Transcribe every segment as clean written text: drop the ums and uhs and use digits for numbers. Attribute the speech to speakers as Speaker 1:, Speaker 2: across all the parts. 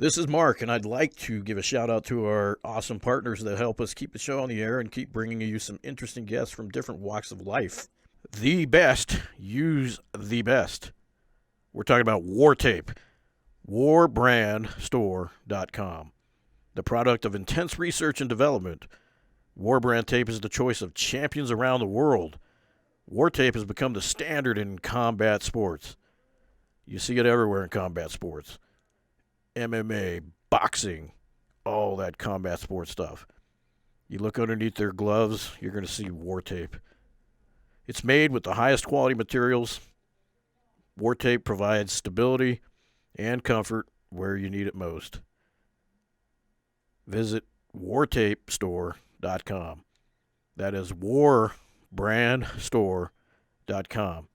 Speaker 1: This is Mark, and I'd like to give a shout out to our awesome partners that help us keep the show on the air and keep bringing you some interesting guests from different walks of life. The best, use the best. We're talking about War Tape, warbrandstore.com. The product of intense research and development, War Brand Tape is the choice of champions around the world. War Tape has become the standard in combat sports. You see it everywhere in combat sports. MMA, boxing, all that combat sports stuff. You look underneath their gloves, you're going to see War Tape. It's made with the highest quality materials. War Tape provides stability and comfort where you need it most. Visit wartapestore.com. That is warbrandstore.com.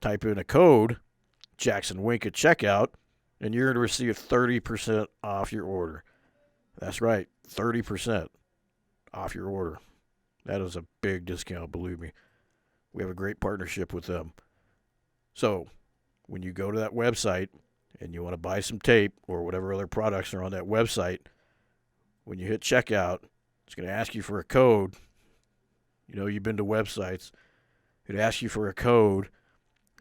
Speaker 1: Type in a code, Jackson Wink at checkout, and you're going to receive 30% off your order. That's right, 30% off your order. That is a big discount, believe me. We have a great partnership with them. So, when you go to that website and you want to buy some tape or whatever other products are on that website, when you hit checkout, it's going to ask you for a code. You know, you've been to websites. It asks you for a code.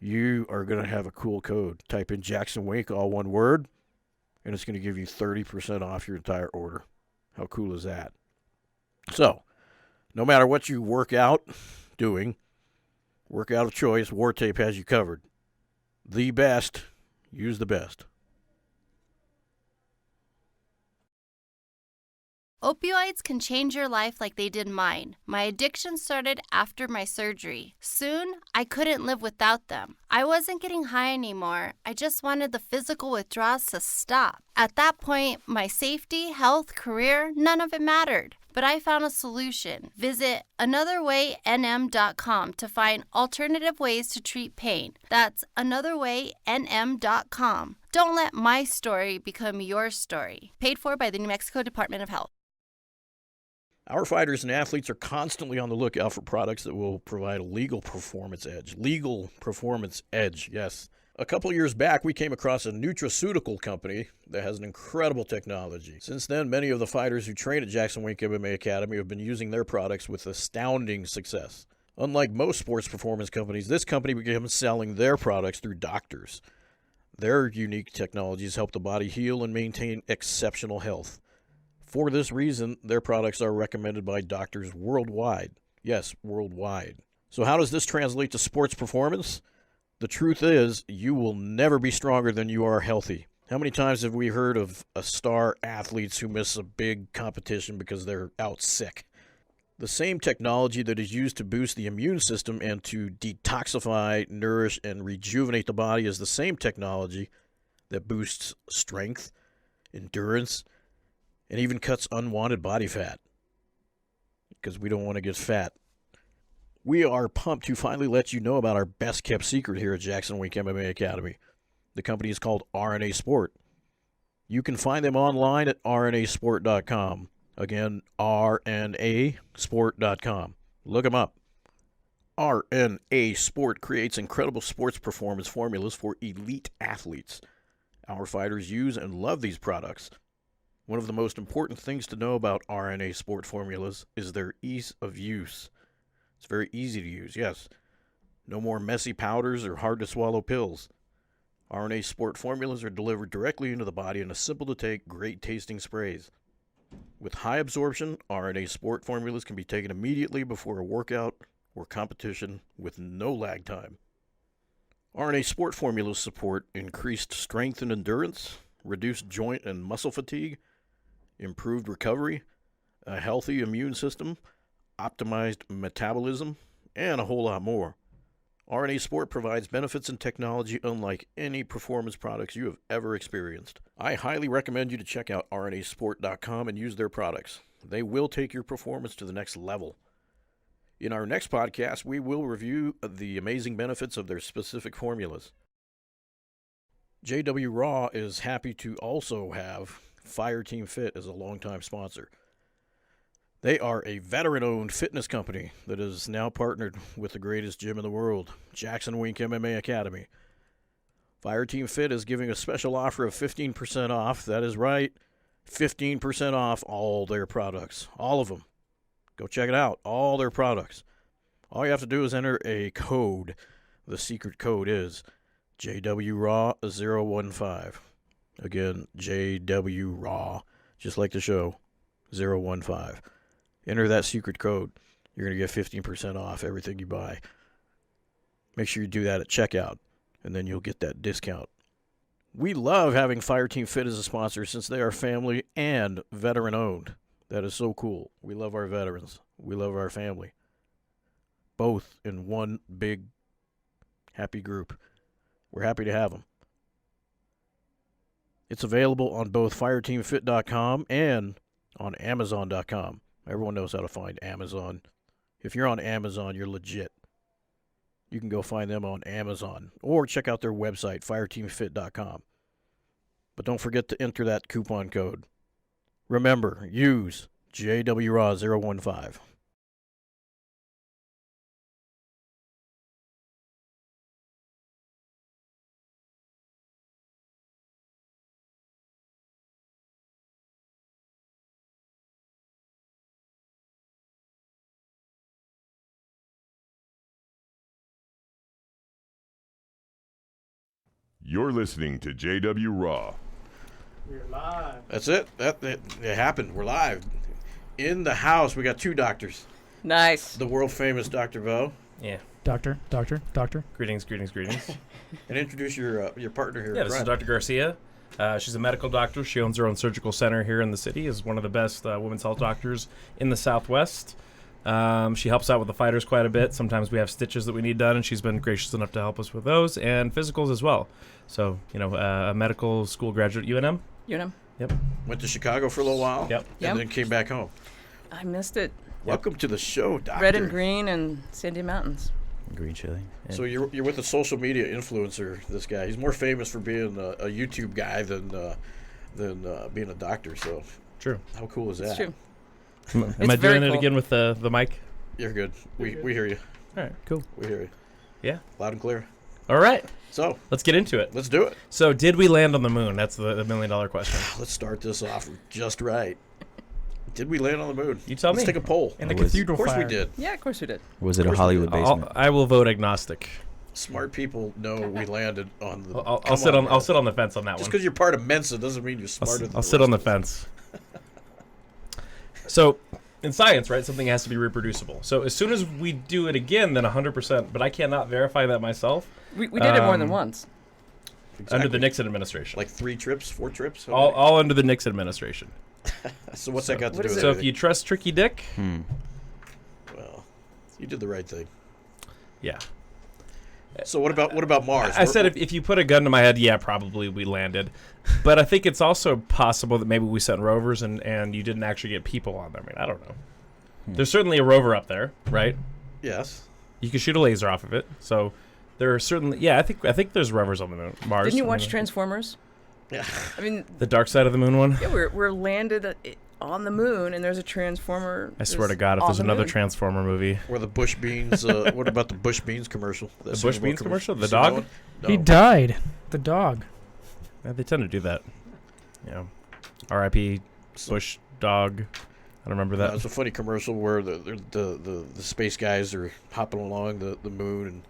Speaker 1: You are going to have a cool code. Type in Jackson Wink, all one word, and it's going to give you 30% off your entire order. How cool is that? So, no matter what you work out doing, workout of choice, War Tape has you covered. The best, use the best.
Speaker 2: Opioids can change your life like they did mine. My addiction started after my surgery. Soon, I couldn't live without them. I wasn't getting high anymore. I just wanted the physical withdrawals to stop. At that point, my safety, health, career, none of it mattered. But I found a solution. Visit anotherwaynm.com to find alternative ways to treat pain. That's anotherwaynm.com. Don't let my story become your story. Paid for by the New Mexico Department of Health.
Speaker 1: Our fighters and athletes are constantly on the lookout for products that will provide a legal performance edge. Legal performance edge, yes. A couple years back, we came across a nutraceutical company that has an incredible technology. Since then, many of the fighters who train at Jackson Wink MMA Academy have been using their products with astounding success. Unlike most sports performance companies, this company began selling their products through doctors. Their unique technologies help the body heal and maintain exceptional health. For this reason, their products are recommended by doctors worldwide. Yes, worldwide. So how does this translate to sports performance? The truth is, you will never be stronger than you are healthy. How many times have we heard of star athletes who miss a big competition because they're out sick? The same technology that is used to boost the immune system and to detoxify, nourish, and rejuvenate the body is the same technology that boosts strength, endurance, and even cuts unwanted body fat, because we don't want to get fat. We are pumped to finally let you know about our best-kept secret here at Jackson Wink MMA Academy. The company is called RNA Sport. You can find them online at rnasport.com. Again, rnasport.com. Look them up. RNA Sport creates incredible sports performance formulas for elite athletes. Our fighters use and love these products. One of the most important things to know about RNA Sport formulas is their ease of use. It's very easy to use, yes. No more messy powders or hard-to-swallow pills. RNA Sport formulas are delivered directly into the body in a simple-to-take, great-tasting sprays. With high absorption, RNA Sport formulas can be taken immediately before a workout or competition with no lag time. RNA Sport formulas support increased strength and endurance, reduced joint and muscle fatigue, improved recovery, a healthy immune system, optimized metabolism, and a whole lot more. RNA Sport provides benefits and technology unlike any performance products you have ever experienced. I highly recommend you to check out rnasport.com and use their products. They will take your performance to the next level. In our next podcast, we will review the amazing benefits of their specific formulas. JW Raw is happy to also have Fireteam Fit as a longtime sponsor. They are a veteran-owned fitness company that is now partnered with the greatest gym in the world, Jackson Wink MMA Academy. Fireteam Fit is giving a special offer of 15% off. That is right, 15% off all their products. All of them. Go check it out. All their products. All you have to do is enter a code. The secret code is JWRAW015. Again, JWRAW, just like the show, 015. Enter that secret code. You're going to get 15% off everything you buy. Make sure you do that at checkout, and then you'll get that discount. We love having Fireteam Fit as a sponsor since they are family and veteran-owned. That is so cool. We love our veterans. We love our family. Both in one big, happy group. We're happy to have them. It's available on both fireteamfit.com and on amazon.com. Everyone knows how to find Amazon. If you're on Amazon, you're legit. You can go find them on Amazon or check out their website, fireteamfit.com. But don't forget to enter that coupon code. Remember, use JWRAW015.
Speaker 3: You're listening to JW Raw.
Speaker 4: We're live.
Speaker 1: That's it. It happened. We're live. In the house, we got two doctors.
Speaker 5: Nice.
Speaker 1: The world famous Dr. Beau.
Speaker 4: Yeah.
Speaker 6: Doctor.
Speaker 4: Greetings.
Speaker 1: And introduce your partner here.
Speaker 4: Yeah, this is Dr. Garcia. She's a medical doctor. She owns her own surgical center here in the city. Is one of the best women's health doctors in the Southwest. She helps out with the fighters quite a bit. Sometimes we have stitches that we need done, and she's been gracious enough to help us with those and physicals as well. So, a medical school graduate, UNM.
Speaker 5: UNM.
Speaker 4: Yep.
Speaker 1: Went to Chicago for a little while.
Speaker 4: Yep.
Speaker 1: And then came back home.
Speaker 5: I missed it.
Speaker 1: Welcome to the show, Doctor.
Speaker 5: Red and green and Sandy Mountains.
Speaker 7: Green chili.
Speaker 4: Yeah.
Speaker 1: So you're with a social media influencer. This guy, he's more famous for being a YouTube guy than being a doctor. So
Speaker 4: True.
Speaker 1: how cool is that?
Speaker 5: It's true.
Speaker 4: Am I
Speaker 5: very
Speaker 4: doing it
Speaker 5: cool.
Speaker 4: again with the mic?
Speaker 1: You're good. We hear you.
Speaker 4: All right, cool.
Speaker 1: We hear you.
Speaker 4: Yeah.
Speaker 1: Loud and clear.
Speaker 4: All right.
Speaker 1: So
Speaker 4: Let's get into it.
Speaker 1: let's do it.
Speaker 4: So, did we land on the moon? That's the $1 million question.
Speaker 1: Let's start this off just right. Did we land on the moon?
Speaker 4: You tell
Speaker 1: Let's
Speaker 4: me.
Speaker 1: take a poll.
Speaker 6: And the
Speaker 7: Was-
Speaker 6: cathedral
Speaker 1: Of course
Speaker 6: fire.
Speaker 1: we did.
Speaker 5: Yeah, of course we did.
Speaker 7: Was it
Speaker 1: Of
Speaker 7: a
Speaker 1: course we
Speaker 7: Hollywood
Speaker 1: did.
Speaker 7: basement?
Speaker 4: I will vote agnostic.
Speaker 1: Smart people know we landed on the.
Speaker 4: I'll sit on the fence on that
Speaker 1: Just
Speaker 4: one.
Speaker 1: because you're part of Mensa doesn't mean you're smarter than
Speaker 4: I'll
Speaker 1: the
Speaker 4: sit on the
Speaker 1: rest of us.
Speaker 4: fence. So, in science, right, something has to be reproducible. So, as soon as we do it again, then 100%. But I cannot verify that myself
Speaker 5: We did it more than once.
Speaker 4: under the
Speaker 1: Exactly.
Speaker 4: Nixon administration.
Speaker 1: Like 3 trips, 4 trips. How
Speaker 4: all under the Nixon administration.
Speaker 1: many? So what's that got to
Speaker 5: what
Speaker 1: do
Speaker 5: is
Speaker 1: with
Speaker 4: So, if
Speaker 1: anything?
Speaker 4: you trust Tricky Dick,
Speaker 1: Well, you did the right thing.
Speaker 4: yeah.
Speaker 1: So what about Mars?
Speaker 4: I said if you put a gun to my head, yeah, probably we landed. But I think it's also possible that maybe we sent rovers and you didn't actually get people on there. I mean, I don't know. There's certainly a rover up there, right?
Speaker 1: Yes.
Speaker 4: You can shoot a laser off of it. So there are certainly, yeah, I think there's rovers on the moon, Mars.
Speaker 5: Didn't you watch
Speaker 4: and
Speaker 5: Transformers?
Speaker 1: Yeah.
Speaker 5: I mean,
Speaker 4: the dark side of the moon one?
Speaker 5: yeah, we're landed on the moon, and there's a transformer.
Speaker 4: I swear to God, if
Speaker 5: on
Speaker 4: there's
Speaker 5: the
Speaker 4: another
Speaker 5: moon.
Speaker 4: Transformer movie.
Speaker 1: Or the Bush Beans. What about the Bush Beans commercial?
Speaker 4: The Bush Beans commercial? The
Speaker 1: You seen that
Speaker 4: dog?
Speaker 1: one? No.
Speaker 6: He died. The dog.
Speaker 4: Yeah, they tend to do that. Yeah. R.I.P. Bush dog. I don't remember that.
Speaker 1: It's a funny commercial where the space guys are hopping along the moon, and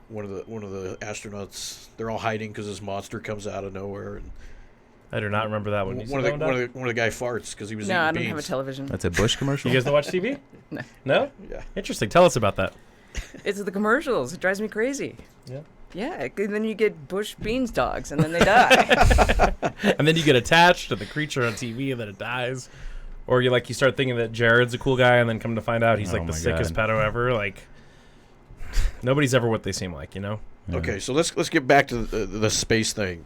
Speaker 1: one of the astronauts, they're all hiding because this monster comes out of nowhere, and
Speaker 4: I do not remember that one. You,
Speaker 1: one of the guy farts because he was
Speaker 5: No,
Speaker 1: eating
Speaker 5: I don't
Speaker 1: beans.
Speaker 5: have a television.
Speaker 7: That's a Bush commercial?
Speaker 4: you guys don't watch TV?
Speaker 5: No.
Speaker 4: No?
Speaker 1: Yeah.
Speaker 4: Interesting. Tell us about that.
Speaker 5: It's the commercials. It drives me crazy.
Speaker 4: Yeah.
Speaker 5: Yeah, and then you get Bush Beans dogs, and then they die.
Speaker 4: And then you get attached to the creature on TV and then it dies. Or you start thinking that Jared's a cool guy and then come to find out he's
Speaker 7: Oh
Speaker 4: like the
Speaker 7: my
Speaker 4: sickest
Speaker 7: God.
Speaker 4: pedo ever. Like, nobody's ever what they seem like, you know?
Speaker 1: Okay, so let's get back to the space thing.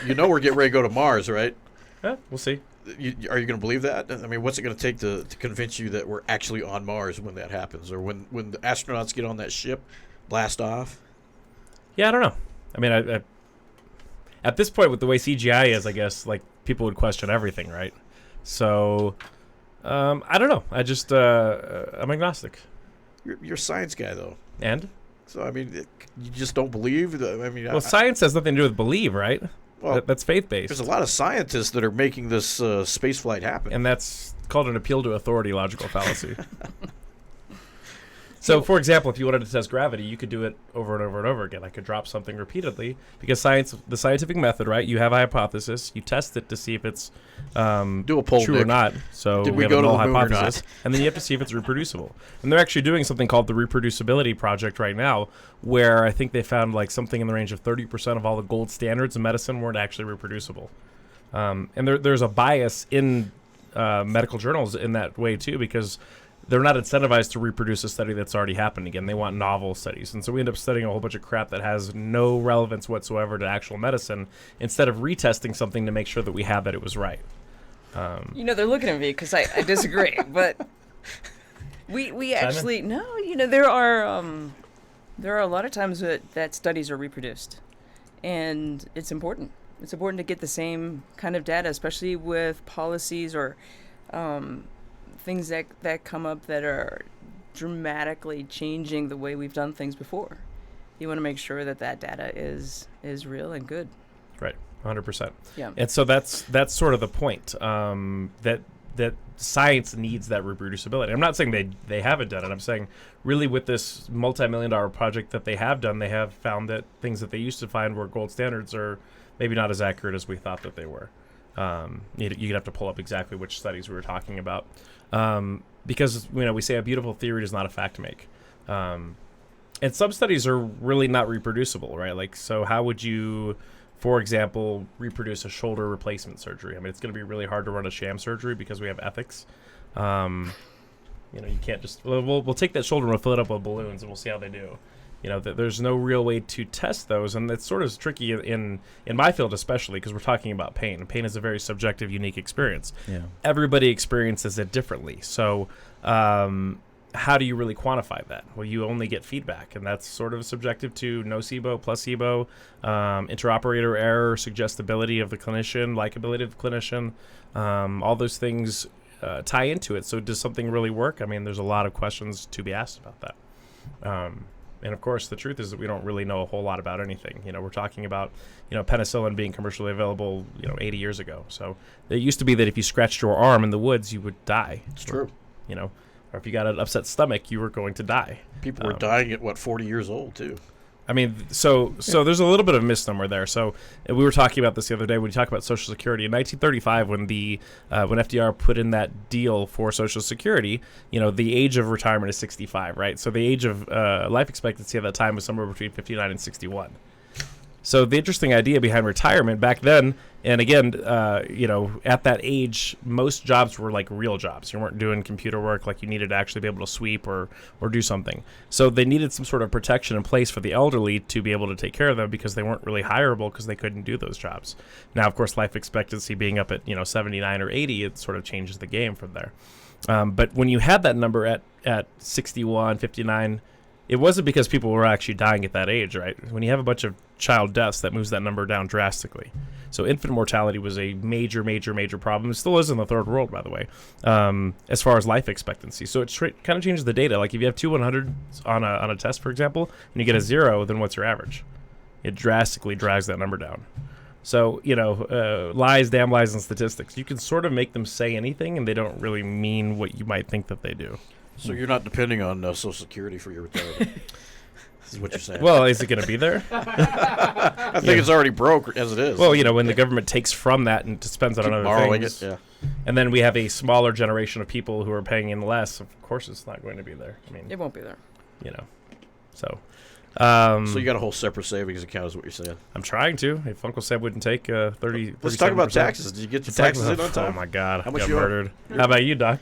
Speaker 1: You know we're getting ready to go to Mars, right?
Speaker 4: Yeah, we'll see.
Speaker 1: Are you going to believe that? I mean, what's it going to take to convince you that we're actually on Mars when that happens, or when the astronauts get on that ship, blast off?
Speaker 4: Yeah, I don't know. I mean, I at this point with the way CGI is, I guess, people would question everything, right? So, I don't know. I just, I'm agnostic.
Speaker 1: You're a science guy, though.
Speaker 4: And?
Speaker 1: So, I mean, you just don't believe? I mean,
Speaker 4: Well, science has nothing to do with believe, right?
Speaker 1: well,
Speaker 4: That's faith-based.
Speaker 1: there's a lot of scientists that are making this space flight happen.
Speaker 4: And that's called an appeal to authority logical fallacy. So, for example, if you wanted to test gravity, you could do it over and over and over again. I could drop something repeatedly because the scientific method, right? You have a hypothesis, you test it to see if it's
Speaker 1: Do a poll,
Speaker 4: true or
Speaker 1: Nick.
Speaker 4: not. So
Speaker 1: Did
Speaker 4: we
Speaker 1: we
Speaker 4: have
Speaker 1: go
Speaker 4: a
Speaker 1: to
Speaker 4: null
Speaker 1: the moon or not?
Speaker 4: hypothesis, and then you have to see if it's reproducible. And they're actually doing something called the Reproducibility Project right now, where I think they found like something in the range of 30% of all the gold standards in medicine weren't actually reproducible. And there's a bias in medical journals in that way too, because they're not incentivized to reproduce a study that's already happened again. They want novel studies. And so we end up studying a whole bunch of crap that has no relevance whatsoever to actual medicine instead of retesting something to make sure that we have that it was right.
Speaker 5: They're looking at me because I disagree, but we actually no. There are a lot of times that studies are reproduced, and it's important. It's important to get the same kind of data, especially with policies or things that come up that are dramatically changing the way we've done things before. You want to make sure that data is real and good.
Speaker 4: Right, 100%.
Speaker 5: Yeah.
Speaker 4: And so that's sort of the point, that science needs that reproducibility. I'm not saying they haven't done it. I'm saying really with this multi-million-dollar project that they have done, they have found that things that they used to find were gold standards are maybe not as accurate as we thought that they were. You'd have to pull up exactly which studies we were talking about. Because, we say a beautiful theory does not a fact make. And some studies are really not reproducible, right? Like, so how would you, for example, reproduce a shoulder replacement surgery? I mean, it's going to be really hard to run a sham surgery because we have ethics. You can't just, we'll take that shoulder and we'll fill it up with balloons and we'll see how they do. There's no real way to test those, and it's sort of tricky in my field, especially because we're talking about pain. Pain is a very subjective, unique experience.
Speaker 7: Yeah.
Speaker 4: Everybody experiences it differently. So, how do you really quantify that? Well, you only get feedback, and that's sort of subjective to nocebo, placebo, interoperator error, suggestibility of the clinician, likability of the clinician. All those things tie into it. So, does something really work? I mean, there's a lot of questions to be asked about that. And of course, the truth is that we don't really know a whole lot about anything. We're talking about, penicillin being commercially available, 80 years ago. So it used to be that if you scratched your arm in the woods, you would die.
Speaker 1: It's true.
Speaker 4: Or if you got an upset stomach, you were going to die.
Speaker 1: People were dying at, 40 years old, too.
Speaker 4: I mean, so there's a little bit of misnomer there. So we were talking about this the other day when we talk about Social Security. In 1935, when FDR put in that deal for Social Security, the age of retirement is 65, right? So the age of life expectancy at that time was somewhere between 59 and 61. So the interesting idea behind retirement back then, and again, at that age, most jobs were like real jobs. You weren't doing computer work like you needed to actually be able to sweep or do something. So they needed some sort of protection in place for the elderly to be able to take care of them because they weren't really hireable because they couldn't do those jobs. Now, of course, life expectancy being up at 79 or 80, it sort of changes the game from there. But when you had that number at 61, 59, it wasn't because people were actually dying at that age, right? When you have a bunch of child deaths, that moves that number down drastically. So infant mortality was a major, major, major problem. It still is in the third world, by the way, as far as life expectancy. So it kind of changes the data. Like if you have two 100s on a test, for example, and you get a 0, then what's your average? It drastically drags that number down. So, lies, damn lies, and statistics. You can sort of make them say anything, and they don't really mean what you might think that they do.
Speaker 1: So you're not depending on Social Security for your retirement. This is what you're saying.
Speaker 4: Well, is it going to be there?
Speaker 1: I think it's already broke as it is.
Speaker 4: Well, when the government takes from that and spends it on other
Speaker 1: borrowing
Speaker 4: things,
Speaker 1: it, yeah.
Speaker 4: And then we have a smaller generation of people who are paying in less, of course it's not going to be there. I mean,
Speaker 5: It won't be there.
Speaker 4: So
Speaker 1: So you got a whole separate savings account is what you're saying.
Speaker 4: I'm trying to. If Uncle Seb wouldn't take 30.
Speaker 1: Let's talk about taxes. Did you get your taxes in on time?
Speaker 4: Oh my God!
Speaker 1: How much
Speaker 4: I got
Speaker 1: you owe?
Speaker 4: murdered. How about you, Doc?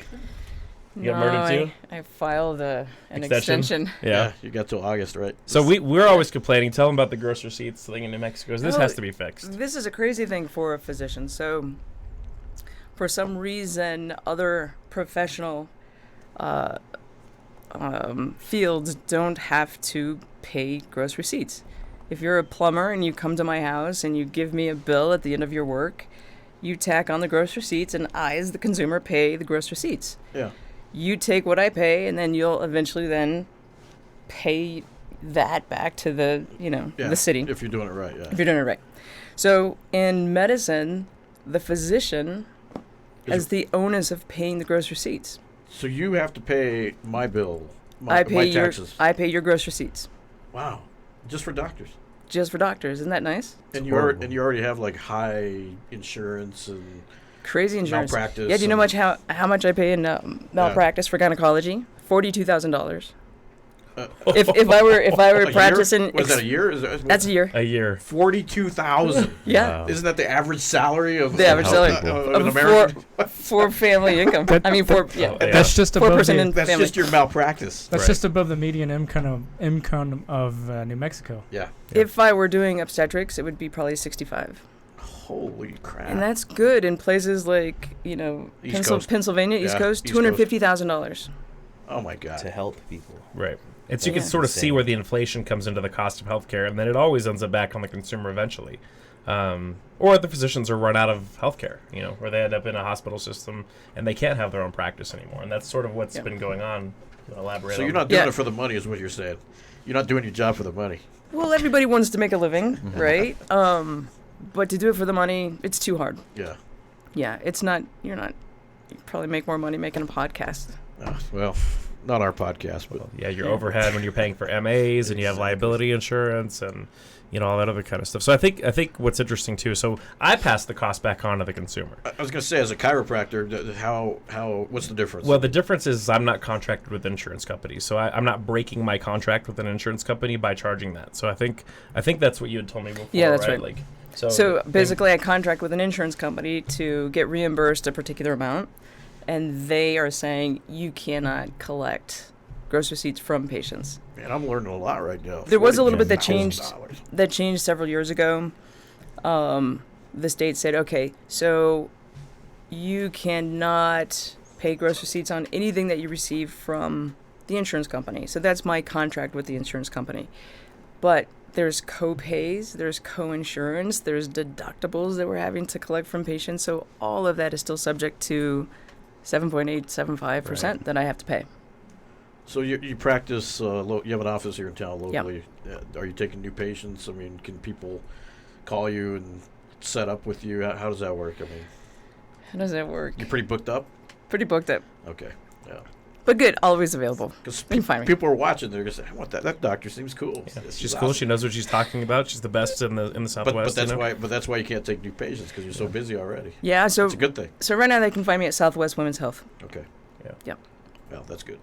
Speaker 4: You got murdered too?
Speaker 5: I filed an
Speaker 4: Extension?
Speaker 5: extension.
Speaker 4: Yeah.
Speaker 1: You got till August, right?
Speaker 4: So we're always complaining. Tell them about the gross receipts thing in New Mexico. This
Speaker 5: Well,
Speaker 4: has to be fixed.
Speaker 5: This is a crazy thing for a physician. So, for some reason, other professional fields don't have to pay gross receipts. If you're a plumber and you come to my house and you give me a bill at the end of your work, you tack on the gross receipts, and I, as the consumer, pay the gross receipts.
Speaker 1: Yeah.
Speaker 5: You take what I pay, and then you'll eventually then pay that back to the
Speaker 1: Yeah,
Speaker 5: the city
Speaker 1: if you're doing it right. Yeah.
Speaker 5: if you're doing it right. So in medicine, the physician
Speaker 1: Is
Speaker 5: has
Speaker 1: it-
Speaker 5: the onus of paying the gross receipts.
Speaker 1: So you have to pay my bill,
Speaker 5: I
Speaker 1: my
Speaker 5: pay
Speaker 1: taxes.
Speaker 5: I pay your gross receipts
Speaker 1: Wow, just for doctors.
Speaker 5: just for doctors. Isn't that nice?
Speaker 1: And
Speaker 4: horrible.
Speaker 1: you already have like high insurance and
Speaker 5: Crazy insurance.
Speaker 1: malpractice.
Speaker 5: Yeah, do you know
Speaker 1: and-
Speaker 5: how much I pay in malpractice for gynecology? $42,000. If I were
Speaker 1: A year?
Speaker 5: practicing,
Speaker 1: Was that a year?
Speaker 5: that's a year.
Speaker 4: A year.
Speaker 1: 42,000.
Speaker 5: Yeah,
Speaker 4: Wow.
Speaker 1: Isn't that the average salary of
Speaker 5: The average salary
Speaker 1: of
Speaker 5: of
Speaker 1: an
Speaker 5: a
Speaker 1: American?
Speaker 5: for family income. I mean,
Speaker 4: Oh, yeah.
Speaker 6: That's just above
Speaker 5: 4%
Speaker 6: the,
Speaker 5: in
Speaker 1: That's
Speaker 5: family.
Speaker 1: just your malpractice.
Speaker 6: that's
Speaker 4: Right.
Speaker 6: just above the median income of New Mexico.
Speaker 1: Yeah.
Speaker 5: If I were doing obstetrics, it would be probably 65,
Speaker 1: Holy crap.
Speaker 5: and that's good in places like
Speaker 1: East Coast.
Speaker 5: Pennsylvania, East
Speaker 1: Yeah,
Speaker 5: Coast,
Speaker 1: East Coast.
Speaker 5: $250,000.
Speaker 1: Oh my God.
Speaker 7: to help people.
Speaker 4: Right. And so you can
Speaker 5: Yeah.
Speaker 4: sort of see
Speaker 7: Insane.
Speaker 4: where the inflation comes into the cost of healthcare, and then it always ends up back on the consumer eventually. Or the physicians are run out of healthcare, or they end up in a hospital system and they can't have their own practice anymore. And that's sort of what's
Speaker 5: Yeah.
Speaker 4: been going on. You wanna elaborate
Speaker 1: So
Speaker 4: on
Speaker 1: you're
Speaker 4: that?
Speaker 1: not doing
Speaker 5: Yeah.
Speaker 1: it for the money, is what you're saying. You're not doing your job for the money.
Speaker 5: Well, everybody wants to make a living, right? But to do it for the money, it's too hard.
Speaker 1: Yeah.
Speaker 5: Yeah, it's not. You're not. You probably make more money making a podcast.
Speaker 1: Well, not our podcast, but
Speaker 4: Yeah, your overhead when you're paying for MAs and you have liability insurance and all that other kind of stuff. So I think what's interesting too. So I pass the cost back on to the consumer.
Speaker 1: I was going to say, as a chiropractor, what's the difference?
Speaker 4: Well, the difference is I'm not contracted with insurance companies, so I'm not breaking my contract with an insurance company by charging that. So I think that's what you had told me before.
Speaker 5: Yeah, that's
Speaker 4: right.
Speaker 5: right.
Speaker 4: Like,
Speaker 5: So basically, I contract with an insurance company to get reimbursed a particular amount, and they are saying you cannot collect gross receipts from patients.
Speaker 1: Man, I'm learning a lot right now.
Speaker 5: There was a little bit that
Speaker 1: $40,000.
Speaker 5: That changed several years ago. The state said, okay, so you cannot pay gross receipts on anything that you receive from the insurance company. So that's my contract with the insurance company. But there's co-pays, there's co-insurance, there's deductibles that we're having to collect from patients. So all of that is still subject to 7.875%
Speaker 4: Right.
Speaker 5: that I have to pay.
Speaker 1: So you practice, you have an office here in town locally. Are you taking new patients? I mean, can people call you and set up with you? How does that work? I mean,
Speaker 5: How does that work?
Speaker 1: you're pretty booked up?
Speaker 5: Pretty booked up.
Speaker 1: Okay, yeah.
Speaker 5: But good, always available.
Speaker 1: Because
Speaker 5: You can find me.
Speaker 1: people are watching, they're going to say, I want that. That doctor seems cool.
Speaker 4: she's cool. She knows what she's talking about. She's the best in the
Speaker 1: But
Speaker 4: Southwest.
Speaker 1: that's why you can't take new patients, because you're so busy already.
Speaker 5: Yeah, so
Speaker 1: It's a good thing.
Speaker 5: so right now they can find me at Southwest Women's Health.
Speaker 1: Okay.
Speaker 4: Yeah.
Speaker 5: Yep.
Speaker 1: Well, that's good.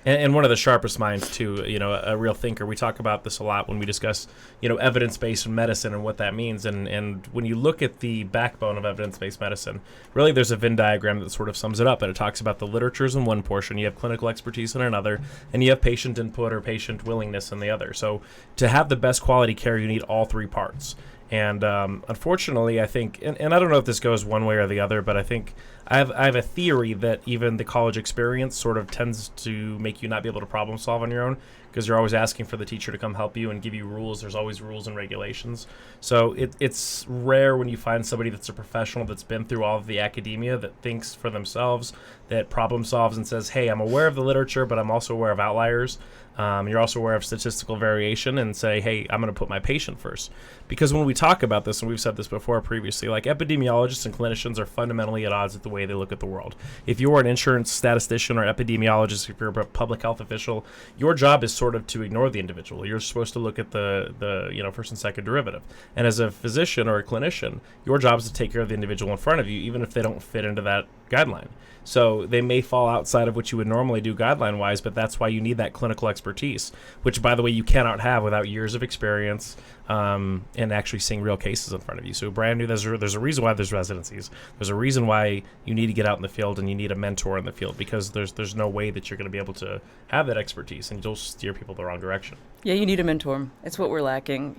Speaker 4: And one of the sharpest minds too, a real thinker. We talk about this a lot when we discuss, evidence-based medicine and what that means. And when you look at the backbone of evidence-based medicine, really there's a Venn diagram that sort of sums it up. And it talks about the literatures in one portion, you have clinical expertise in another, and you have patient input or patient willingness in the other. So to have the best quality care, you need all three parts. And unfortunately, I think, and I don't know if this goes one way or the other, but I think I have a theory that even the college experience sort of tends to make you not be able to problem solve on your own, because you're always asking for the teacher to come help you and give you rules. There's always rules and regulations. So it's rare when you find somebody that's a professional that's been through all of the academia, that thinks for themselves, that problem solves and says, hey, I'm aware of the literature, but I'm also aware of outliers. You're also aware of statistical variation, and say, hey, I'm going to put my patient first. Because when we talk about this, and we've said this before previously, like epidemiologists and clinicians are fundamentally at odds with the way they look at the world. If you're an insurance statistician or epidemiologist, if you're a public health official, your job is sort of to ignore the individual. You're supposed to look at the first and second derivative. And as a physician or a clinician, your job is to take care of the individual in front of you, even if they don't fit into that guideline. So they may fall outside of what you would normally do guideline-wise, but that's why you need that clinical expertise, which, by the way, you cannot have without years of experience and actually seeing real cases in front of you. So brand new, there's a reason why there's residencies. There's a reason why you need to get out in the field and you need a mentor in the field, because there's no way that you're going to be able to have that expertise, and you'll steer people the wrong direction.
Speaker 5: Yeah, you need a mentor. It's what we're lacking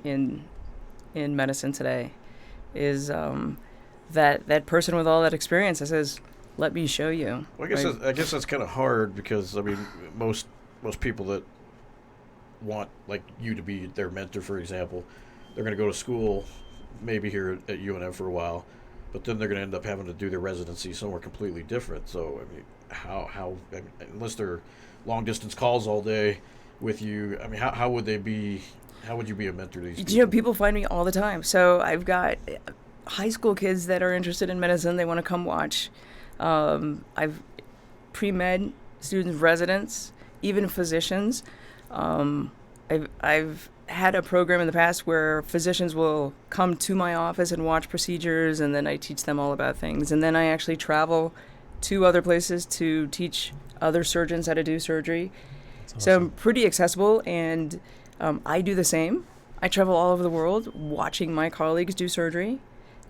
Speaker 5: in medicine today, is that person with all that experience that says, let me show you.
Speaker 1: Well, I guess
Speaker 5: Right?
Speaker 1: I guess that's kind of hard, because I mean, most people that want like you to be their mentor, for example, they're going to go to school, maybe here at UNM for a while, but then they're going to end up having to do their residency somewhere completely different. So I mean, how I mean, unless they're long distance calls all day, with you? I mean, how would they be? How would you be a mentor to these people?
Speaker 5: You know, people find me all the time. So I've got high school kids that are interested in medicine. They want to come watch. I've pre-med students, residents, even physicians. I've had a program in the past where physicians will come to my office and watch procedures, and then I teach them all about things. And then I actually travel to other places to teach other surgeons how to do surgery.
Speaker 4: That's awesome.
Speaker 5: So I'm pretty accessible, and I do the same. I travel all over the world watching my colleagues do surgery.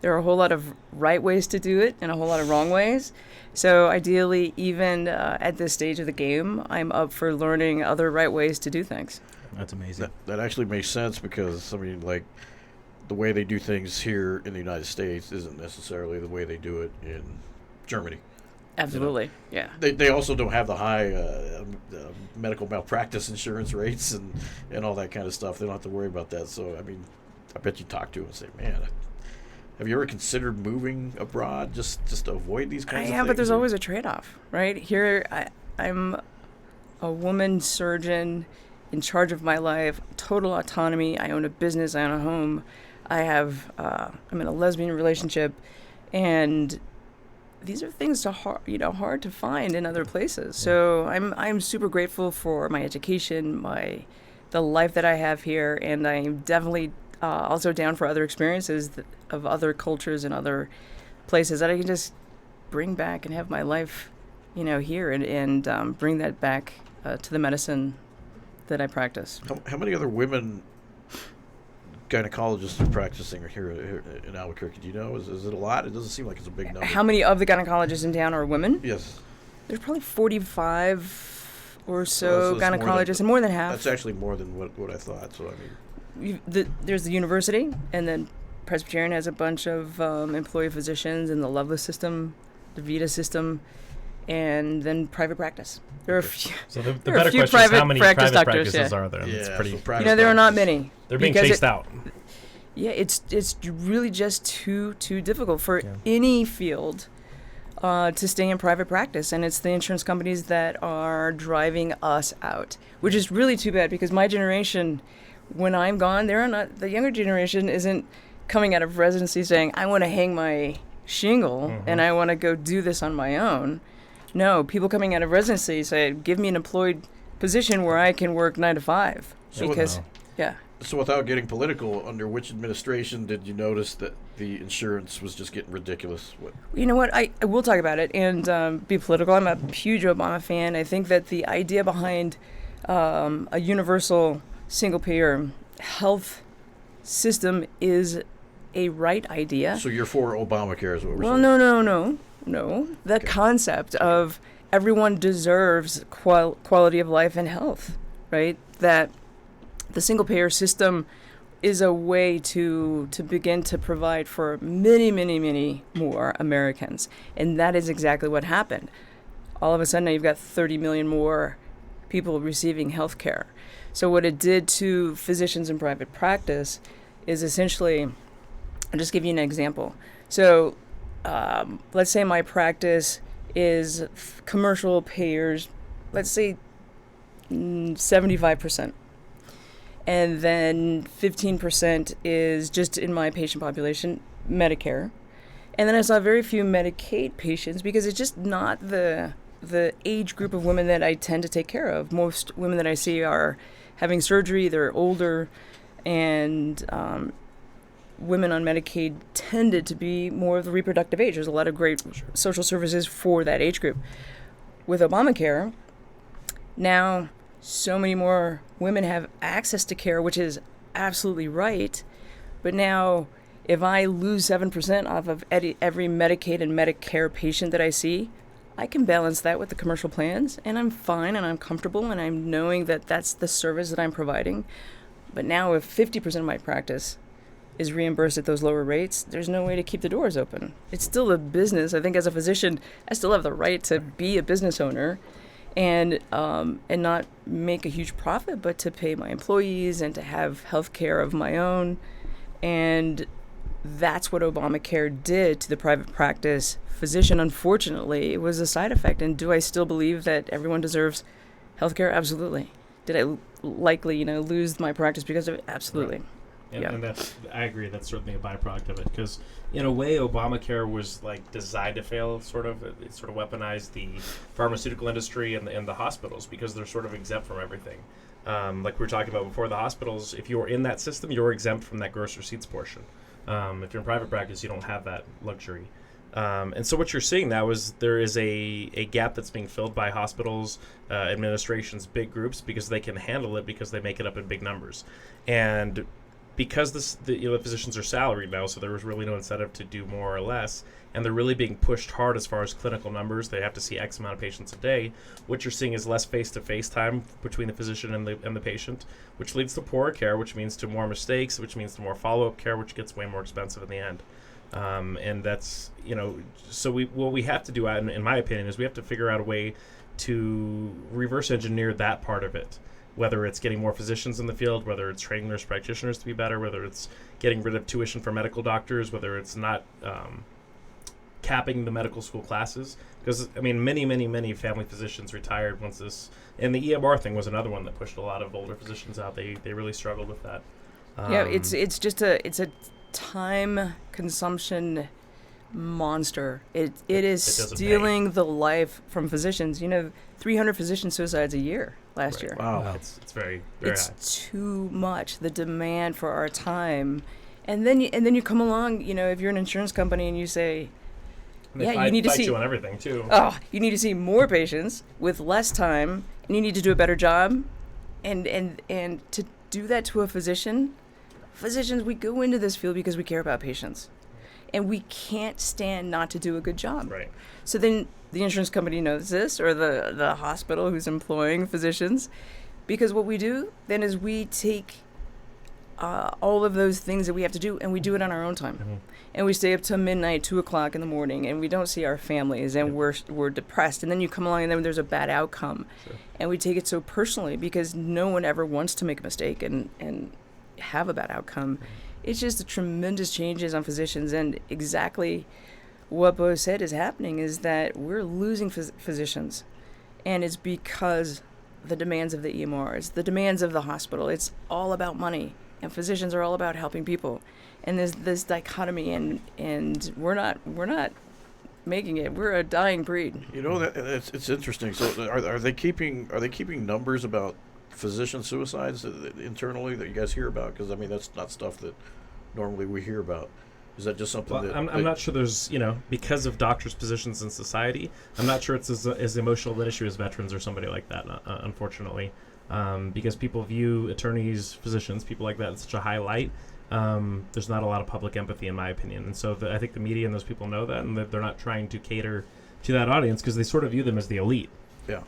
Speaker 5: There are a whole lot of right ways to do it and a whole lot of wrong ways. So ideally, even at this stage of the game, I'm up for learning other right ways to do things.
Speaker 4: That's amazing.
Speaker 1: That actually makes sense because, I mean, like, the way they do things here in the United States isn't necessarily the way they do it in Germany.
Speaker 5: Absolutely, yeah.
Speaker 1: They also don't have the high medical malpractice insurance rates and all that kind of stuff. They don't have to worry about that. So, I mean, I bet you talk to them and say, man, have you ever considered moving abroad just to avoid these kinds of things?
Speaker 5: Yeah, but there's always a trade-off, right? Here, I'm a woman surgeon in charge of my life, total autonomy. I own a business, I own a home. I'm in a lesbian relationship, and these are things hard to find in other places. So I'm super grateful for my education, the life that I have here, and I'm definitely also down for other experiences of other cultures and other places that I can just bring back and have my life, here and bring that back to the medicine that I practice.
Speaker 1: How many other women gynecologists are practicing here in Albuquerque? Do you know? Is it a lot? It doesn't seem like it's a big number.
Speaker 5: How many of the gynecologists in town are women?
Speaker 1: Yes.
Speaker 5: There's probably 45 or
Speaker 1: So
Speaker 5: so
Speaker 1: that's
Speaker 5: gynecologists, and more than half.
Speaker 1: That's actually more than what I thought. So, I mean,
Speaker 5: There's the university, and then Presbyterian has a bunch of employee physicians, and the Lovelace system, the Vita system, and then private practice. There are a few.
Speaker 4: So the
Speaker 5: there are a
Speaker 4: better
Speaker 5: few
Speaker 4: question is how
Speaker 5: private
Speaker 4: many
Speaker 5: practice
Speaker 4: private
Speaker 5: doctors,
Speaker 4: practices
Speaker 5: yeah.
Speaker 4: are there? And it's pretty.
Speaker 1: so private
Speaker 5: There are not
Speaker 1: practices.
Speaker 5: many.
Speaker 4: They're being
Speaker 5: because
Speaker 4: chased out.
Speaker 5: Yeah, it's really just too difficult for
Speaker 4: Yeah.
Speaker 5: any field to stay in private practice, and it's the insurance companies that are driving us out, which is really too bad because my generation, when I'm gone, the younger generation isn't coming out of residency saying, I want to hang my shingle and I want to go do this on my own. No, people coming out of residency say, give me an employed position where I can work 9 to 5.
Speaker 1: So
Speaker 5: Because, yeah.
Speaker 1: So without getting political, under which administration did you notice that the insurance was just getting ridiculous?
Speaker 5: You know what? I will talk about it and be political. I'm a huge Obama fan. I think that the idea behind a universal single-payer health system is a right idea.
Speaker 1: So you're for Obamacare is what we're
Speaker 5: Well,
Speaker 1: saying?
Speaker 5: no. The concept of everyone deserves quality of life and health, right? That the single-payer system is a way to begin to provide for many, many, many more Americans. And that is exactly what happened. All of a sudden, now you've got 30 million more people receiving health care. So what it did to physicians in private practice is essentially, I'll just give you an example. So let's say my practice is commercial payers, let's say 75%. And then 15% is just in my patient population, Medicare. And then I saw very few Medicaid patients because it's just not the age group of women that I tend to take care of. Most women that I see are having surgery, they're older, and women on Medicaid tended to be more of the reproductive age. There's a lot of great social services for that age group. With Obamacare, now so many more women have access to care, which is absolutely right. But now, if I lose 7% off of every Medicaid and Medicare patient that I see, I can balance that with the commercial plans, and I'm fine, and I'm comfortable, and I'm knowing that that's the service that I'm providing. But now, if 50% of my practice is reimbursed at those lower rates, there's no way to keep the doors open. It's still a business. I think as a physician, I still have the right to be a business owner and not make a huge profit, but to pay my employees and to have health care of my own. And that's what Obamacare did to the private practice physician. Unfortunately, it was a side effect. And do I still believe that everyone deserves health care? Absolutely. Did I likely, lose my practice because of it. Absolutely.
Speaker 4: Right. And,
Speaker 5: Yeah.
Speaker 4: and I agree. That's certainly a byproduct of it, because in a way, Obamacare was like designed to fail. Sort of, it sort of weaponized the pharmaceutical industry and the hospitals, because they're sort of exempt from everything. Like we were talking about before, the hospitals, if you're in that system, you're exempt from that gross receipts portion. If you're in private practice, you don't have that luxury. And so what you're seeing now is there is a gap that's being filled by hospitals, administrations, big groups, because they can handle it, because they make it up in big numbers. And because the physicians are salaried now, so there was really no incentive to do more or less, and they're really being pushed hard as far as clinical numbers. They have to see X amount of patients a day. What you're seeing is less face-to-face time between the physician and the patient, which leads to poorer care, which means to more mistakes, which means to more follow-up care, which gets way more expensive in the end. And that's, so what we have to do, in my opinion, is we have to figure out a way to reverse engineer that part of it. Whether it's getting more physicians in the field, whether it's training nurse practitioners to be better, whether it's getting rid of tuition for medical doctors, whether it's not capping the medical school classes. Because, many family physicians retired once this... And the EMR thing was another one that pushed a lot of older physicians out. They really struggled with that.
Speaker 5: Yeah, it's just a time consumption monster. It is stealing the life from physicians. 300 physician suicides a year last year.
Speaker 1: Wow.
Speaker 4: It's very, very high.
Speaker 5: It's too much, the demand for our time. And then you come along, if you're an insurance company and you say,
Speaker 4: You need to see you on everything too.
Speaker 5: Oh, you need to see more patients with less time, and you need to do a better job. And to do that to a physicians, we go into this field because we care about patients. And we can't stand not to do a good job.
Speaker 4: Right.
Speaker 5: So then the insurance company knows this, or the hospital who's employing physicians, because what we do then is we take all of those things that we have to do, and we do it on our own time.
Speaker 4: Mm-hmm.
Speaker 5: And we stay up till midnight, 2 o'clock in the morning, and we don't see our families, and we're depressed. And then you come along, and then there's a bad outcome.
Speaker 4: Sure.
Speaker 5: And we take it so personally, because no one ever wants to make a mistake and have a bad outcome.
Speaker 4: Mm-hmm.
Speaker 5: It's just the tremendous changes on physicians, and exactly what Beau said is happening is that we're losing physicians, and it's because the demands of the EMRs, the demands of the hospital. It's all about money, and physicians are all about helping people, and there's this dichotomy, and we're not making it. We're a dying breed.
Speaker 1: It's interesting. So are they keeping numbers about physician suicides internally that you guys hear about? Because that's not stuff that normally we hear about. Is that just something that...
Speaker 4: I'm not sure there's, because of doctors' positions in society, I'm not sure it's as emotional an issue as veterans or somebody like that, unfortunately. Because people view attorneys, physicians, people like that in such a high light, there's not a lot of public empathy, in my opinion. And so I think the media and those people know that, and that they're not trying to cater to that audience because they sort of view them as the elite.
Speaker 1: Yeah.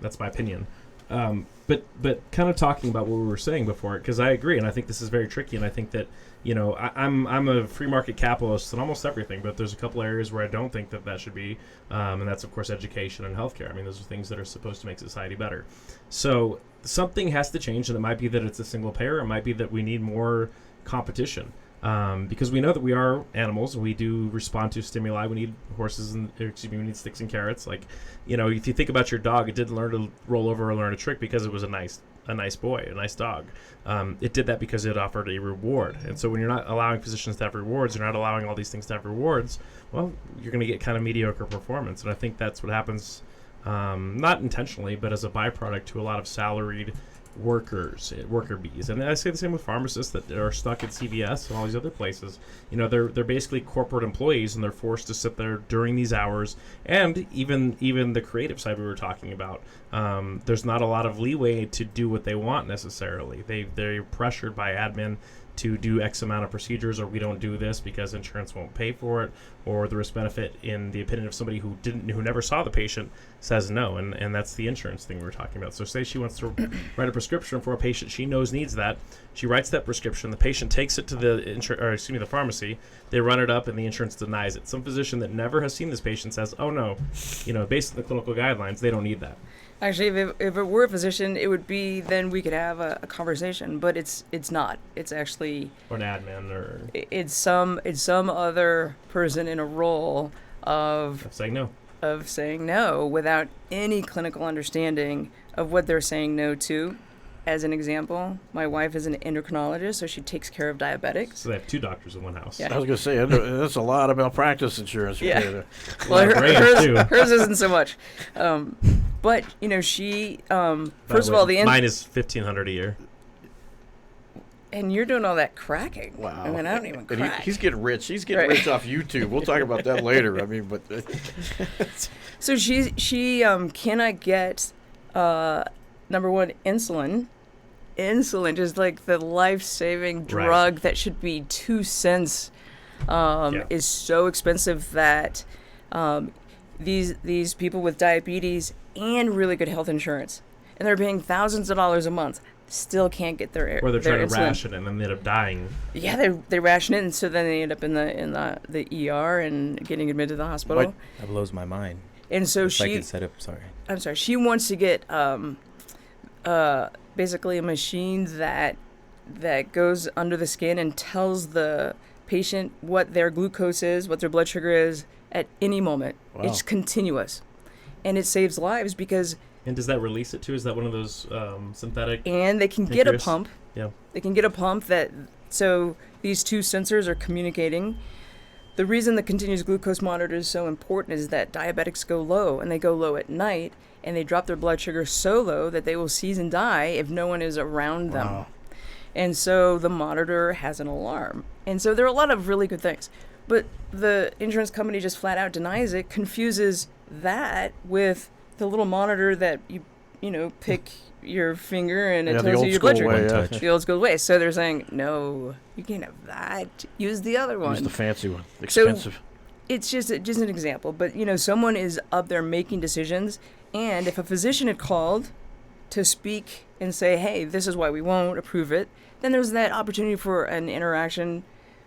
Speaker 4: That's my opinion. But kind of talking about what we were saying before, because I agree, and I think this is very tricky, and I think that, I'm a free market capitalist in almost everything, but there's a couple areas where I don't think that should be, and that's, of course, education and healthcare. Those are things that are supposed to make society better. So something has to change, and it might be that it's a single payer. It might be that we need more competition. Because we know that we are animals, and we do respond to stimuli. We need we need sticks and carrots. Like, if you think about your dog, it didn't learn to roll over or learn a trick because it was a nice boy, a nice dog. It did that because it offered a reward. And so when you're not allowing physicians to have rewards, you're not allowing all these things to have rewards, well, you're going to get kind of mediocre performance. And I think that's what happens, not intentionally, but as a byproduct to a lot of salaried worker bees. And I say the same with pharmacists that are stuck at CVS and all these other places. They're basically corporate employees, and they're forced to sit there during these hours. And even the creative side we were talking about, there's not a lot of leeway to do what they want necessarily. They're pressured by admin to do X amount of procedures, or we don't do this because insurance won't pay for it, or the risk benefit, in the opinion of somebody who never saw the patient, says no, and that's the insurance thing we were talking about. So say she wants to write a prescription for a patient she knows needs that. She writes that prescription, the patient takes it to the pharmacy, they run it up, and the insurance denies it. Some physician that never has seen this patient says, oh no, based on the clinical guidelines, they don't need that.
Speaker 5: Actually, if it were a physician, it would be, then we could have a conversation, but it's not. It's actually...
Speaker 4: Or an admin, or...
Speaker 5: It's some other person in a role of
Speaker 4: saying no.
Speaker 5: Of saying no without any clinical understanding of what they're saying no to. as an example, my wife is an endocrinologist, so she takes care of diabetics.
Speaker 4: So they have 2 doctors in one house.
Speaker 5: Yeah.
Speaker 1: I was going to say, that's a lot of malpractice insurance. You
Speaker 5: Yeah.
Speaker 1: pay there.
Speaker 5: Well,
Speaker 4: brains, too.
Speaker 5: hers isn't so much. But, she, first of all,
Speaker 4: mine is $1,500 a year.
Speaker 5: and you're doing all that cracking.
Speaker 1: Wow.
Speaker 5: I mean, I don't even
Speaker 1: And
Speaker 5: crack.
Speaker 1: he's getting rich. He's getting
Speaker 5: Right.
Speaker 1: rich off YouTube. We'll talk about that later. I mean, but
Speaker 5: So she cannot get, number one, insulin. Insulin, just like the life-saving drug that should be 2 cents, is so expensive that these people with diabetes and really good health insurance, and they're paying thousands of dollars a month, still can't get their
Speaker 4: Or they're
Speaker 5: their
Speaker 4: trying to
Speaker 5: insulin.
Speaker 4: ration it and then they end up dying.
Speaker 5: Yeah, they ration it, and so then they end up in the ER and getting admitted to the hospital.
Speaker 7: That blows my mind.
Speaker 5: And so
Speaker 7: If I
Speaker 5: she,
Speaker 7: can set up, sorry.
Speaker 5: I'm sorry, she wants to get basically a machine that goes under the skin and tells the patient what their glucose is, what their blood sugar is at any moment.
Speaker 1: Wow.
Speaker 5: It's continuous, and it saves lives because.
Speaker 4: And does that release it too? Is that one of those synthetic?
Speaker 5: And they can get a
Speaker 4: Pancreas?
Speaker 5: pump.
Speaker 4: Yeah.
Speaker 5: They can get a pump so these 2 sensors are communicating. The reason the continuous glucose monitor is so important is that diabetics go low, and they go low at night, and they drop their blood sugar so low that they will seize and die if no one is around them.
Speaker 1: Wow.
Speaker 5: And so the monitor has an alarm. And so there are a lot of really good things. But the insurance company just flat out denies it, confuses that with the little monitor that you pick your finger and it
Speaker 1: Yeah, the
Speaker 5: tells
Speaker 1: old
Speaker 5: you your blood
Speaker 1: school
Speaker 5: sugar.
Speaker 1: way, yeah.
Speaker 7: Touch.
Speaker 5: The old school way. So they're saying, no, you can't have that. Use the other one.
Speaker 1: Use the fancy one.
Speaker 5: So-
Speaker 1: Expensive.
Speaker 5: It's just an example. But, someone is up there making decisions. And if a physician had called to speak and say, hey, this is why we won't approve it, then there's that opportunity for an interaction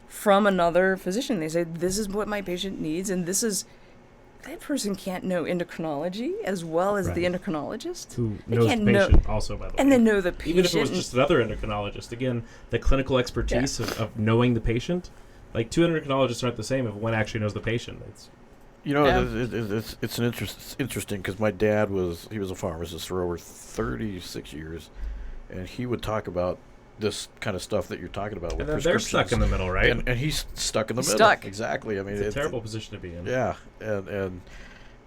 Speaker 5: from another physician. They say, this is what my patient needs, and that person can't know endocrinology as well as the
Speaker 4: Right.
Speaker 5: endocrinologist.
Speaker 4: Who
Speaker 5: They
Speaker 4: knows the
Speaker 5: can't know-
Speaker 4: patient also, by the way.
Speaker 5: And then know the patient.
Speaker 4: Even if it was just another endocrinologist, again, the clinical expertise of knowing the patient. Like 2 endocrinologists aren't the same if one actually knows the patient. It's
Speaker 1: It's interesting because my dad was a pharmacist for over 36 years, and he would talk about this kind of stuff that you're talking about with
Speaker 4: they're
Speaker 1: prescriptions.
Speaker 4: stuck in the middle, right?
Speaker 1: and he's stuck in the
Speaker 5: He's
Speaker 1: middle.
Speaker 5: stuck.
Speaker 1: Exactly. I mean,
Speaker 4: It's a terrible position to be in.
Speaker 1: Yeah, and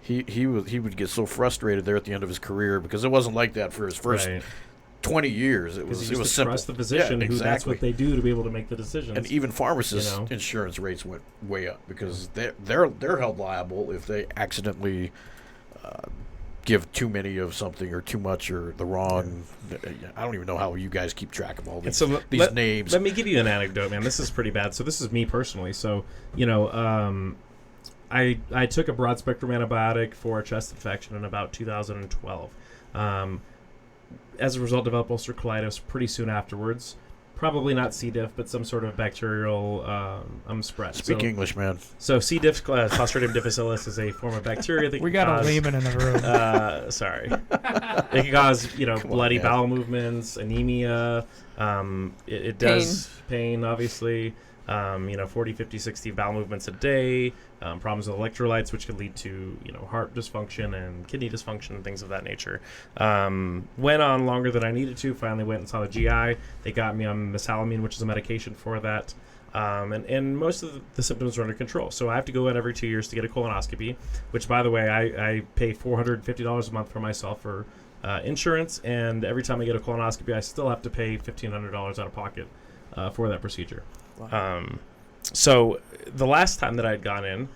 Speaker 1: he would get so frustrated there at the end of his career because it wasn't like that for his first
Speaker 4: Right.
Speaker 1: 20 years. It
Speaker 4: Because
Speaker 1: was
Speaker 4: you
Speaker 1: it was
Speaker 4: used to
Speaker 1: simple.
Speaker 4: trust the physician
Speaker 1: Yeah,
Speaker 4: who that's
Speaker 1: exactly.
Speaker 4: what they do to be able to make the decisions.
Speaker 1: And even pharmacists'
Speaker 4: You know?
Speaker 1: insurance rates went way up because they're held liable if they accidentally give too many of something or too much or the wrong. I don't even know how you guys keep track of all
Speaker 4: And
Speaker 1: these,
Speaker 4: so
Speaker 1: these names.
Speaker 4: Let me give you an anecdote, man. This is pretty bad. So this is me personally. So I took a broad spectrum antibiotic for a chest infection in about 2012. As a result, developed ulcerative colitis pretty soon afterwards. Probably not C. diff, but some sort of bacterial spread.
Speaker 1: Speak English, man.
Speaker 4: So C. diff, Clostridium difficile, is a form of bacteria that
Speaker 6: We
Speaker 4: can
Speaker 6: got a
Speaker 4: cause,
Speaker 6: layman in the room.
Speaker 4: Sorry. It can cause, bloody
Speaker 1: man.
Speaker 4: bowel movements, anemia. It does pain, obviously. 40, 50, 60 bowel movements a day. Problems with electrolytes, which could lead to, heart dysfunction and kidney dysfunction and things of that nature. Went on longer than I needed to. Finally went and saw the GI. They got me on mesalamine, which is a medication for that. And most of the symptoms are under control. So I have to go in every 2 years to get a colonoscopy, which, by the way, I pay $450 a month for myself for insurance. And every time I get a colonoscopy, I still have to pay $1,500 out of pocket for that procedure. So the last time that I had gone in,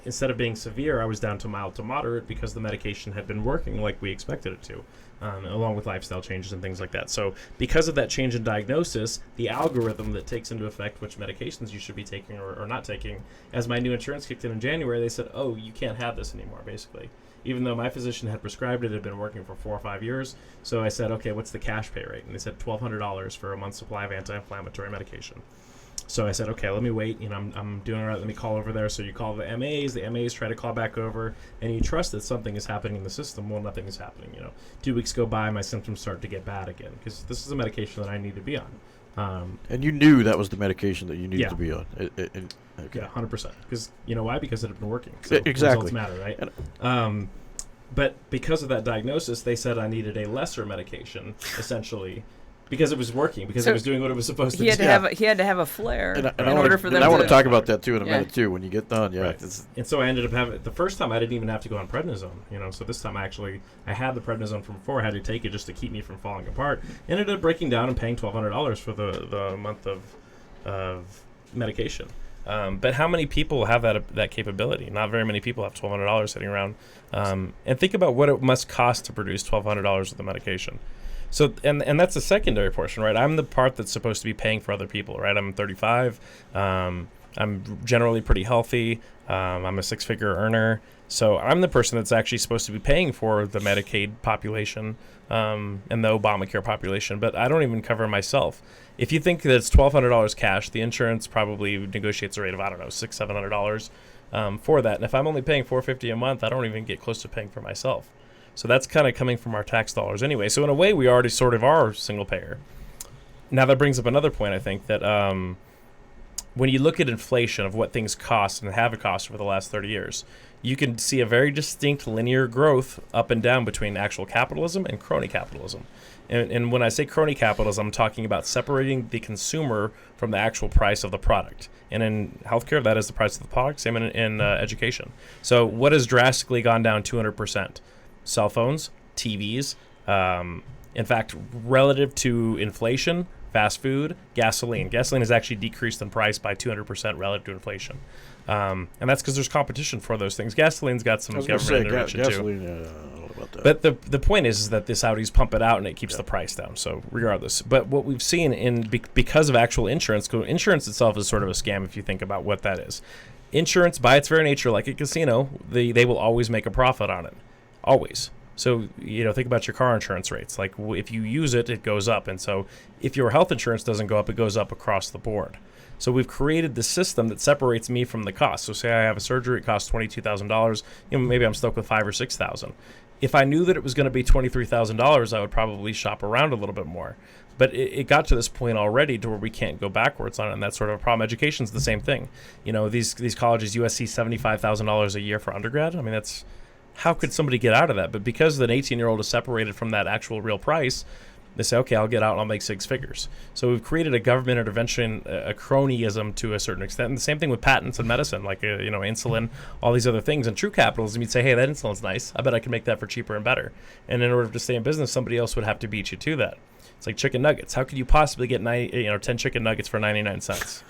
Speaker 4: instead of being severe, I was down to mild to moderate because the medication had been working like we expected it to, along with lifestyle changes and things like that. So because of that change in diagnosis, the algorithm that takes into effect which medications you should be taking or not taking, as my new insurance kicked in January, they said, oh, you can't have this anymore, basically. Even though my physician had prescribed it, had been working for 4 or 5 years. So I said, okay, what's the cash pay rate? And they said $1,200 for a month's supply of anti-inflammatory medication. So I said, okay, let me wait. I'm doing all right. Let me call over there. So you call the MAs. The MAs try to call back over, and you trust that something is happening in the system. Well, nothing is happening. 2 weeks go by, my symptoms start to get bad again because this is a medication that I need to be on.
Speaker 1: And you knew that was the medication that you needed
Speaker 4: Yeah.
Speaker 1: to be on. Okay.
Speaker 4: Yeah, 100%. Because you know why? Because it had been working. So
Speaker 1: Exactly.
Speaker 4: results matter, right? But because of that diagnosis, they said I needed a lesser medication, essentially, because it was working, because it was doing what it was supposed to do.
Speaker 5: He had to have a flare
Speaker 1: And
Speaker 5: in order for them to...
Speaker 1: I want to talk about that, too, in a
Speaker 5: Yeah.
Speaker 1: minute, too, when you get done. Yeah.
Speaker 4: Right. And so I ended up having... The first time, I didn't even have to go on prednisone, so this time I had the prednisone from before. I had to take it just to keep me from falling apart. Ended up breaking down and paying $1,200 for the month of medication. But how many people have that capability? Not very many people have $1,200 sitting around. And think about what it must cost to produce $1,200 worth of medication. So, and that's the secondary portion, right? I'm the part that's supposed to be paying for other people, right? I'm 35. I'm generally pretty healthy. I'm a six-figure earner. So I'm the person that's actually supposed to be paying for the Medicaid population and the Obamacare population, but I don't even cover myself. If you think that it's $1,200 cash, the insurance probably negotiates a rate of, I don't know, $600, $700 for that. And if I'm only paying $450 a month, I don't even get close to paying for myself. So that's kind of coming from our tax dollars anyway. So in a way, we already sort of are single payer. Now that brings up another point, I think, that when you look at inflation of what things cost and have cost over the last 30 years, you can see a very distinct linear growth up and down between actual capitalism and crony capitalism. And when I say crony capitalism, I'm talking about separating the consumer from the actual price of the product. And in healthcare, that is the price of the product, same in education. So what has drastically gone down 200%? Cell phones, TVs, in fact, relative to inflation, fast food, gasoline. Gasoline has actually decreased in price by 200% relative to inflation. And that's because there's competition for those things. Gasoline's got some government intervention
Speaker 1: gasoline,
Speaker 4: too.
Speaker 1: I don't know about that.
Speaker 4: But the point is that the Saudis pump it out and it keeps the price down. So regardless, but what we've seen because of actual insurance itself is sort of a scam if you think about what that is. Insurance, by its very nature, like a casino, they will always make a profit on it. Always. So, think about your car insurance rates. Like, if you use it, it goes up. And so if your health insurance doesn't go up, it goes up across the board. So we've created the system that separates me from the cost. So say I have a surgery, it costs $22,000. Maybe I'm stuck with $5,000 or $6,000. If I knew that it was going to be $23,000, I would probably shop around a little bit more. But it got to this point already to where we can't go backwards on it, and that's sort of a problem. Education's the same thing. These colleges, USC, $75,000 a year for undergrad. I mean, that's... How could somebody get out of that? But because an 18-year-old is separated from that actual real price, they say, okay, I'll get out and I'll make six figures. So we've created a government intervention, a cronyism to a certain extent. And the same thing with patents in medicine, like, insulin, all these other things. In true capitalism, you'd say, hey, that insulin's nice. I bet I can make that for cheaper and better. And in order to stay in business, somebody else would have to beat you to that. It's like chicken nuggets. How could you possibly get 10 chicken nuggets for 99 cents?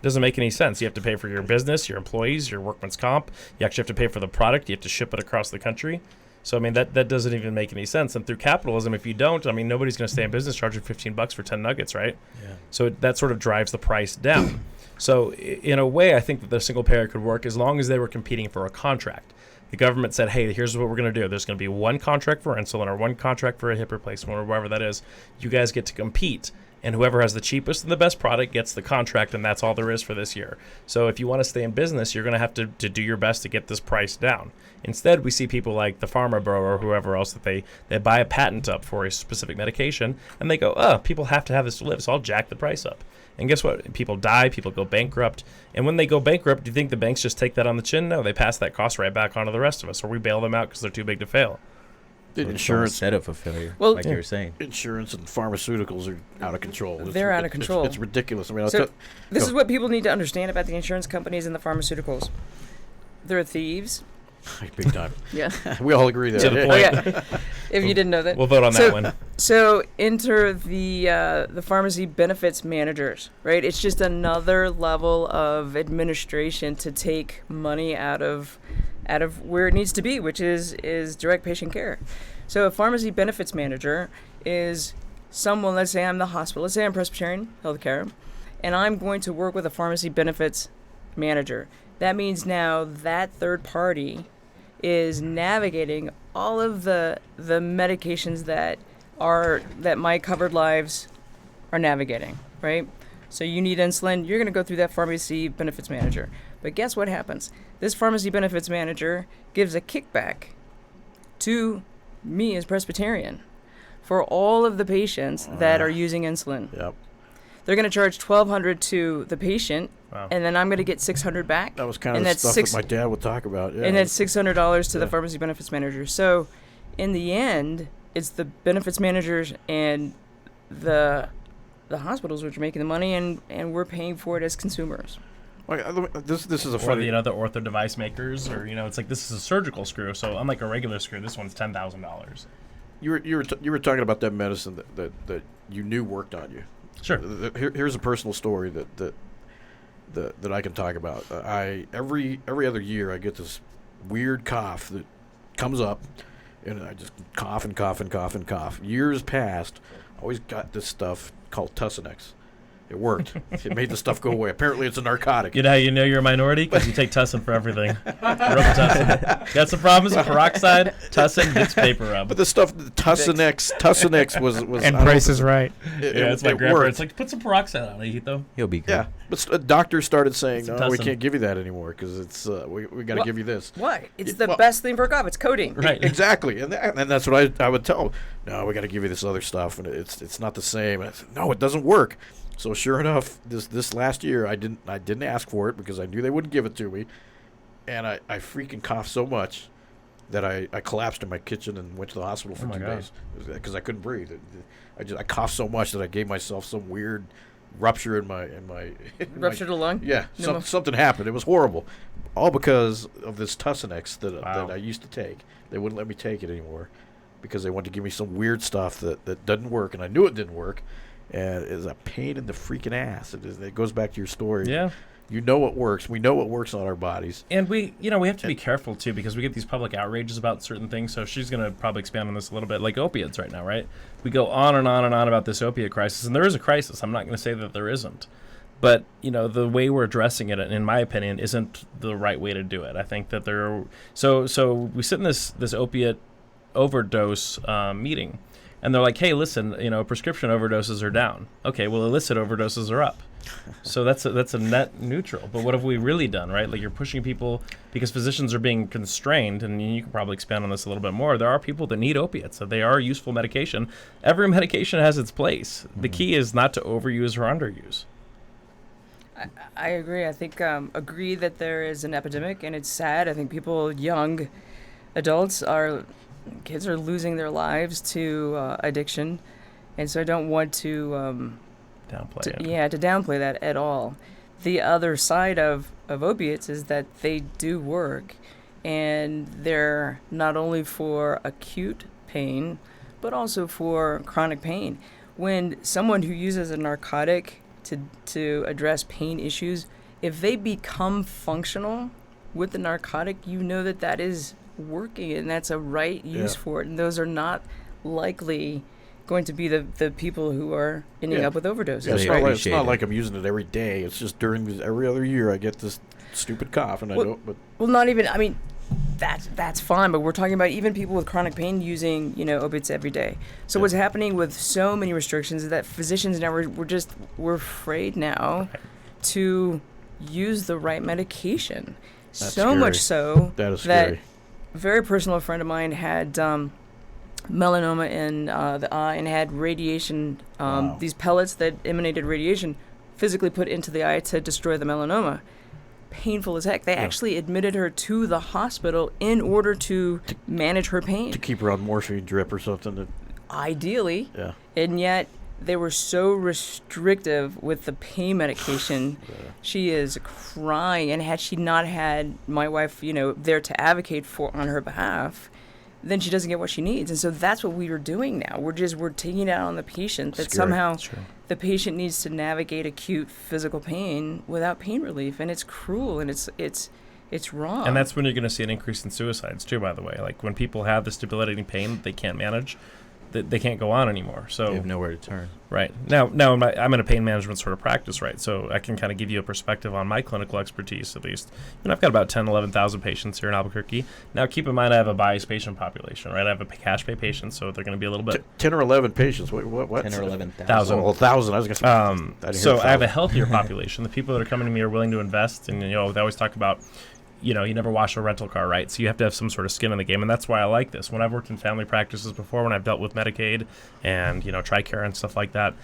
Speaker 4: Doesn't make any sense. You have to pay for your business, your employees, your workman's comp. You actually have to pay for the product. You have to ship it across the country. So, I mean, that doesn't even make any sense. And through capitalism, if you don't, I mean, nobody's going to stay in business charging $15 for 10 nuggets, right? Yeah. So that sort of drives the price down. So in a way, I think that the single payer could work as long as they were competing for a contract. The government said, hey, here's what we're going to do. There's going to be one contract for insulin or one contract for a hip replacement or whatever that is. You guys get to compete. And whoever has the cheapest and the best product gets the contract, and that's all there is for this year. So if you want to stay in business, you're going to have to do your best to get this price down. Instead, we see people like the Pharma Bro or whoever else that they buy a patent up for a specific medication, and they go, oh, people have to have this to live, so I'll jack the price up. And guess what? People die, people go bankrupt. And when they go bankrupt, do you think the banks just take that on the chin? No, they pass that cost right back onto the rest of us, or we bail them out because they're too big to fail.
Speaker 1: Insurance
Speaker 7: set up for failure,
Speaker 5: Well,
Speaker 7: like you were saying.
Speaker 1: Insurance and pharmaceuticals are out of control.
Speaker 5: They're out of control.
Speaker 1: It's ridiculous. I mean,
Speaker 5: This is what people need to understand about the insurance companies and the pharmaceuticals. They're thieves.
Speaker 1: big time.
Speaker 5: Yeah.
Speaker 1: We all agree there.
Speaker 4: To the
Speaker 5: Oh,
Speaker 4: point.
Speaker 5: yeah. If you didn't know that.
Speaker 4: We'll vote on that one.
Speaker 5: So enter the pharmacy benefits managers, right? It's just another level of administration to take money out of where it needs to be, which is direct patient care. So a pharmacy benefits manager is someone, let's say I'm the hospital, let's say I'm Presbyterian Healthcare, and I'm going to work with a pharmacy benefits manager. That means now that third party is navigating all of the medications that my covered lives are navigating, right? So you need insulin, you're going to go through that pharmacy benefits manager. But guess what happens? This pharmacy benefits manager gives a kickback to me as Presbyterian for all of the patients that are using insulin.
Speaker 1: Yep.
Speaker 5: they're going to charge $1,200 to the patient,
Speaker 4: Wow.
Speaker 5: and then I'm going to get $600 back.
Speaker 1: That was kind of
Speaker 5: And
Speaker 1: the
Speaker 5: that's
Speaker 1: stuff
Speaker 5: six-
Speaker 1: that my dad would talk about. Yeah.
Speaker 5: And then $600 to the
Speaker 1: Yeah.
Speaker 5: pharmacy benefits manager. So, in the end, it's the benefits managers and the hospitals which are making the money, and we're paying for it as consumers.
Speaker 1: This is a
Speaker 4: Or
Speaker 1: funny.
Speaker 4: the ortho device makers, or it's like this is a surgical screw. So unlike a regular screw, this one's $10,000.
Speaker 1: You were talking about that medicine that you knew worked on you.
Speaker 4: Sure.
Speaker 1: Here's a personal story that I can talk about. I every other year I get this weird cough that comes up, and I just cough and cough and cough and cough. Years passed, I always got this stuff called Tussinex. It worked. It made the stuff go away. Apparently, it's a narcotic.
Speaker 4: You know how you know you're a minority? Because you take Tussin for everything. Tussin. Got some problems with peroxide? Tussin gets paper rub.
Speaker 1: But the stuff, Tussinex was
Speaker 6: And
Speaker 1: I don't
Speaker 6: Price
Speaker 1: know,
Speaker 6: is Right.
Speaker 4: It's my
Speaker 1: it
Speaker 4: grandpa.
Speaker 1: worked.
Speaker 4: It's like, put some peroxide on it, though.
Speaker 7: He'll be good.
Speaker 1: Yeah, but doctors started saying,
Speaker 4: Some
Speaker 1: no, we
Speaker 4: Tussin.
Speaker 1: can't give you that anymore because it's we got to
Speaker 5: Well,
Speaker 1: give you this.
Speaker 5: Why? It's
Speaker 1: Yeah,
Speaker 5: the
Speaker 1: well-
Speaker 5: best thing for a cough. It's codeine.
Speaker 4: Right.
Speaker 1: Exactly, and that's what I would tell them. No, we got to give you this other stuff, and it's not the same. And I said, no, it doesn't work. So sure enough, this last year I didn't ask for it because I knew they wouldn't give it to me, and I freaking coughed so much that I collapsed in my kitchen and went to the hospital for
Speaker 4: Oh my
Speaker 1: 2
Speaker 4: God.
Speaker 1: days because I couldn't breathe. I coughed so much that I gave myself some weird rupture in my
Speaker 5: Ruptured a lung?
Speaker 1: Yeah,
Speaker 5: Pneumo-
Speaker 1: something happened. It was horrible, all because of this Tussinex
Speaker 4: Wow.
Speaker 1: that I used to take. They wouldn't let me take it anymore because they wanted to give me some weird stuff that doesn't work, and I knew it didn't work. And it's a pain in the freaking ass. It goes back to your story.
Speaker 4: Yeah.
Speaker 1: You know what works. We know what works on our bodies.
Speaker 4: And we have to be careful, too, because we get these public outrages about certain things. So she's going to probably expand on this a little bit, like opiates right now, right? We go on and on and on about this opiate crisis, and there is a crisis. I'm not going to say that there isn't. But, the way we're addressing it, in my opinion, isn't the right way to do it. I think that there are... So we sit in this opiate overdose meeting, and they're like, hey, listen, prescription overdoses are down. Okay, well, illicit overdoses are up. So that's a net neutral. But what have we really done, right? Like, you're pushing people because physicians are being constrained, and you can probably expand on this a little bit more. There are people that need opiates. So they are useful medication. Every medication has its place. The key is not to overuse or underuse.
Speaker 5: I agree. I think agree that there is an epidemic, and it's sad. I think young adults kids are losing their lives to addiction, and so I don't want to
Speaker 4: Downplay
Speaker 5: to
Speaker 4: it.
Speaker 5: downplay that at all. The other side of opiates is that they do work, and they're not only for acute pain, but also for chronic pain. When someone who uses a narcotic to address pain issues, if they become functional with the narcotic, you know that is working, and that's a right use for it. And those are not likely going to be the people who are ending up with overdoses.
Speaker 1: Yeah, it's,
Speaker 7: they
Speaker 1: not like, it's
Speaker 7: appreciate
Speaker 1: not
Speaker 7: it.
Speaker 1: like I'm using it every day. It's just every other year I get this stupid cough, and I don't. But
Speaker 5: Well, not even. I mean, that's fine, but we're talking about even people with chronic pain using opiates every day. So what's happening with so many restrictions is that physicians now we're afraid now to use the right medication.
Speaker 1: That's
Speaker 5: so much
Speaker 1: scary.
Speaker 5: so
Speaker 1: that is
Speaker 5: that
Speaker 1: scary.
Speaker 5: a very personal friend of mine had melanoma in the eye and had radiation.
Speaker 1: Wow.
Speaker 5: These pellets that emanated radiation physically put into the eye to destroy the melanoma. Painful as heck. They actually admitted her to the hospital in order to manage her pain.
Speaker 1: To keep her on morphine drip or something.
Speaker 5: Ideally.
Speaker 1: Yeah.
Speaker 5: And yet they were so restrictive with the pain medication. She is crying, and had she not had my wife, there to advocate on her behalf, then she doesn't get what she needs. And so that's what we are doing now. We're taking it out on the patient that
Speaker 1: Scary.
Speaker 5: somehow
Speaker 4: Sure.
Speaker 5: the patient needs to navigate acute physical pain without pain relief, and it's cruel, and it's wrong.
Speaker 4: And that's when you're going to see an increase in suicides too, by the way. Like when people have this debilitating pain that they can't manage, they can't go on anymore. So
Speaker 7: They have nowhere to turn.
Speaker 4: right now I'm in a pain management sort of practice, right? So I can kind of give you a perspective on my clinical expertise, at least. And I've got about 11,000 patients here in Albuquerque. Now, keep in mind I have a biased patient population, right? I have a cash pay patient, so they're going to be a little bit
Speaker 1: 10 or 11 patients. What?
Speaker 7: 10 or 11,000.
Speaker 4: Thousand.
Speaker 1: Oh, 1,000. I was going to say. I didn't
Speaker 4: So
Speaker 1: hear
Speaker 4: I have a
Speaker 1: 1,000.
Speaker 4: healthier population. The people that are coming to me are willing to invest, and they always talk about, you never wash a rental car, right? So you have to have some sort of skin in the game, and that's why I like this. When I've worked in family practices before, when I've dealt with Medicaid and TRICARE and stuff like that,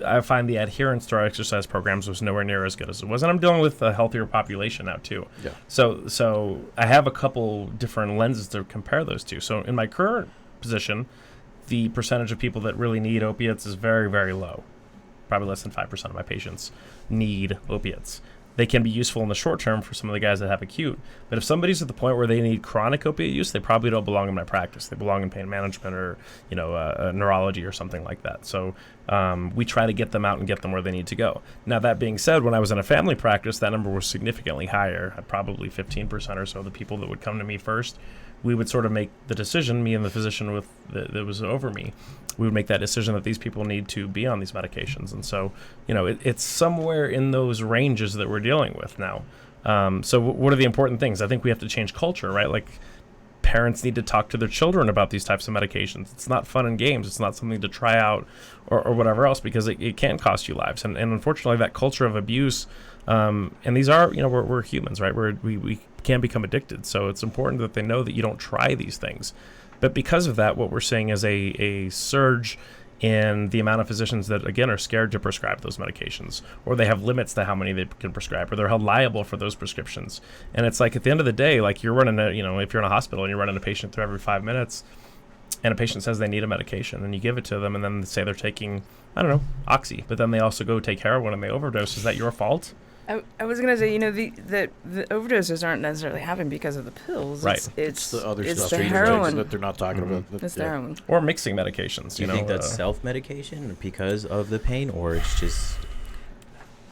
Speaker 4: I find the adherence to our exercise programs was nowhere near as good as it was. And I'm dealing with a healthier population now, too.
Speaker 1: Yeah.
Speaker 4: So I have a couple different lenses to compare those to. So in my current position, the percentage of people that really need opiates is very, very low. Probably less than 5% of my patients need opiates. They can be useful in the short term for some of the guys that have acute. But if somebody's at the point where they need chronic opiate use, they probably don't belong in my practice. They belong in pain management or, neurology or something like that. So we try to get them out and get them where they need to go. Now, that being said, when I was in a family practice, that number was significantly higher. Probably 15% or so of the people that would come to me first, we would sort of make the decision, me and the physician that was over me, we would make that decision that these people need to be on these medications. And so, it's somewhere in those ranges that we're dealing with now. So what are the important things? I think we have to change culture, right? Like, parents need to talk to their children about these types of medications. It's not fun and games. It's not something to try out or whatever else, because it can cost you lives. And unfortunately, that culture of abuse, and these are, we're humans, right? We can become addicted. So it's important that they know that you don't try these things. But because of that, what we're seeing is a surge in the amount of physicians that, again, are scared to prescribe those medications, or they have limits to how many they can prescribe, or they're held liable for those prescriptions. And it's like, at the end of the day, like, you're running if you're in a hospital and you're running a patient through every 5 minutes, and a patient says they need a medication, and you give it to them, and then say they're taking, Oxy, but then they also go take heroin and they overdose. Is that your fault?
Speaker 5: I was gonna say, the overdoses aren't necessarily happening because of the pills.
Speaker 4: Right.
Speaker 5: It's
Speaker 1: the other
Speaker 5: it's
Speaker 1: stuff
Speaker 5: the heroin
Speaker 1: that they're not talking about.
Speaker 5: It's the heroin.
Speaker 4: Or mixing medications.
Speaker 7: Do you think that's self-medication because of the pain, or it's just...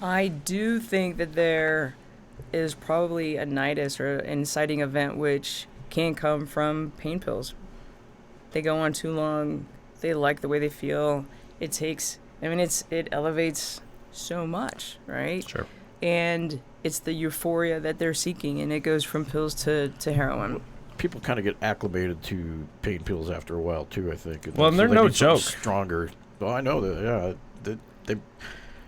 Speaker 5: I do think that there is probably a nidus or an inciting event which can come from pain pills. They go on too long. They like the way they feel. It elevates so much, right?
Speaker 4: Sure.
Speaker 5: And it's the euphoria that they're seeking, and it goes from pills to heroin.
Speaker 1: People kind of get acclimated to pain pills after a while too, I think.
Speaker 4: Well, and they're no joke.
Speaker 1: Stronger. Well, I know that. Yeah, they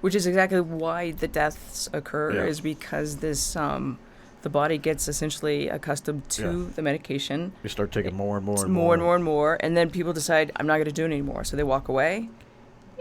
Speaker 5: Which is exactly why the deaths occur,
Speaker 1: Yeah.
Speaker 5: is because this the body gets essentially accustomed to the medication.
Speaker 1: They start taking more and more
Speaker 5: It's
Speaker 1: and
Speaker 5: more and more and more, and then people decide, I'm not going to do it anymore. So they walk away,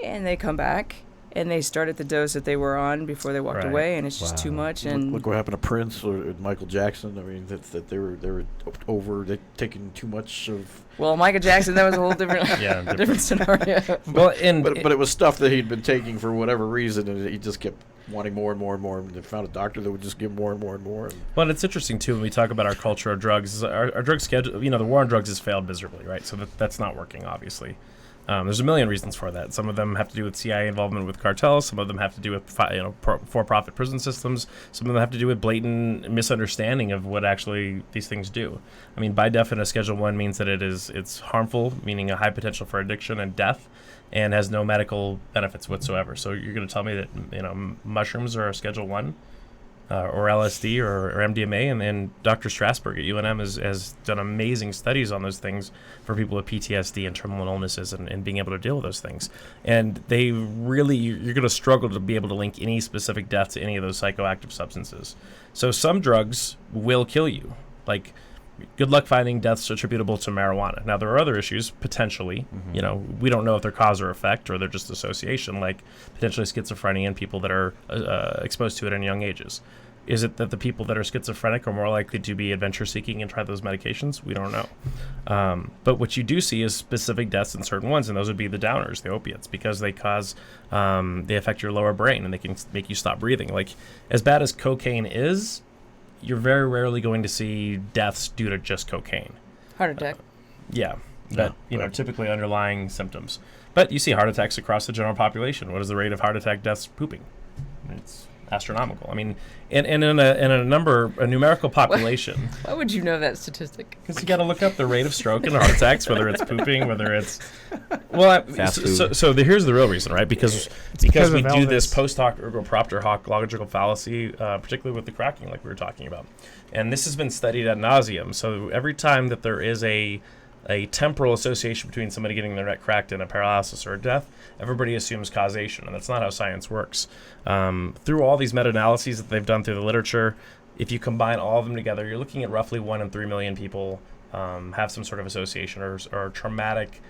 Speaker 5: and they come back, and they start at the dose that they were on before they walked
Speaker 4: Right.
Speaker 5: away, and it's just too much. And
Speaker 1: Look what happened to Prince or Michael Jackson. I mean, that they were they're taking too much of.
Speaker 5: well, Michael Jackson, that was a whole different
Speaker 4: Yeah,
Speaker 5: different scenario.
Speaker 4: Well,
Speaker 1: But it was stuff that he'd been taking for whatever reason, and he just kept wanting more and more and more. And they found a doctor that would just give more and more and more.
Speaker 4: Well, it's interesting, too, when we talk about our culture of drugs. Our drug schedule, the war on drugs has failed miserably, right? So that's not working, obviously. There's a million reasons for that. Some of them have to do with CIA involvement with cartels. Some of them have to do with for-profit prison systems. Some of them have to do with blatant misunderstanding of what actually these things do. I mean, by definition, Schedule 1 means that it's harmful, meaning a high potential for addiction and death, and has no medical benefits whatsoever. So you're going to tell me that mushrooms are a Schedule 1? Or LSD or MDMA, and then Dr. Strasberg at UNM has done amazing studies on those things for people with PTSD and terminal illnesses and being able to deal with those things. And they really, you're going to struggle to be able to link any specific death to any of those psychoactive substances. So some drugs will kill you. Like, good luck finding deaths attributable to marijuana. Now, there are other issues, potentially. We don't know if they're cause or effect, or they're just association, like potentially schizophrenia in people that are exposed to it in young ages. Is it that the people that are schizophrenic are more likely to be adventure-seeking and try those medications? We don't know. But what you do see is specific deaths in certain ones, and those would be the downers, the opiates, because they they affect your lower brain, and they can make you stop breathing. Like, as bad as cocaine is, you're very rarely going to see deaths due to just cocaine.
Speaker 5: Heart attack.
Speaker 4: But typically underlying symptoms. But you see heart attacks across the general population. What is the rate of heart attack deaths? Pooping. It's astronomical. I mean, in a numerical population.
Speaker 5: Why would you know that statistic?
Speaker 4: Because you got to look up the rate of stroke and heart attacks, whether it's pooping, whether it's
Speaker 7: Fast food.
Speaker 4: So here's the real reason, right? Because
Speaker 6: because
Speaker 4: we
Speaker 6: of
Speaker 4: do this
Speaker 6: Elvis.
Speaker 4: post hoc ergo propter hoc logical fallacy, particularly with the cracking, like we were talking about, and this has been studied ad nauseum. So every time that there is a temporal association between somebody getting their neck cracked and a paralysis or a death, everybody assumes causation, and that's not how science works. Through all these meta-analyses that they've done through the literature, if you combine all of them together, you're looking at roughly 1 in 3 million people have some sort of association or traumatic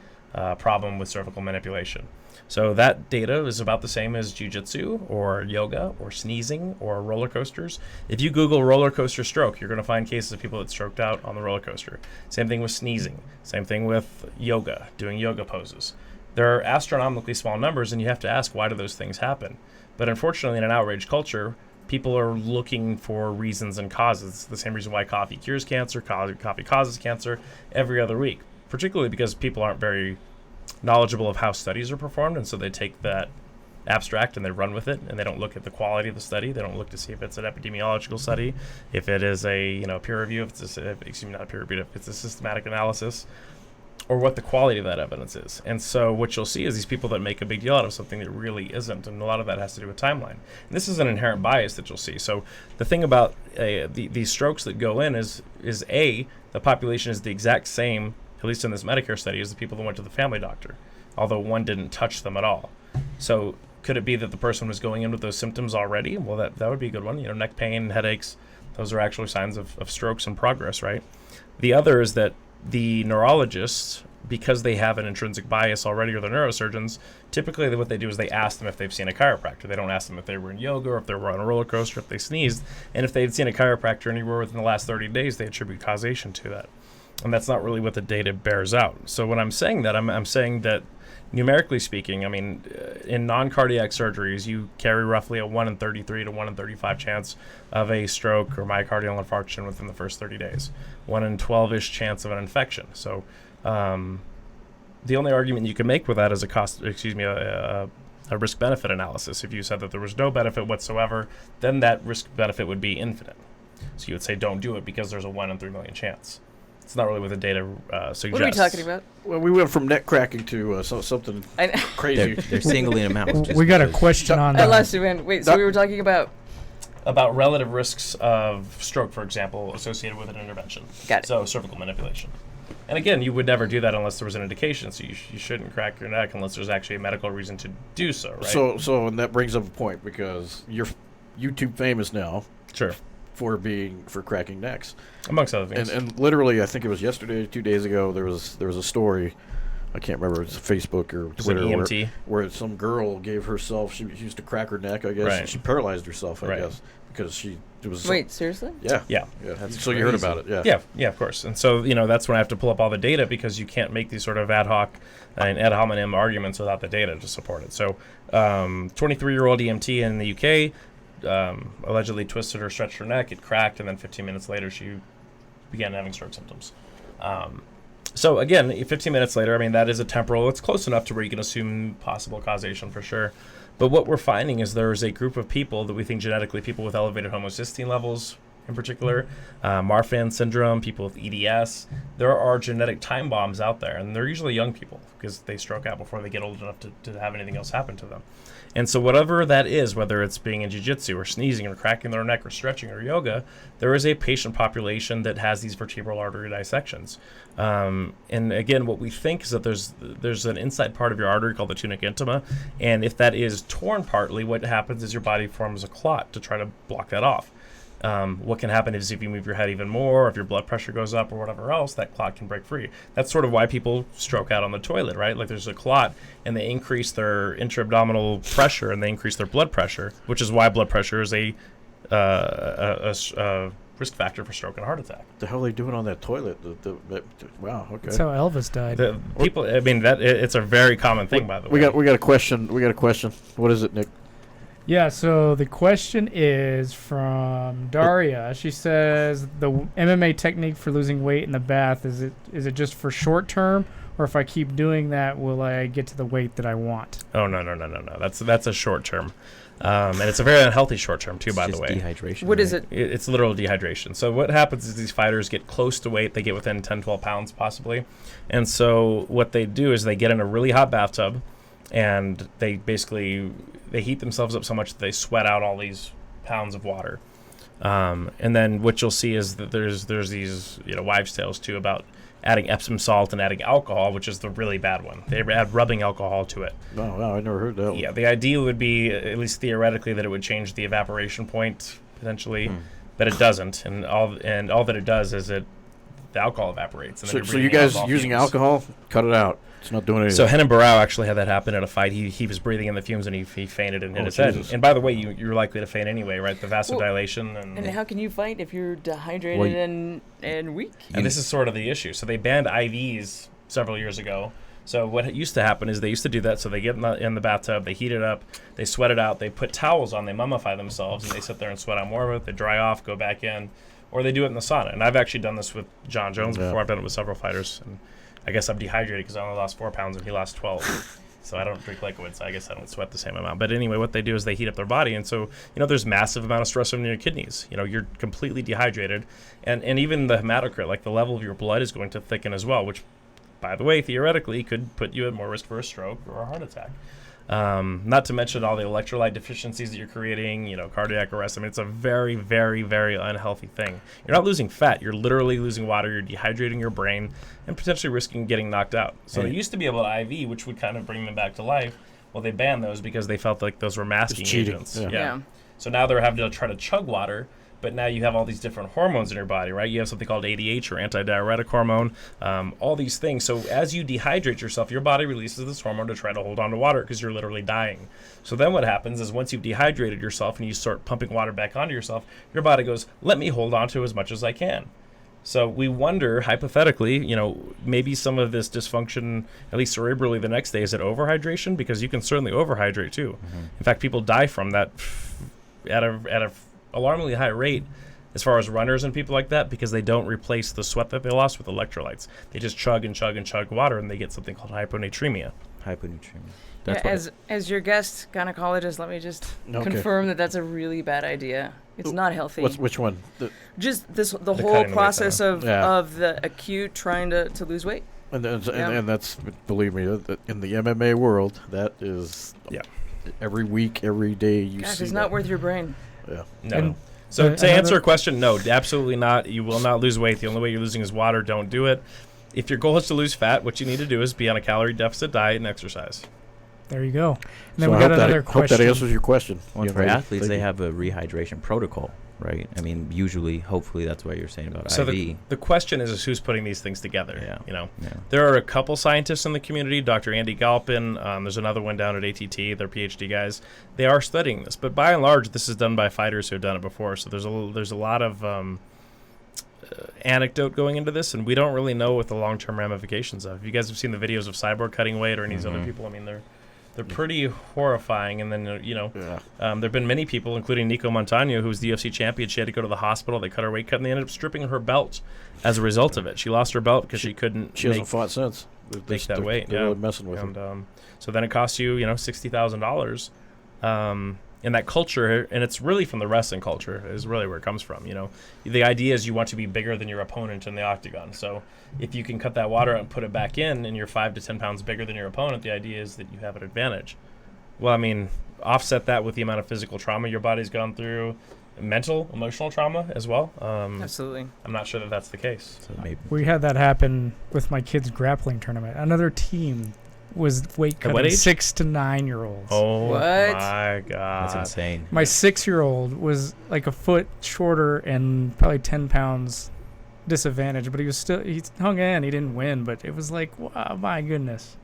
Speaker 4: problem with cervical manipulation. So that data is about the same as jiu-jitsu or yoga or sneezing or roller coasters. If you Google roller coaster stroke, you're going to find cases of people that stroked out on the roller coaster. Same thing with sneezing. Same thing with yoga, doing yoga poses. There are astronomically small numbers, and you have to ask, why do those things happen? But unfortunately, in an outrage culture, people are looking for reasons and causes. It's the same reason why coffee cures cancer, coffee causes cancer every other week, particularly because people aren't very knowledgeable of how studies are performed, and so they take that abstract and they run with it, and they don't look at the quality of the study. They don't look to see if it's an epidemiological study, if it is a peer review, if it's not a peer review, if it's a systematic analysis, or what the quality of that evidence is. And so what you'll see is these people that make a big deal out of something that really isn't, and a lot of that has to do with timeline. And this is an inherent bias that you'll see. So the thing about these strokes that go in is the population is the exact same, at least in this Medicare study, as the people that went to the family doctor, although one didn't touch them at all. So could it be that the person was going in with those symptoms already? Well, that would be a good one. Neck pain, headaches, those are actually signs of strokes in progress, right? The other is that the neurologists, because they have an intrinsic bias already, or the neurosurgeons, typically what they do is they ask them if they've seen a chiropractor. They don't ask them if they were in yoga or if they were on a roller coaster, if they sneezed. And if they'd seen a chiropractor anywhere within the last 30 days, they attribute causation to that. And that's not really what the data bears out. So when I'm saying that, I'm saying that numerically speaking, in non-cardiac surgeries, you carry roughly a 1 in 33 to 1 in 35 chance of a stroke or myocardial infarction within the first 30 days. 1 in 12-ish chance of an infection. So the only argument you can make with that is a risk-benefit analysis. If you said that there was no benefit whatsoever, then that risk-benefit would be infinite. So you would say don't do it because there's a 1 in 3 million chance. It's not really what the data suggests.
Speaker 5: What are we talking about?
Speaker 1: Well, we went from neck cracking to something crazy.
Speaker 7: They're singling them out.
Speaker 6: We got a question on
Speaker 5: I lost you, man. Wait, so we were talking about
Speaker 4: relative risks of stroke, for example, associated with an intervention.
Speaker 5: Got it.
Speaker 4: So cervical manipulation. And again, you would never do that unless there was an indication. So you shouldn't crack your neck unless there's actually a medical reason to do so, right?
Speaker 1: So and that brings up a point, because you're YouTube famous now.
Speaker 4: Sure.
Speaker 1: For cracking necks,
Speaker 4: amongst other things.
Speaker 1: And literally, I think it was yesterday, 2 days ago, there was a story. I can't remember if it was Facebook or Twitter,
Speaker 4: EMT?
Speaker 1: where some girl gave herself. She used to crack her neck, I guess.
Speaker 4: Right.
Speaker 1: And she paralyzed herself, I
Speaker 4: Right.
Speaker 1: guess, because it was.
Speaker 5: Wait, seriously?
Speaker 1: Yeah.
Speaker 4: Yeah.
Speaker 1: So you heard about it, yeah.
Speaker 4: Yeah, of course. And so, that's when I have to pull up all the data, because you can't make these sort of ad hoc and ad hominem arguments without the data to support it. So 23-year-old EMT in the UK allegedly twisted or stretched her neck, it cracked, and then 15 minutes later she began having stroke symptoms. So again, 15 minutes later, that is a temporal, it's close enough to where you can assume possible causation for sure. But what we're finding is there is a group of people that we think genetically, people with elevated homocysteine levels in particular, Marfan syndrome, people with EDS, there are genetic time bombs out there, and they're usually young people because they stroke out before they get old enough to have anything else happen to them. And so whatever that is, whether it's being in jiu-jitsu or sneezing or cracking their neck or stretching or yoga, there is a patient population that has these vertebral artery dissections. And again, what we think is that there's an inside part of your artery called the tunica intima, and if that is torn partly, what happens is your body forms a clot to try to block that off. What can happen is if you move your head even more, or if your blood pressure goes up or whatever else, that clot can break free. That's sort of why people stroke out on the toilet, right? Like there's a clot and they increase their intra-abdominal pressure and they increase their blood pressure, which is why blood pressure is a risk factor for stroke and heart attack.
Speaker 1: What the hell are they doing on that toilet? Wow, okay.
Speaker 6: That's how Elvis died.
Speaker 4: It's a very common thing, by the way.
Speaker 1: We got a question. What is it, Nick?
Speaker 6: Yeah, so the question is from Daria. She says, the MMA technique for losing weight in the bath, is it just for short term, or if I keep doing that, will I get to the weight that I want?
Speaker 4: Oh, no. That's a short term. And it's a very unhealthy short term, too, by the way.
Speaker 7: Dehydration.
Speaker 5: What is it?
Speaker 4: It's literal dehydration. So what happens is these fighters get close to weight. They get within 10, 12 pounds, possibly. And so what they do is they get in a really hot bathtub, and they heat themselves up so much that they sweat out all these pounds of water. And then what you'll see is that there's these wives' tales too about adding Epsom salt and adding alcohol, which is the really bad one. They add rubbing alcohol to it.
Speaker 1: Oh, wow, I never heard that one.
Speaker 4: Yeah, the idea would be, at least theoretically, that it would change the evaporation point potentially, but it doesn't. And all that it does is the alcohol evaporates. And then
Speaker 1: So
Speaker 4: you're
Speaker 1: you
Speaker 4: breathing
Speaker 1: guys
Speaker 4: all
Speaker 1: using
Speaker 4: fumes.
Speaker 1: alcohol? Cut it out. It's not doing anything.
Speaker 4: So Henan Barrow actually had that happen at a fight. He was breathing in the fumes and he fainted and hit
Speaker 1: Oh,
Speaker 4: his head.
Speaker 1: Jesus.
Speaker 4: And by the way, you're likely to faint anyway, right? The vasodilation
Speaker 5: And how can you fight if you're dehydrated
Speaker 7: Well,
Speaker 5: and weak?
Speaker 4: and this is sort of the issue. So they banned IVs several years ago. So what used to happen is they used to do that. So they get in the bathtub, they heat it up, they sweat it out, they put towels on, they mummify themselves, and they sit there and sweat out more of it. They dry off, go back in, or they do it in the sauna. And I've actually done this with John Jones before. I've done it with several fighters. And I guess I'm dehydrated because I only lost 4 pounds and he lost 12. So I don't drink liquid, so I guess I don't sweat the same amount. But anyway, what they do is they heat up their body. And so, there's massive amount of stress on your kidneys. You're completely dehydrated. And even the hematocrit, like the level of your blood is going to thicken as well, which, by the way, theoretically could put you at more risk for a stroke or a heart attack. Not to mention all the electrolyte deficiencies that you're creating, cardiac arrest. I mean, it's a very, very, very unhealthy thing. You're not losing fat. You're literally losing water. You're dehydrating your brain and potentially risking getting knocked out. So they used to be able to IV, which would kind of bring them back to life. Well, they banned those because they felt like those were masking agents.
Speaker 5: Yeah.
Speaker 4: So now they're having to try to chug water. But now you have all these different hormones in your body, right? You have something called ADH or antidiuretic hormone, all these things. So as you dehydrate yourself, your body releases this hormone to try to hold on to water because you're literally dying. So then what happens is once you've dehydrated yourself and you start pumping water back onto yourself, your body goes, let me hold on to as much as I can. So we wonder, hypothetically, maybe some of this dysfunction, at least cerebrally the next day, is it overhydration? Because you can certainly overhydrate too. Mm-hmm. In fact, people die from that at a alarmingly high rate as far as runners and people like that because they don't replace the sweat that they lost with electrolytes. They just chug and chug and chug water and they get something called hyponatremia.
Speaker 7: That's
Speaker 5: As your guest gynecologist, let me just confirm that that's a really bad idea. It's not healthy.
Speaker 1: Which one?
Speaker 5: Just the whole
Speaker 4: cutting the
Speaker 5: process
Speaker 4: weight
Speaker 5: of the acute trying to lose weight.
Speaker 1: And that's, believe me, in the MMA world, that is every week, every day you
Speaker 5: Gosh,
Speaker 1: see
Speaker 5: it's not worth your brain.
Speaker 1: Yeah.
Speaker 4: No.
Speaker 6: And
Speaker 4: So to answer a question, no, absolutely not. You will not lose weight. The only way you're losing is water. Don't do it. If your goal is to lose fat, what you need to do is be on a calorie deficit diet and exercise.
Speaker 6: There you go. And then
Speaker 1: So
Speaker 6: we
Speaker 1: I
Speaker 6: got
Speaker 1: hope
Speaker 6: another
Speaker 1: hope
Speaker 6: question.
Speaker 1: that answers your question.
Speaker 7: Well,
Speaker 1: young
Speaker 7: for
Speaker 1: lady.
Speaker 7: athletes,
Speaker 1: Thank
Speaker 7: they
Speaker 1: you.
Speaker 7: have a rehydration protocol, right? I mean, usually, hopefully, that's what you're saying about
Speaker 4: So
Speaker 7: IV.
Speaker 4: the question is who's putting these things together?
Speaker 7: Yeah.
Speaker 4: There are a couple scientists in the community, Dr. Andy Galpin. There's another one down at ATT. They're PhD guys. They are studying this, but by and large, this is done by fighters who have done it before. So there's a lot of anecdote going into this, and we don't really know what the long-term ramifications of. If you guys have seen the videos of Cyborg cutting weight or any of these other people, I mean, they're pretty horrifying. And then there have been many people, including Nico Montano, who's the UFC champion. She had to go to the hospital. They cut her weight cut, and they ended up stripping her belt as a result of it. She lost her belt because she couldn't.
Speaker 1: She hasn't fought since.
Speaker 4: Make that weight.
Speaker 1: They're really messing with her.
Speaker 4: And so then it costs you, $60,000. In that culture, and it's really from the wrestling culture, is really where it comes from. The idea is you want to be bigger than your opponent in the octagon. So if you can cut that water out and put it back in, and you're 5 to 10 pounds bigger than your opponent, the idea is that you have an advantage. Well, I mean, offset that with the amount of physical trauma your body's gone through, mental, emotional trauma as well.
Speaker 5: Absolutely.
Speaker 4: I'm not sure that that's the case.
Speaker 7: So maybe
Speaker 6: We had that happen with my kids' grappling tournament. Another team was weight
Speaker 4: At what
Speaker 6: cutting
Speaker 4: age?
Speaker 6: 6 to 9 year olds.
Speaker 4: Oh
Speaker 5: What?
Speaker 4: my God.
Speaker 7: that's insane.
Speaker 6: My 6-year-old was like a foot shorter and probably 10 pounds disadvantage, but he hung in. He didn't win, but it was like, wow, my goodness.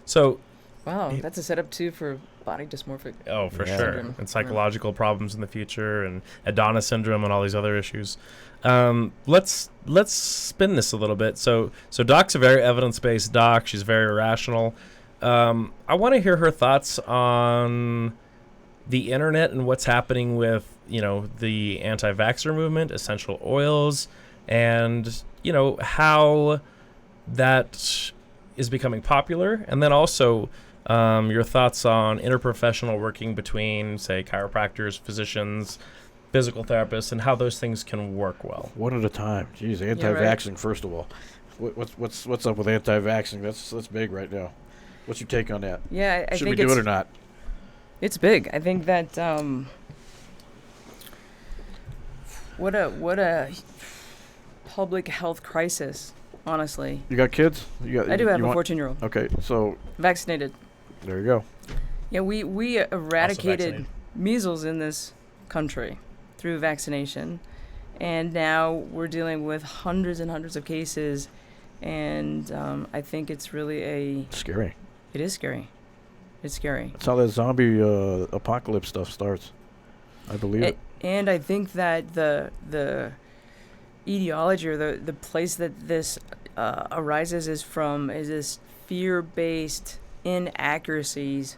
Speaker 4: So
Speaker 5: Wow, that's a setup too for body dysmorphic.
Speaker 4: Oh, for
Speaker 7: Yeah.
Speaker 4: sure.
Speaker 5: Syndrome.
Speaker 4: And psychological problems in the future and Adonis syndrome and all these other issues. Let's spin this a little bit. So Doc's a very evidence-based doc. She's very rational. I want to hear her thoughts on the internet and what's happening with, the anti-vaxxer movement, essential oils, and, how that is becoming popular. And then also your thoughts on interprofessional working between, say, chiropractors, physicians, physical therapists, and how those things can work well.
Speaker 1: One at a time. Jeez, anti-vaxxing first of all. What's up with anti-vaxxing? That's big right now. What's your take on that?
Speaker 5: Yeah, I
Speaker 1: Should
Speaker 5: think
Speaker 1: we do it or not?
Speaker 5: it's big. I think that what a public health crisis. Honestly,
Speaker 1: You got kids?
Speaker 5: I do have a 14-year-old
Speaker 1: Okay, so
Speaker 5: vaccinated.
Speaker 1: there you go.
Speaker 5: Yeah, we eradicated
Speaker 4: vaccinated.
Speaker 5: measles in this country through vaccination, And now we're dealing with hundreds and hundreds of cases, and I think it's really
Speaker 1: Scary.
Speaker 5: it is scary. It's scary.
Speaker 1: That's how that zombie apocalypse stuff starts. I believe it.
Speaker 5: And I think that the ideology or the place that this arises is this fear-based inaccuracies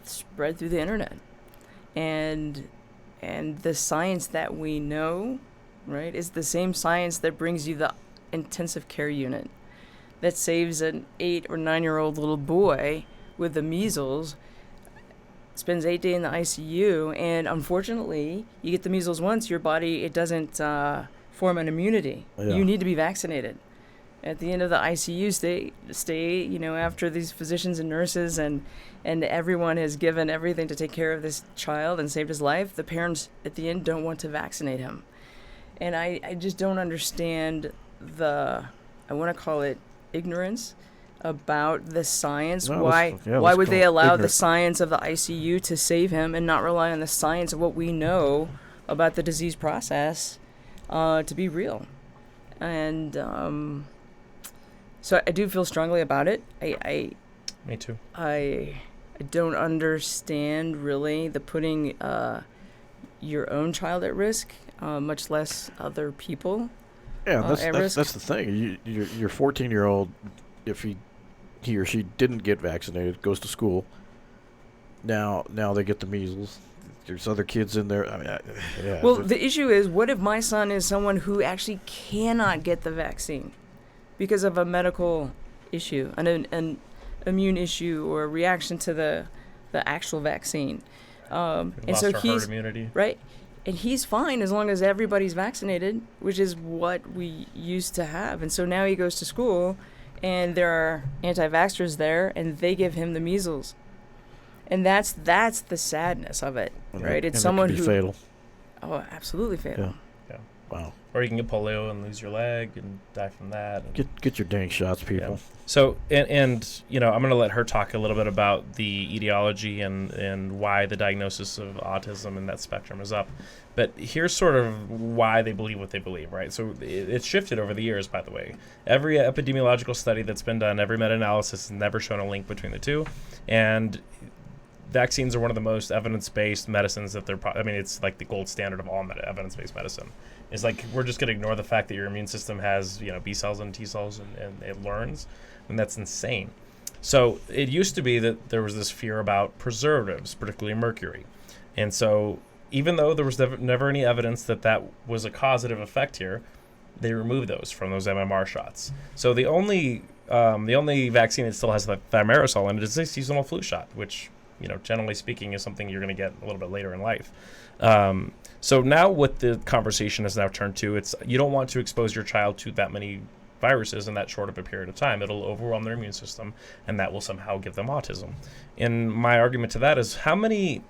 Speaker 5: spread through the internet, and the science that we know, right, is the same science that brings you the intensive care unit that saves an 8 or 9-year-old little boy with the measles, spends 8 days in the ICU, and unfortunately, you get the measles once, your body, it doesn't form an immunity.
Speaker 1: Yeah.
Speaker 5: You need to be vaccinated. At the end of the ICU stay, you know, after these physicians and nurses and everyone has given everything to take care of this child and saved his life, the parents at the end don't want to vaccinate him. And I just don't understand I want to call it ignorance about the science.
Speaker 1: No,
Speaker 5: why
Speaker 1: let's
Speaker 5: would
Speaker 1: call
Speaker 5: they
Speaker 1: it
Speaker 5: allow the
Speaker 1: ignorant.
Speaker 5: science of the ICU to save him and not rely on the science of what we know about the disease process to be real? And so I do feel strongly about it.
Speaker 4: Me too.
Speaker 5: I don't understand really the putting your own child at risk, much less other people.
Speaker 1: Yeah,
Speaker 5: at risk.
Speaker 1: that's the thing. Your 14-year-old, if he or she didn't get vaccinated, goes to school. Now they get the measles. There's other kids in there. I mean, yeah.
Speaker 5: Well, the issue is, what if my son is someone who actually cannot get the vaccine because of a medical issue, an immune issue, or a reaction to the actual vaccine? And
Speaker 4: Lost
Speaker 5: so
Speaker 4: our herd
Speaker 5: he's
Speaker 4: immunity.
Speaker 5: right, and he's fine as long as everybody's vaccinated, which is what we used to have. And so now he goes to school, and there are anti-vaxxers there, and they give him the measles. And that's the sadness of it, right? It's someone
Speaker 1: can be
Speaker 5: who
Speaker 1: fatal.
Speaker 5: Oh, absolutely fatal.
Speaker 4: Yeah.
Speaker 1: Wow.
Speaker 4: Or you can get polio and lose your leg and die from that. And
Speaker 1: Get your dang shots, people.
Speaker 4: Yeah. So, and you know, I'm going to let her talk a little bit about the etiology and why the diagnosis of autism and that spectrum is up. But here's sort of why they believe what they believe, right? So it's shifted over the years, by the way. Every epidemiological study that's been done, every meta-analysis has never shown a link between the two. And vaccines are one of the most evidence-based medicines that it's like the gold standard of all evidence-based medicine. It's like we're just going to ignore the fact that your immune system has, you know, B cells and T cells and it learns, and that's insane. So it used to be that there was this fear about preservatives, particularly mercury. And so even though there was never any evidence that was a causative effect here, they removed those from those MMR shots. So the only vaccine that still has the thimerosal in it is a seasonal flu shot, which, you know, generally speaking, is something you're going to get a little bit later in life. So now what the conversation has now turned to, it's you don't want to expose your child to that many viruses in that short of a period of time. It'll overwhelm their immune system, and that will somehow give them autism. And my argument to that is, how many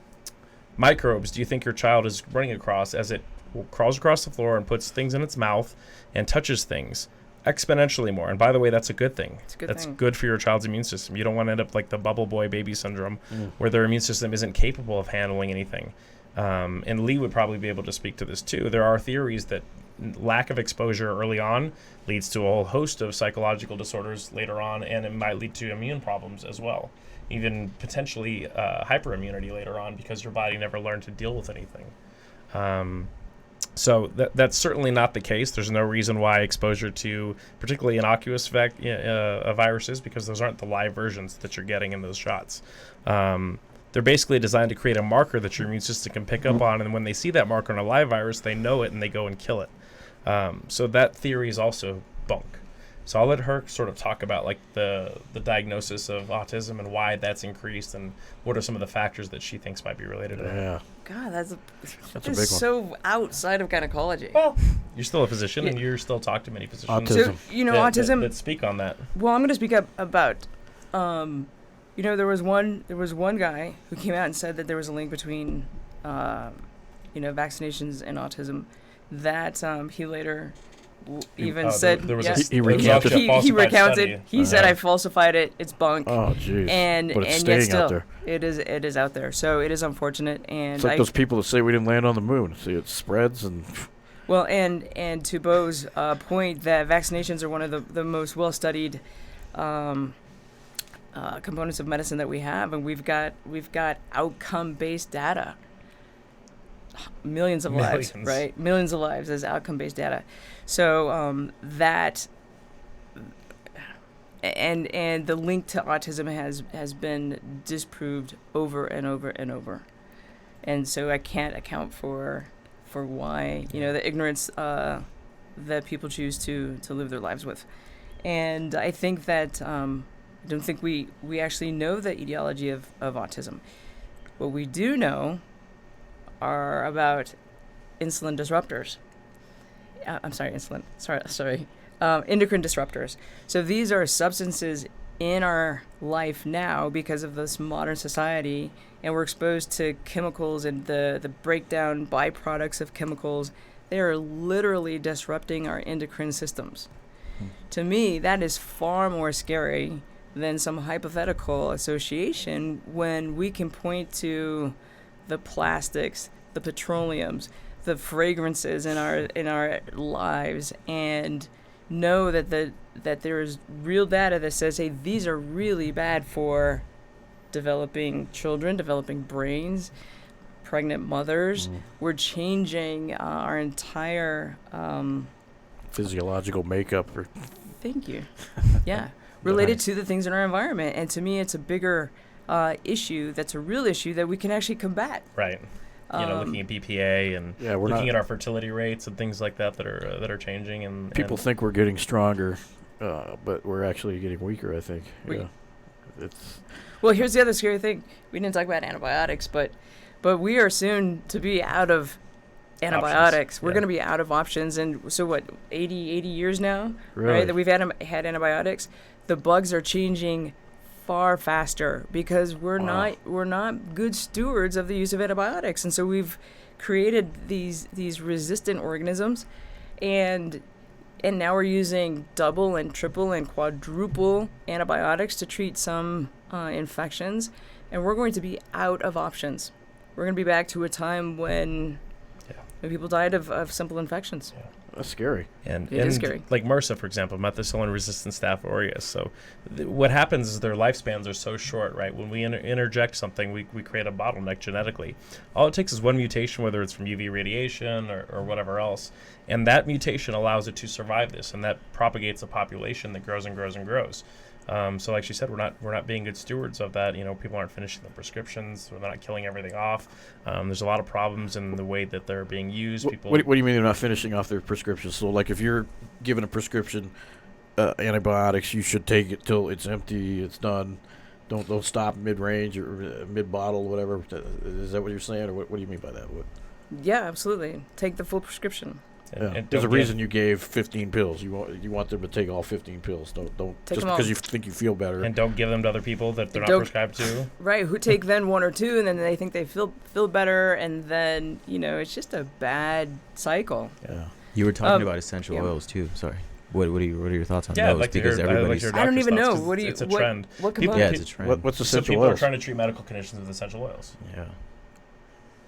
Speaker 4: microbes do you think your child is running across as it crawls across the floor and puts things in its mouth and touches things? Exponentially more. And by the way, that's a good thing.
Speaker 5: It's a good
Speaker 4: That's
Speaker 5: thing.
Speaker 4: good for your child's immune system. You don't want to end up like the bubble boy baby syndrome, where their immune system isn't capable of handling anything. And Lee would probably be able to speak to this too. There are theories that lack of exposure early on leads to a whole host of psychological disorders later on, and it might lead to immune problems as well, even potentially hyperimmunity later on, because your body never learned to deal with anything. So that's certainly not the case. There's no reason why exposure to particularly innocuous viruses, because those aren't the live versions that you're getting in those shots. They're basically designed to create a marker that your immune system can pick up on, and when they see that marker on a live virus, they know it and they go and kill it. So that theory is also bunk. So I'll let her sort of talk about like the diagnosis of autism and why that's increased, and what are some of the factors that she thinks might be related to that.
Speaker 1: Yeah.
Speaker 5: God, that's
Speaker 1: a
Speaker 5: that's
Speaker 1: big one.
Speaker 5: so outside of gynecology.
Speaker 4: Well, you're still a physician, and you still talk to many physicians.
Speaker 1: Autism.
Speaker 5: So, you know,
Speaker 4: that
Speaker 5: autism.
Speaker 4: that speak on that.
Speaker 5: Well, I'm going to speak up about, you know, there was one guy who came out and said that there was a link between, you know, vaccinations and autism. That he later even said
Speaker 4: there was
Speaker 5: yeah,
Speaker 1: He recanted.
Speaker 5: he recounted.
Speaker 4: Study.
Speaker 5: He said, "I falsified it. It's bunk."
Speaker 1: Oh, jeez.
Speaker 5: And
Speaker 1: But it's
Speaker 5: and
Speaker 1: staying
Speaker 5: yet still,
Speaker 1: out there.
Speaker 5: it is out there. So it is unfortunate. And
Speaker 1: It's like those people that say we didn't land on the moon. See, it spreads and
Speaker 5: Well, and to Beau's point that vaccinations are one of the most well-studied components of medicine that we have, and we've got outcome-based data. Millions of lives, right? Millions of lives as outcome-based data. So that and the link to autism has been disproved over and over and over, and so I can't account for why the ignorance that people choose to live their lives with, and I think that I don't think we actually know the etiology of autism. What we do know are about insulin disruptors. Endocrine disruptors. So these are substances in our life now because of this modern society, and we're exposed to chemicals and the breakdown byproducts of chemicals. They are literally disrupting our endocrine systems. To me, that is far more scary than some hypothetical association when we can point to the plastics, the petroleums, the fragrances in our lives, and know that there is real data that says, hey, these are really bad for developing children, developing brains, pregnant mothers. We're changing our entire
Speaker 1: physiological makeup.
Speaker 5: Thank you. Yeah, related to the things in our environment, and to me, it's a bigger issue. That's a real issue that we can actually combat.
Speaker 4: Right. Looking at BPA and looking at our fertility rates and things like that are changing. And
Speaker 1: people think we're getting stronger, but we're actually getting weaker, I think.
Speaker 5: Well, here's the other scary thing. We didn't talk about antibiotics, but we are soon to be out of antibiotics. We're going to be out of options. And so what, 80 years now, right, that we've had antibiotics? The bugs are changing far faster because we're not good stewards of the use of antibiotics, and so we've created these resistant organisms, and now we're using double and triple and quadruple antibiotics to treat some infections, and we're going to be out of options. We're going to be back to a time when people died of simple infections.
Speaker 1: That's scary.
Speaker 4: And
Speaker 5: it is scary.
Speaker 4: Like MRSA, for example, methicillin-resistant Staph aureus. So what happens is their lifespans are so short, right? When we interject something, we create a bottleneck genetically. All it takes is one mutation, whether it's from UV radiation or whatever else, and that mutation allows it to survive this, and that propagates a population that grows and grows and grows. So like she said, we're not being good stewards of that. People aren't finishing the prescriptions, or they're not killing everything off. There's a lot of problems in the way that they're being used.
Speaker 1: What do you mean they're not finishing off their prescriptions? So like if you're given a prescription antibiotics, you should take it till it's empty, it's done. Don't stop mid-range or mid-bottle, whatever. Is that what you're saying, or what do you mean by that?
Speaker 5: Yeah, absolutely. Take the full prescription.
Speaker 4: And
Speaker 1: there's a reason you gave 15 pills. You want them to take all 15 pills. Don't just because you think you feel better.
Speaker 4: And don't give them to other people that they're not prescribed to.
Speaker 5: Right, who take then one or two, and then they think they feel better, and then it's just a bad cycle.
Speaker 1: Yeah.
Speaker 7: You were talking about essential oils too. Sorry. What are your thoughts on those?
Speaker 4: I'd like to
Speaker 7: because
Speaker 4: hear,
Speaker 7: everybody's.
Speaker 5: I don't even know.
Speaker 4: It's a trend.
Speaker 5: What
Speaker 7: it's a trend.
Speaker 1: What's
Speaker 4: So
Speaker 1: essential
Speaker 4: people
Speaker 1: oils?
Speaker 4: are trying to treat medical conditions with essential oils.
Speaker 7: Yeah.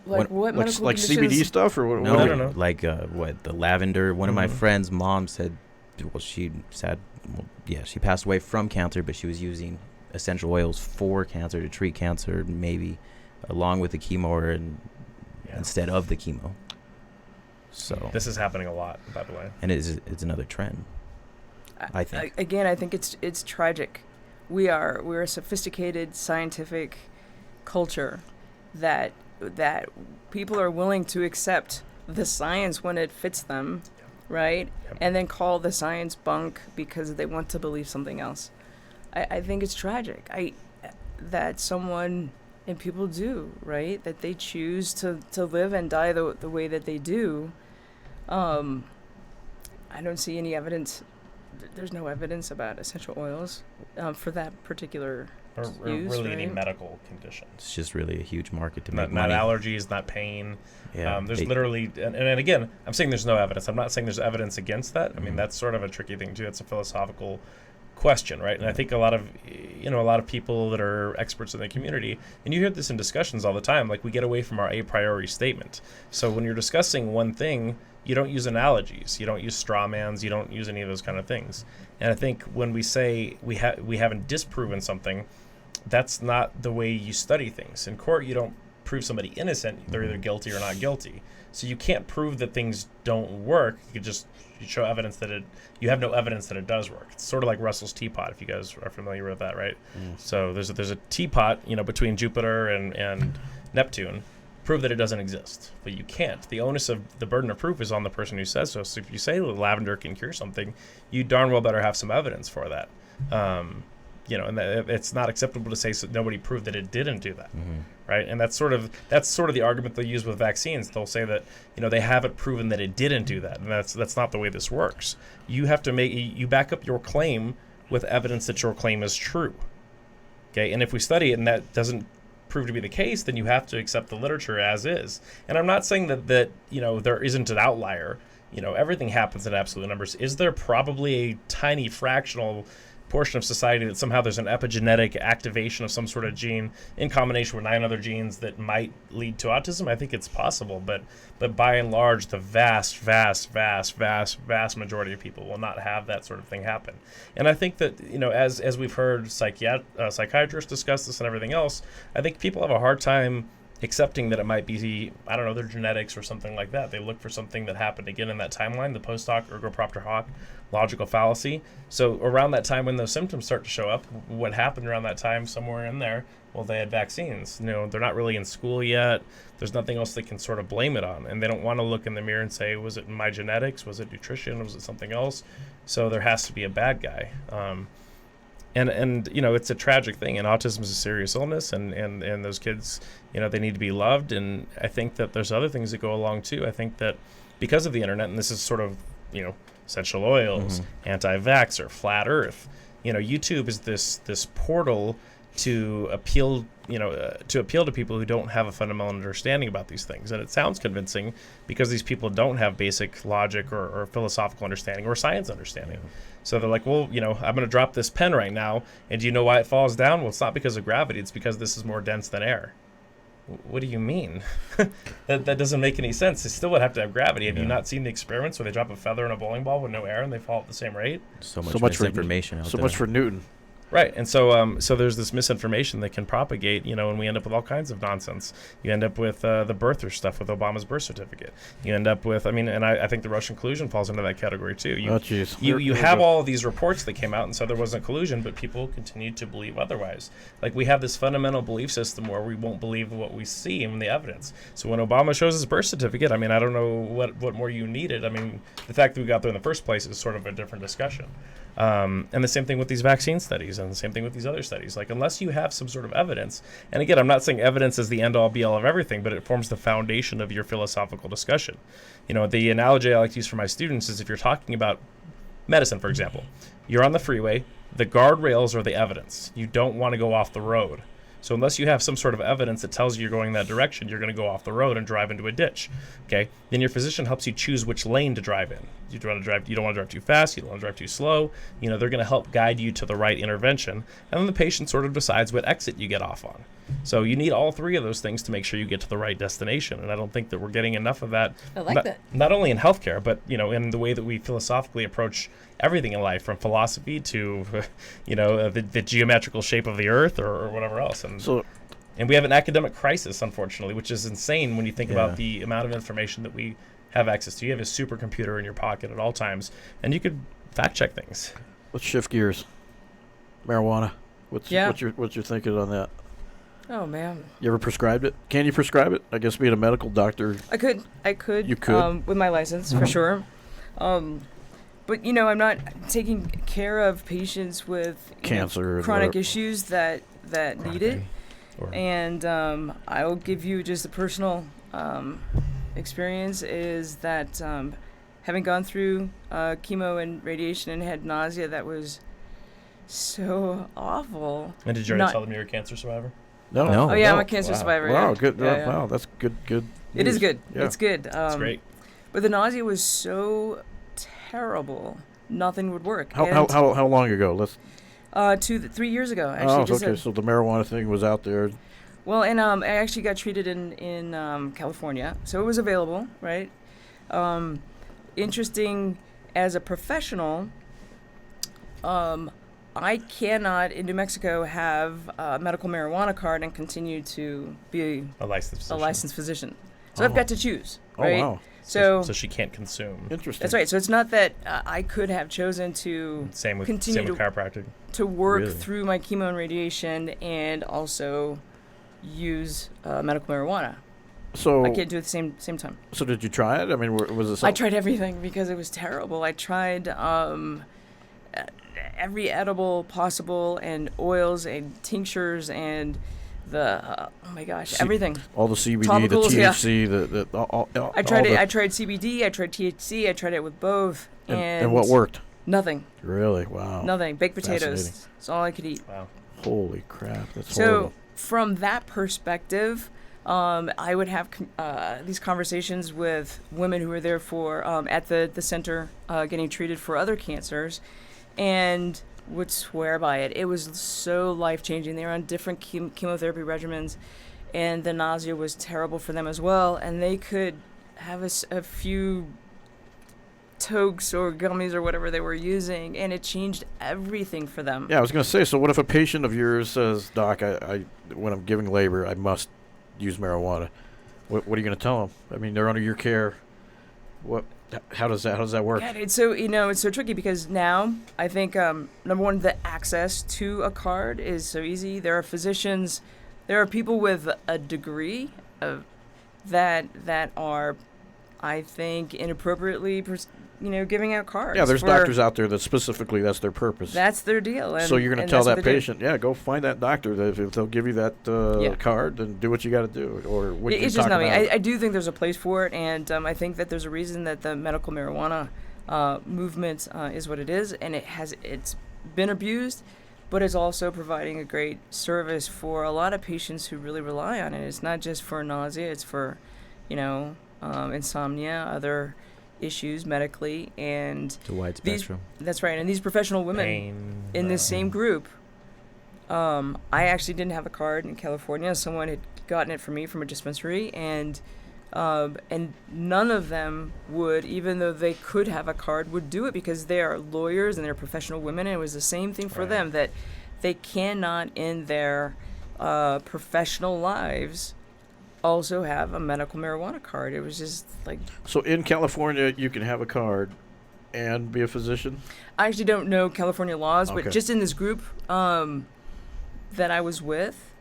Speaker 5: What medical
Speaker 1: like
Speaker 5: conditions?
Speaker 1: CBD stuff or what?
Speaker 4: No.
Speaker 7: Like the lavender. One of my friends' mom said, she passed away from cancer, but she was using essential oils for cancer to treat cancer, maybe along with the chemo or instead of the chemo. So
Speaker 4: this is happening a lot, by the way,
Speaker 7: and it's another trend. I think.
Speaker 5: Again, I think it's tragic. We're a sophisticated scientific culture that people are willing to accept the science when it fits them, right? Yep. And then call the science bunk because they want to believe something else. I think it's tragic. That someone, and people do, right? That they choose to live and die the way that they do. I don't see any evidence. There's no evidence about essential oils for that particular
Speaker 4: or
Speaker 5: use,
Speaker 4: really
Speaker 5: right?
Speaker 4: any medical condition.
Speaker 7: It's just really a huge market to
Speaker 4: not
Speaker 7: make money.
Speaker 4: Not allergies, not pain.
Speaker 7: Yeah,
Speaker 4: there's literally, and again, I'm saying there's no evidence. I'm not saying there's evidence against that. I mean, that's sort of a tricky thing too. It's a philosophical question, right? And I think a lot of people that are experts in the community, and you hear this in discussions all the time, like we get away from our a priori statement. So when you're discussing one thing, you don't use analogies, you don't use straw mans, you don't use any of those kind of things. And I think when we say we haven't disproven something, that's not the way you study things. In court, you don't prove somebody innocent; they're either guilty or not guilty. So you can't prove that things don't work. You show evidence that you have no evidence that it does work. It's sort of like Russell's teapot, if you guys are familiar with that, right? So there's a teapot, between Jupiter and Neptune. Prove that it doesn't exist, but you can't. The onus of the burden of proof is on the person who says so. So if you say lavender can cure something, you darn well better have some evidence for that. And it's not acceptable to say nobody proved that it didn't do that, right? And that's sort of the argument they use with vaccines. They'll say that they haven't proven that it didn't do that, and that's not the way this works. You have to you back up your claim with evidence that your claim is true. Okay, and if we study it and that doesn't prove to be the case, then you have to accept the literature as is. And I'm not saying that there isn't an outlier. Everything happens in absolute numbers. Is there probably a tiny fractional portion of society that somehow there's an epigenetic activation of some sort of gene in combination with 9 other genes that might lead to autism? I think it's possible, but by and large, the vast majority of people will not have that sort of thing happen. And I think that, as we've heard psychiatrists discuss this and everything else, I think people have a hard time accepting that it might be, I don't know, their genetics or something like that. They look for something that happened again in that timeline, the post hoc ergo propter hoc logical fallacy. So around that time when those symptoms start to show up, what happened around that time somewhere in there? Well, they had vaccines. They're not really in school yet. There's nothing else they can sort of blame it on. And they don't want to look in the mirror and say, was it my genetics? Was it nutrition? Was it something else? So there has to be a bad guy. And it's a tragic thing, and autism is a serious illness, and those kids, they need to be loved. And I think that there's other things that go along too. I think that because of the internet, and this is sort of, essential oils, anti-vaxxer, flat earth, YouTube is this portal to appeal to people who don't have a fundamental understanding about these things. And it sounds convincing because these people don't have basic logic or philosophical understanding or science understanding. So they're like, well, I'm going to drop this pen right now, and do you know why it falls down? Well, it's not because of gravity. It's because this is more dense than air. What do you mean? that doesn't make any sense. They still would have to have gravity. Have you not seen the experiments where they drop a feather in a bowling ball with no air and they fall at the same rate?
Speaker 7: So much misinformation out there.
Speaker 1: So much for Newton.
Speaker 4: Right, and so there's this misinformation that can propagate, and we end up with all kinds of nonsense. You end up with the birther stuff with Obama's birth certificate. You end up with, I think the Russian collusion falls into that category too. You have all of these reports that came out and said there wasn't collusion, but people continue to believe otherwise. Like, we have this fundamental belief system where we won't believe what we see in the evidence. So when Obama shows his birth certificate, I don't know what more you needed. The fact that we got there in the first place is sort of a different discussion. And the same thing with these vaccine studies, and the same thing with these other studies. Like, unless you have some sort of evidence, and again, I'm not saying evidence is the end-all be-all of everything, but it forms the foundation of your philosophical discussion. The analogy I like to use for my students is if you're talking about medicine, for example, you're on the freeway, the guardrails are the evidence. You don't want to go off the road. So unless you have some sort of evidence that tells you you're going that direction, you're going to go off the road and drive into a ditch. Okay? Then your physician helps you choose which lane to drive in. You don't want to drive too fast, you don't want to drive too slow. They're going to help guide you to the right intervention. And then the patient sort of decides what exit you get off on. So you need all three of those things to make sure you get to the right destination. And I don't think that we're getting enough of that.
Speaker 5: I like that.
Speaker 4: Not only in healthcare, but in the way that we philosophically approach everything in life, from philosophy to the geometrical shape of the earth or whatever else. And we have an academic crisis, unfortunately, which is insane when you think about the amount of information that we have access to. You have a supercomputer in your pocket at all times, and you could fact check things.
Speaker 1: Let's shift gears. Marijuana. What's your thinking on that?
Speaker 5: Oh, man.
Speaker 1: You ever prescribed it? Can you prescribe it? I guess being a medical doctor.
Speaker 5: I could.
Speaker 1: You could?
Speaker 5: With my license, for sure. But, I'm not taking care of patients with
Speaker 1: cancer,
Speaker 5: chronic issues that need it. And I'll give you just a personal experience is that having gone through chemo and radiation and had nausea, that was so awful.
Speaker 4: And did you already tell them you're a cancer survivor?
Speaker 1: No.
Speaker 5: Oh, yeah, I'm a cancer survivor.
Speaker 1: Wow,
Speaker 5: yeah.
Speaker 1: good.
Speaker 5: Yeah,
Speaker 1: Wow, that's good.
Speaker 5: It is good.
Speaker 1: Yeah.
Speaker 5: It's good.
Speaker 4: It's great.
Speaker 5: But the nausea was so terrible. Nothing would work.
Speaker 1: How long ago? Let's.
Speaker 5: 3 years ago, actually.
Speaker 1: Okay. So the marijuana thing was out there.
Speaker 5: Well, and I actually got treated in California, so it was available, right? Interesting as a professional, I cannot in New Mexico have a medical marijuana card and continue to be
Speaker 4: A licensed physician.
Speaker 5: a licensed physician. So I've got to choose,
Speaker 1: Oh,
Speaker 5: right?
Speaker 1: wow.
Speaker 5: So
Speaker 4: So she can't consume.
Speaker 1: Interesting.
Speaker 5: that's right. So it's not that I could have chosen to
Speaker 4: Same with
Speaker 5: continue
Speaker 4: chiropractic.
Speaker 5: to work
Speaker 7: Really?
Speaker 5: through my chemo and radiation and also use medical marijuana.
Speaker 1: So,
Speaker 5: I can't do it at the same time.
Speaker 1: so did you try it? I mean, was it
Speaker 5: I
Speaker 1: something?
Speaker 5: tried everything because it was terrible. I tried every edible possible and oils and tinctures and the oh my gosh, everything.
Speaker 1: All the CBD,
Speaker 5: Topicals,
Speaker 1: the
Speaker 5: yeah.
Speaker 1: THC, all
Speaker 5: I tried
Speaker 1: all
Speaker 5: it.
Speaker 1: the-
Speaker 5: I tried CBD. I tried THC. I tried it with both,
Speaker 1: and what worked?
Speaker 5: Nothing.
Speaker 1: Really? Wow.
Speaker 5: Nothing. Baked potatoes.
Speaker 1: Fascinating.
Speaker 5: That's all I could eat.
Speaker 4: Wow.
Speaker 1: Holy crap. That's
Speaker 5: So
Speaker 1: horrible.
Speaker 5: from that perspective, I would have these conversations with women who were there for at the center getting treated for other cancers, and would swear by it. It was so life-changing. They were on different chemotherapy regimens, and the nausea was terrible for them as well, and they could have a few toques or gummies or whatever they were using, and it changed everything for them.
Speaker 1: Yeah, I was going to say, so what if a patient of yours says, Doc, I when I'm giving labor, I must use marijuana? What are you going to tell them? I mean, they're under your care. How does that work?
Speaker 5: God, it's so it's so tricky because now I think number one, the access to a card is so easy. There are physicians, there are people with a degree of that are, I think, inappropriately giving out cards.
Speaker 1: Yeah, there's
Speaker 5: for-
Speaker 1: doctors out there that specifically that's their purpose.
Speaker 5: That's their deal. And,
Speaker 1: So you're going
Speaker 5: and
Speaker 1: to tell
Speaker 5: that's what
Speaker 1: that
Speaker 5: they do.
Speaker 1: patient, yeah, go find that doctor. That if they'll give you that
Speaker 5: Yeah.
Speaker 1: card, then do what you got to do. Or we can
Speaker 5: It's
Speaker 1: talk
Speaker 5: just not me.
Speaker 1: about it.
Speaker 5: I do think there's a place for it, and I think that there's a reason that the medical marijuana movement is what it is, and it's been abused, but it's also providing a great service for a lot of patients who really rely on it. It's not just for nausea; it's for, insomnia, other issues medically, and
Speaker 7: It's a wide
Speaker 5: these-
Speaker 7: spectrum.
Speaker 5: that's right. And these professional women
Speaker 4: Pain.
Speaker 5: in this same group. I actually didn't have a card in California. Someone had gotten it for me from a dispensary, and none of them would, even though they could have a card, would do it because they are lawyers and they're professional women. And it was the same thing for
Speaker 4: Right.
Speaker 5: them, that they cannot in their professional lives also have a medical marijuana card. It was just like,
Speaker 1: So in California, you can have a card and be a physician?
Speaker 5: I actually don't know California laws,
Speaker 1: Okay.
Speaker 5: but just in this group that I was with,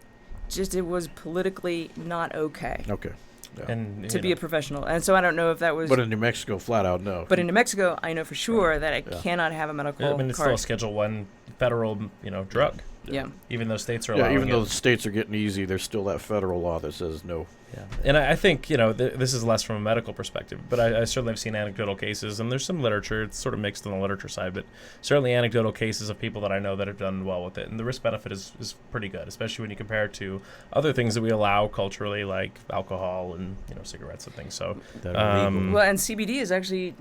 Speaker 5: it was politically not okay
Speaker 1: Okay. Yeah.
Speaker 4: And
Speaker 5: to be a professional. And so I don't know if that was.
Speaker 1: But in New Mexico, flat out, no.
Speaker 5: But in New Mexico, I know for sure that I
Speaker 1: Yeah.
Speaker 5: cannot have a medical
Speaker 4: I mean, it's still
Speaker 5: card.
Speaker 4: a Schedule 1 federal, drug.
Speaker 5: Yeah.
Speaker 4: Even though states are
Speaker 1: Yeah,
Speaker 4: allowing
Speaker 1: even
Speaker 4: it.
Speaker 1: though the states are getting easy, there's still that federal law that says no.
Speaker 4: Yeah, and I think this is less from a medical perspective, but I certainly have seen anecdotal cases, and there's some literature. It's sort of mixed on the literature side, but certainly anecdotal cases of people that I know that have done well with it, and the risk benefit is pretty good, especially when you compare it to other things that we allow culturally, like alcohol and cigarettes and things. So
Speaker 7: That are
Speaker 4: Um,
Speaker 7: legal.
Speaker 5: Well, and CBD is actually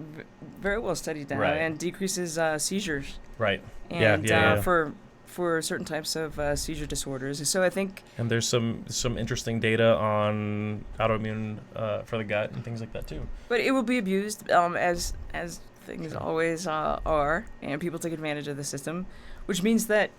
Speaker 5: very well studied now
Speaker 4: Right.
Speaker 5: and decreases seizures.
Speaker 4: right,
Speaker 5: And
Speaker 4: yeah.
Speaker 5: for certain types of seizure disorders. So I think
Speaker 4: and there's some interesting data on autoimmune for the gut and things like that too.
Speaker 5: But it will be abused, as things always are, and people take advantage of the system, which means that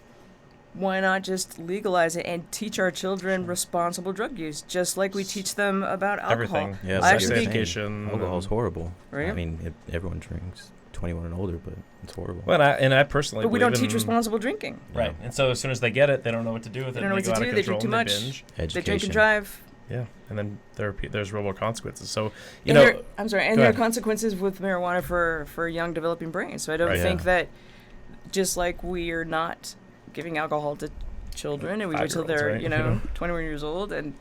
Speaker 5: why not just legalize it and teach our children responsible drug use, just like we teach them about alcohol.
Speaker 4: Everything,
Speaker 7: Yeah,
Speaker 5: I
Speaker 7: sex
Speaker 5: actually think-
Speaker 4: education,
Speaker 7: Alcohol's horrible.
Speaker 5: Right?
Speaker 7: I mean, everyone drinks. 21 and older, but it's horrible.
Speaker 4: Well, and I personally,
Speaker 5: But we don't
Speaker 4: believe
Speaker 5: teach
Speaker 4: in-
Speaker 5: responsible drinking.
Speaker 4: Right, and so as soon as they get it, they don't know what to do with it.
Speaker 5: They don't know
Speaker 4: and
Speaker 5: what to
Speaker 4: go out
Speaker 5: do,
Speaker 4: of
Speaker 5: they drink
Speaker 4: control
Speaker 5: too
Speaker 4: and
Speaker 5: much.
Speaker 7: Education.
Speaker 5: They drink and drive.
Speaker 4: Yeah, and then there's real world consequences. So
Speaker 5: And there are
Speaker 4: ahead.
Speaker 5: consequences with marijuana for young developing brains. So I don't
Speaker 4: Right.
Speaker 5: think
Speaker 7: Yeah.
Speaker 5: that just like we are not giving alcohol to children and we wait till they're
Speaker 4: 5-year-olds, right?
Speaker 5: 21 years old, and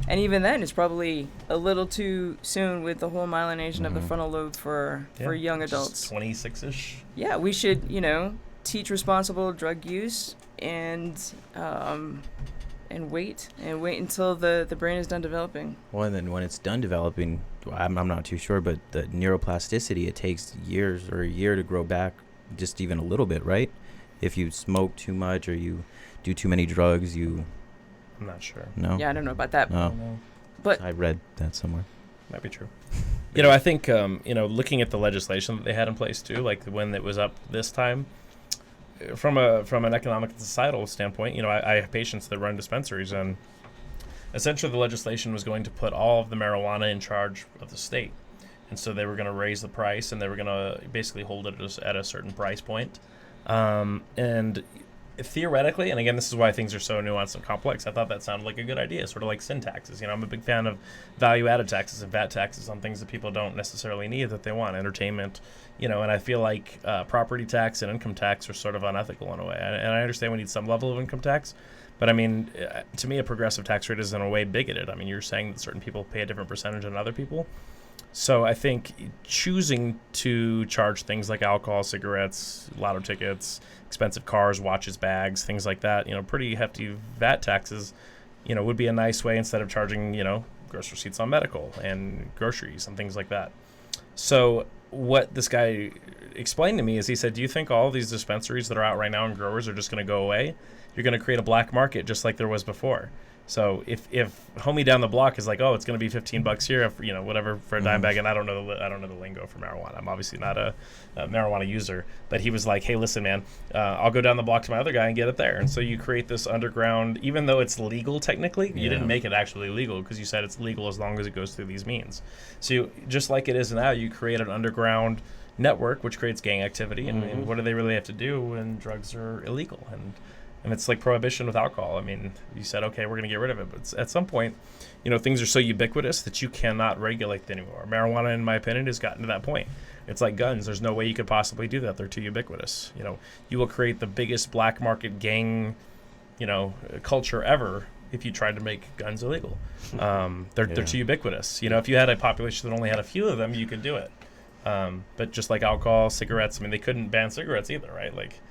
Speaker 5: even then it's probably a little too soon with the whole myelination of the frontal lobe for young adults.
Speaker 4: 26-ish.
Speaker 5: Yeah, we should teach responsible drug use and wait until the brain is done developing.
Speaker 7: Well, and then when it's done developing, I'm not too sure, but the neuroplasticity, it takes years or a year to grow back just even a little bit, right? If you smoke too much or you do too many drugs,
Speaker 4: I'm not sure.
Speaker 7: no.
Speaker 5: Yeah, I don't know about that.
Speaker 7: No.
Speaker 4: No.
Speaker 5: But
Speaker 7: I read that somewhere.
Speaker 4: Might be true. You know, I think, looking at the legislation that they had in place too, like when it was up this time, from an economic and societal standpoint, you know, I have patients that run dispensaries, and essentially the legislation was going to put all of the marijuana in charge of the state. And so they were going to raise the price, and they were going to basically hold it at a certain price point. And theoretically, and again, this is why things are so nuanced and complex, I thought that sounded like a good idea, sort of like sin taxes. You know, I'm a big fan of value-added taxes and VAT taxes on things that people don't necessarily need that they want, entertainment, you know, and I feel like property tax and income tax are sort of unethical in a way. And I understand we need some level of income tax, but I mean, to me, a progressive tax rate is in a way bigoted. I mean, you're saying that certain people pay a different percentage than other people. So I think choosing to charge things like alcohol, cigarettes, lotto tickets, expensive cars, watches, bags, things like that, you know, pretty hefty VAT taxes, you know, would be a nice way instead of charging, you know, gross receipts on medical and groceries and things like that. So what this guy explained to me is he said, do you think all these dispensaries that are out right now and growers are just going to go away? You're going to create a black market just like there was before. So if homie down the block is like, oh, it's going to be $15 here, you know, whatever for a dime bag, and I don't know the lingo for marijuana. I'm obviously not a marijuana user, but he was like, hey, listen, man, I'll go down the block to my other guy and get it there. And so you create this underground, even though it's legal technically, you didn't make it actually legal because you said it's legal as long as it goes through these means. So you, just like it is now, you create an underground network which creates gang activity. And what do they really have to do when drugs are illegal? And it's like prohibition with alcohol. I mean, you said, okay, we're going to get rid of it. But at some point, you know, things are so ubiquitous that you cannot regulate them anymore. Marijuana, in my opinion, has gotten to that point. It's like guns. There's no way you could possibly do that. They're too ubiquitous. You know, you will create the biggest black market gang, you know, culture ever if you tried to make guns illegal. They're too ubiquitous. You know, if you had a population that only had a few of them, you could do it. But just like alcohol, cigarettes, I mean, they couldn't ban cigarettes either, right? Like,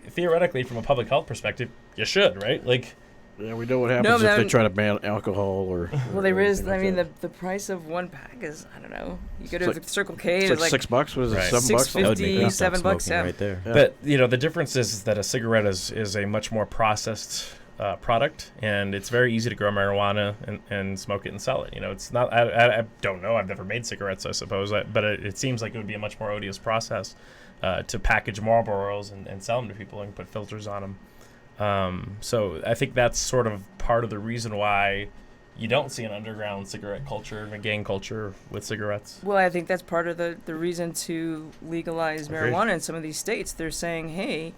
Speaker 4: theoretically, from a public health perspective, you should, right? Like,
Speaker 1: yeah, we know what happens if they try to ban alcohol or.
Speaker 5: Well, they raised.
Speaker 1: Like
Speaker 5: I mean,
Speaker 1: that.
Speaker 5: the price of one pack is, I don't know. You go to
Speaker 1: It's
Speaker 5: the Circle K,
Speaker 1: It's like $6. What is it?
Speaker 4: Right.
Speaker 1: $7?
Speaker 7: That would make me stop
Speaker 5: $7,
Speaker 7: smoking
Speaker 5: yeah.
Speaker 7: right there.
Speaker 1: Yeah.
Speaker 4: But, you know, the difference is that a cigarette is a much more processed product, and it's very easy to grow marijuana and smoke it and sell it. You know, it's not, I don't know, I've never made cigarettes, I suppose, but it seems like it would be a much more odious process to package Marlboro oils and sell them to people and put filters on them. So I think that's sort of part of the reason why you don't see an underground cigarette culture and a gang culture with cigarettes.
Speaker 5: Well, I think that's part of the reason to legalize
Speaker 4: Agreed.
Speaker 5: marijuana in some of these states. They're saying, hey,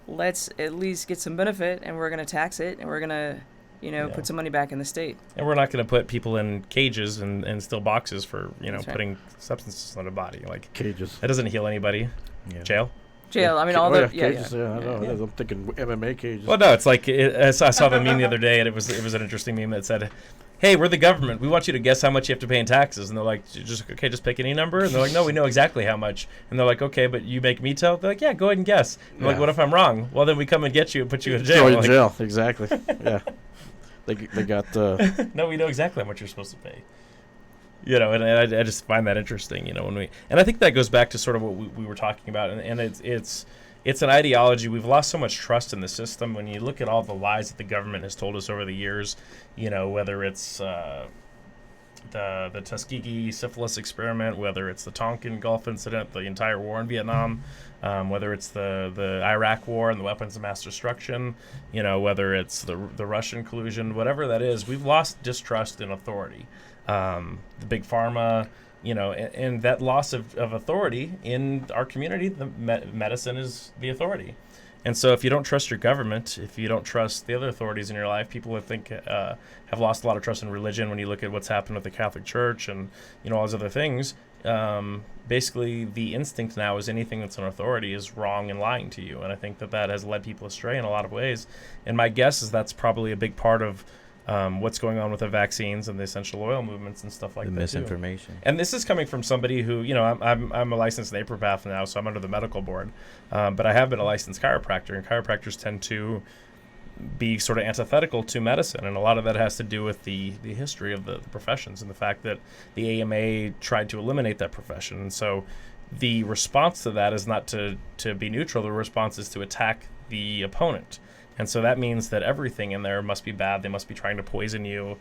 Speaker 5: let's at least get some benefit, and we're going to tax it, and we're going to, you know,
Speaker 4: Yeah.
Speaker 5: put some money back in the state.
Speaker 4: And we're not going to put people in cages and still boxes for, you know,
Speaker 5: That's right.
Speaker 4: putting substances on their body. Like,
Speaker 1: Cages.
Speaker 4: that doesn't heal anybody.
Speaker 7: Yeah.
Speaker 4: Jail.
Speaker 5: Jail. I mean, all the
Speaker 1: cages. Yeah, I know.
Speaker 5: yeah.
Speaker 1: I'm thinking MMA cages.
Speaker 4: Well, no, it's like I saw the meme the other day, and it was an interesting meme that said, "Hey, we're the government. We want you to guess how much you have to pay in taxes." And they're like, "Just pick any number." And they're like, "No, we know exactly how much." And they're like, "Okay, but you make me tell." They're like, "Yeah, go ahead and guess." And they're like,
Speaker 1: Yeah.
Speaker 4: "What if I'm wrong?" Well, then we come and get you and put you in jail.
Speaker 1: Throw you in
Speaker 4: Like,
Speaker 1: jail. Exactly. Yeah. They got.
Speaker 4: No, we know exactly how much you're supposed to pay. You know, and I just find that interesting. You know, and I think that goes back to sort of what we were talking about, and it's an ideology. We've lost so much trust in the system. When you look at all the lies that the government has told us over the years, you know, whether it's the Tuskegee syphilis experiment, whether it's the Tonkin Gulf incident, the entire war in Vietnam, whether it's the Iraq war and the weapons of mass destruction, you know, whether it's the Russian collusion, whatever that is, we've lost distrust in authority. The big pharma, you know, and that loss of authority in our community, the medicine is the authority. And so if you don't trust your government, if you don't trust the other authorities in your life, people have lost a lot of trust in religion. When you look at what's happened with the Catholic Church and, you know, all those other things, basically the instinct now is anything that's an authority is wrong and lying to you. And I think that has led people astray in a lot of ways. And my guess is that's probably a big part of what's going on with the vaccines and the essential oil movements and stuff like
Speaker 7: The
Speaker 4: that.
Speaker 7: misinformation.
Speaker 4: Too. And this is coming from somebody who, you know, I'm a licensed naturopath now, so I'm under the medical board. But I have been a licensed chiropractor, and chiropractors tend to be sort of antithetical to medicine, and a lot of that has to do with the history of the professions and the fact that the AMA tried to eliminate that profession. And so the response to that is not to be neutral. The response is to attack the opponent. And so that means that everything in there must be bad. They must be trying to poison you.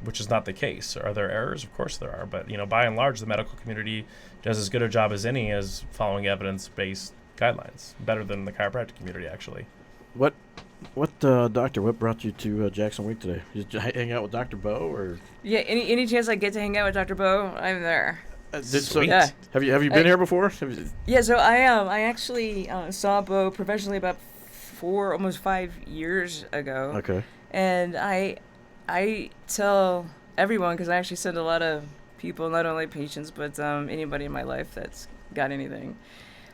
Speaker 4: which is not the case. Are there errors? Of course there are. But, by and large, the medical community does as good a job as any as following evidence-based guidelines, better than the chiropractic community, actually.
Speaker 1: Doctor, what brought you to Jackson Wink today? Did you hang out with Dr. Beau, or?
Speaker 5: Yeah, any chance I get to hang out with Dr. Beau, I'm there.
Speaker 4: Sweet.
Speaker 5: Yeah.
Speaker 1: Have you been here before?
Speaker 5: Yeah, so I actually saw Beau professionally about almost 5 years ago.
Speaker 1: Okay.
Speaker 5: And I tell everyone, because I actually send a lot of people, not only patients, but anybody in my life that's got anything,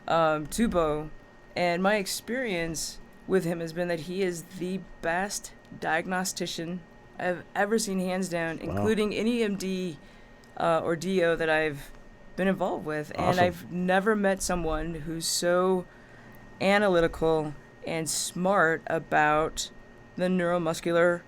Speaker 5: to Beau. And my experience with him has been that he is the best diagnostician I've ever seen, hands down, including any MD or DO that I've been involved with.
Speaker 1: Awesome.
Speaker 5: And I've never met someone who's so analytical and smart about the neuromuscular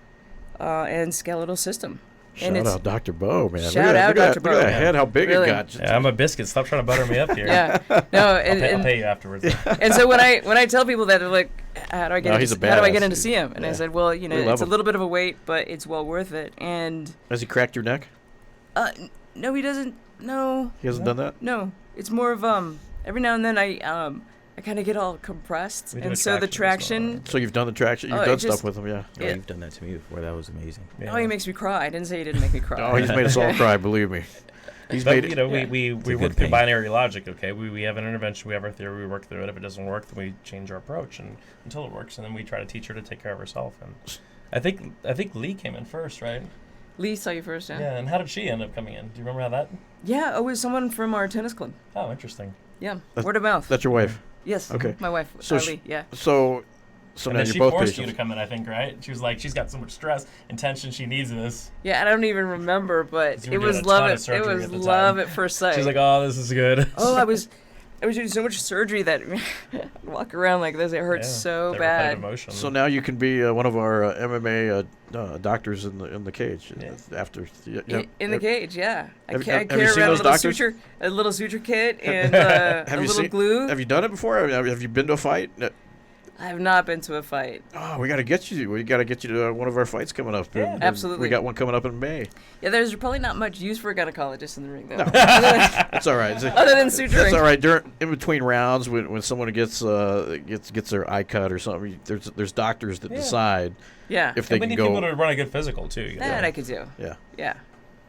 Speaker 5: and skeletal system.
Speaker 1: Shout out Dr. Beau, man.
Speaker 5: Shout out Dr.
Speaker 1: Look at that
Speaker 5: Beau.
Speaker 1: head, how big
Speaker 5: Really?
Speaker 1: it got.
Speaker 4: Yeah, I'm a biscuit. Stop trying to butter me up here.
Speaker 5: Yeah. No,
Speaker 4: I'll
Speaker 5: and
Speaker 4: pay you afterwards.
Speaker 5: and so when I tell people that, they're like, how do I get
Speaker 1: No,
Speaker 5: in
Speaker 1: he's a
Speaker 5: how do I get
Speaker 1: badass,
Speaker 5: in to
Speaker 1: dude.
Speaker 5: see him? And I
Speaker 1: Yeah.
Speaker 5: said, well,
Speaker 1: We love
Speaker 5: it's a
Speaker 1: him.
Speaker 5: little bit of a wait, but it's well worth it. And
Speaker 1: Has he cracked your neck?
Speaker 5: no, he doesn't. No,
Speaker 1: He hasn't done that?
Speaker 5: no. It's more of every now and then I kind of get all compressed,
Speaker 4: We do
Speaker 5: and
Speaker 4: a
Speaker 5: so the
Speaker 4: traction as well.
Speaker 5: traction.
Speaker 1: So you've done the traction? You've
Speaker 5: Oh,
Speaker 1: done
Speaker 5: it just-
Speaker 1: stuff with him, yeah.
Speaker 7: Oh,
Speaker 5: Yeah.
Speaker 7: you've done that to me before. That was amazing.
Speaker 4: Yeah.
Speaker 5: Oh, he makes me cry. I didn't say he didn't make me cry.
Speaker 1: Oh, he's made us all cry, believe me. He's
Speaker 4: But,
Speaker 1: made it.
Speaker 5: Yeah.
Speaker 4: we
Speaker 7: a
Speaker 4: work
Speaker 7: good
Speaker 4: through
Speaker 7: thing.
Speaker 4: binary logic, okay? We have an intervention, we have our theory, we work through it. If it doesn't work, then we change our approach and until it works, and then we try to teach her to take care of herself. And I think Lee came in first, right?
Speaker 5: Lee saw you first, yeah?
Speaker 4: Yeah, and how did she end up coming in? Do you remember how that?
Speaker 5: Yeah, it was someone from our tennis club.
Speaker 4: Oh, interesting.
Speaker 5: Yeah,
Speaker 1: That's-
Speaker 5: word of mouth.
Speaker 1: That's your wife.
Speaker 5: Yes,
Speaker 1: Okay.
Speaker 5: my wife,
Speaker 1: So
Speaker 5: Ali, yeah.
Speaker 1: So
Speaker 4: And
Speaker 1: now
Speaker 4: then
Speaker 1: you're
Speaker 4: she
Speaker 1: both
Speaker 4: forced you
Speaker 1: patients.
Speaker 4: to come in, I think, right? She was like, she's got so much stress and tension, she needs this.
Speaker 5: Yeah, I don't even remember, but
Speaker 4: You
Speaker 5: it
Speaker 4: were
Speaker 5: was
Speaker 4: doing a
Speaker 5: love
Speaker 4: ton of
Speaker 5: it. It
Speaker 4: surgery
Speaker 5: was
Speaker 4: at the
Speaker 5: love
Speaker 4: time.
Speaker 5: at first sight.
Speaker 4: She's like, oh, this is good.
Speaker 5: Oh, I was doing so much surgery that walk around like this. It hurts
Speaker 4: Yeah,
Speaker 5: so
Speaker 4: that repetitive
Speaker 5: bad.
Speaker 4: motion.
Speaker 1: So now you can be one of our MMA doctors in the cage
Speaker 4: Yeah.
Speaker 1: after.
Speaker 5: In the cage, yeah. I
Speaker 1: Have you
Speaker 5: carry
Speaker 1: seen
Speaker 5: around
Speaker 1: those doctors?
Speaker 5: a little suture kit, and
Speaker 1: Have
Speaker 5: a
Speaker 1: you
Speaker 5: little
Speaker 1: seen-
Speaker 5: glue.
Speaker 1: Have you done it before? Have you been to a fight?
Speaker 5: I have not been to a fight.
Speaker 1: Oh, we got to get you. We got to get you to one of our fights coming up.
Speaker 4: Yeah.
Speaker 1: And
Speaker 5: Absolutely.
Speaker 1: We got one coming up in May.
Speaker 5: Yeah, there's probably not much use for a gynecologist in the ring, though.
Speaker 1: No. That's all right.
Speaker 5: Other than suturing.
Speaker 1: That's all right. In between rounds, when someone gets their eye cut or something, there's doctors that
Speaker 4: Yeah.
Speaker 1: decide
Speaker 5: Yeah,
Speaker 1: if they
Speaker 4: And we
Speaker 1: can
Speaker 4: need
Speaker 1: go.
Speaker 4: people to run a good physical, too. You know?
Speaker 5: that I could do.
Speaker 1: Yeah.
Speaker 5: Yeah.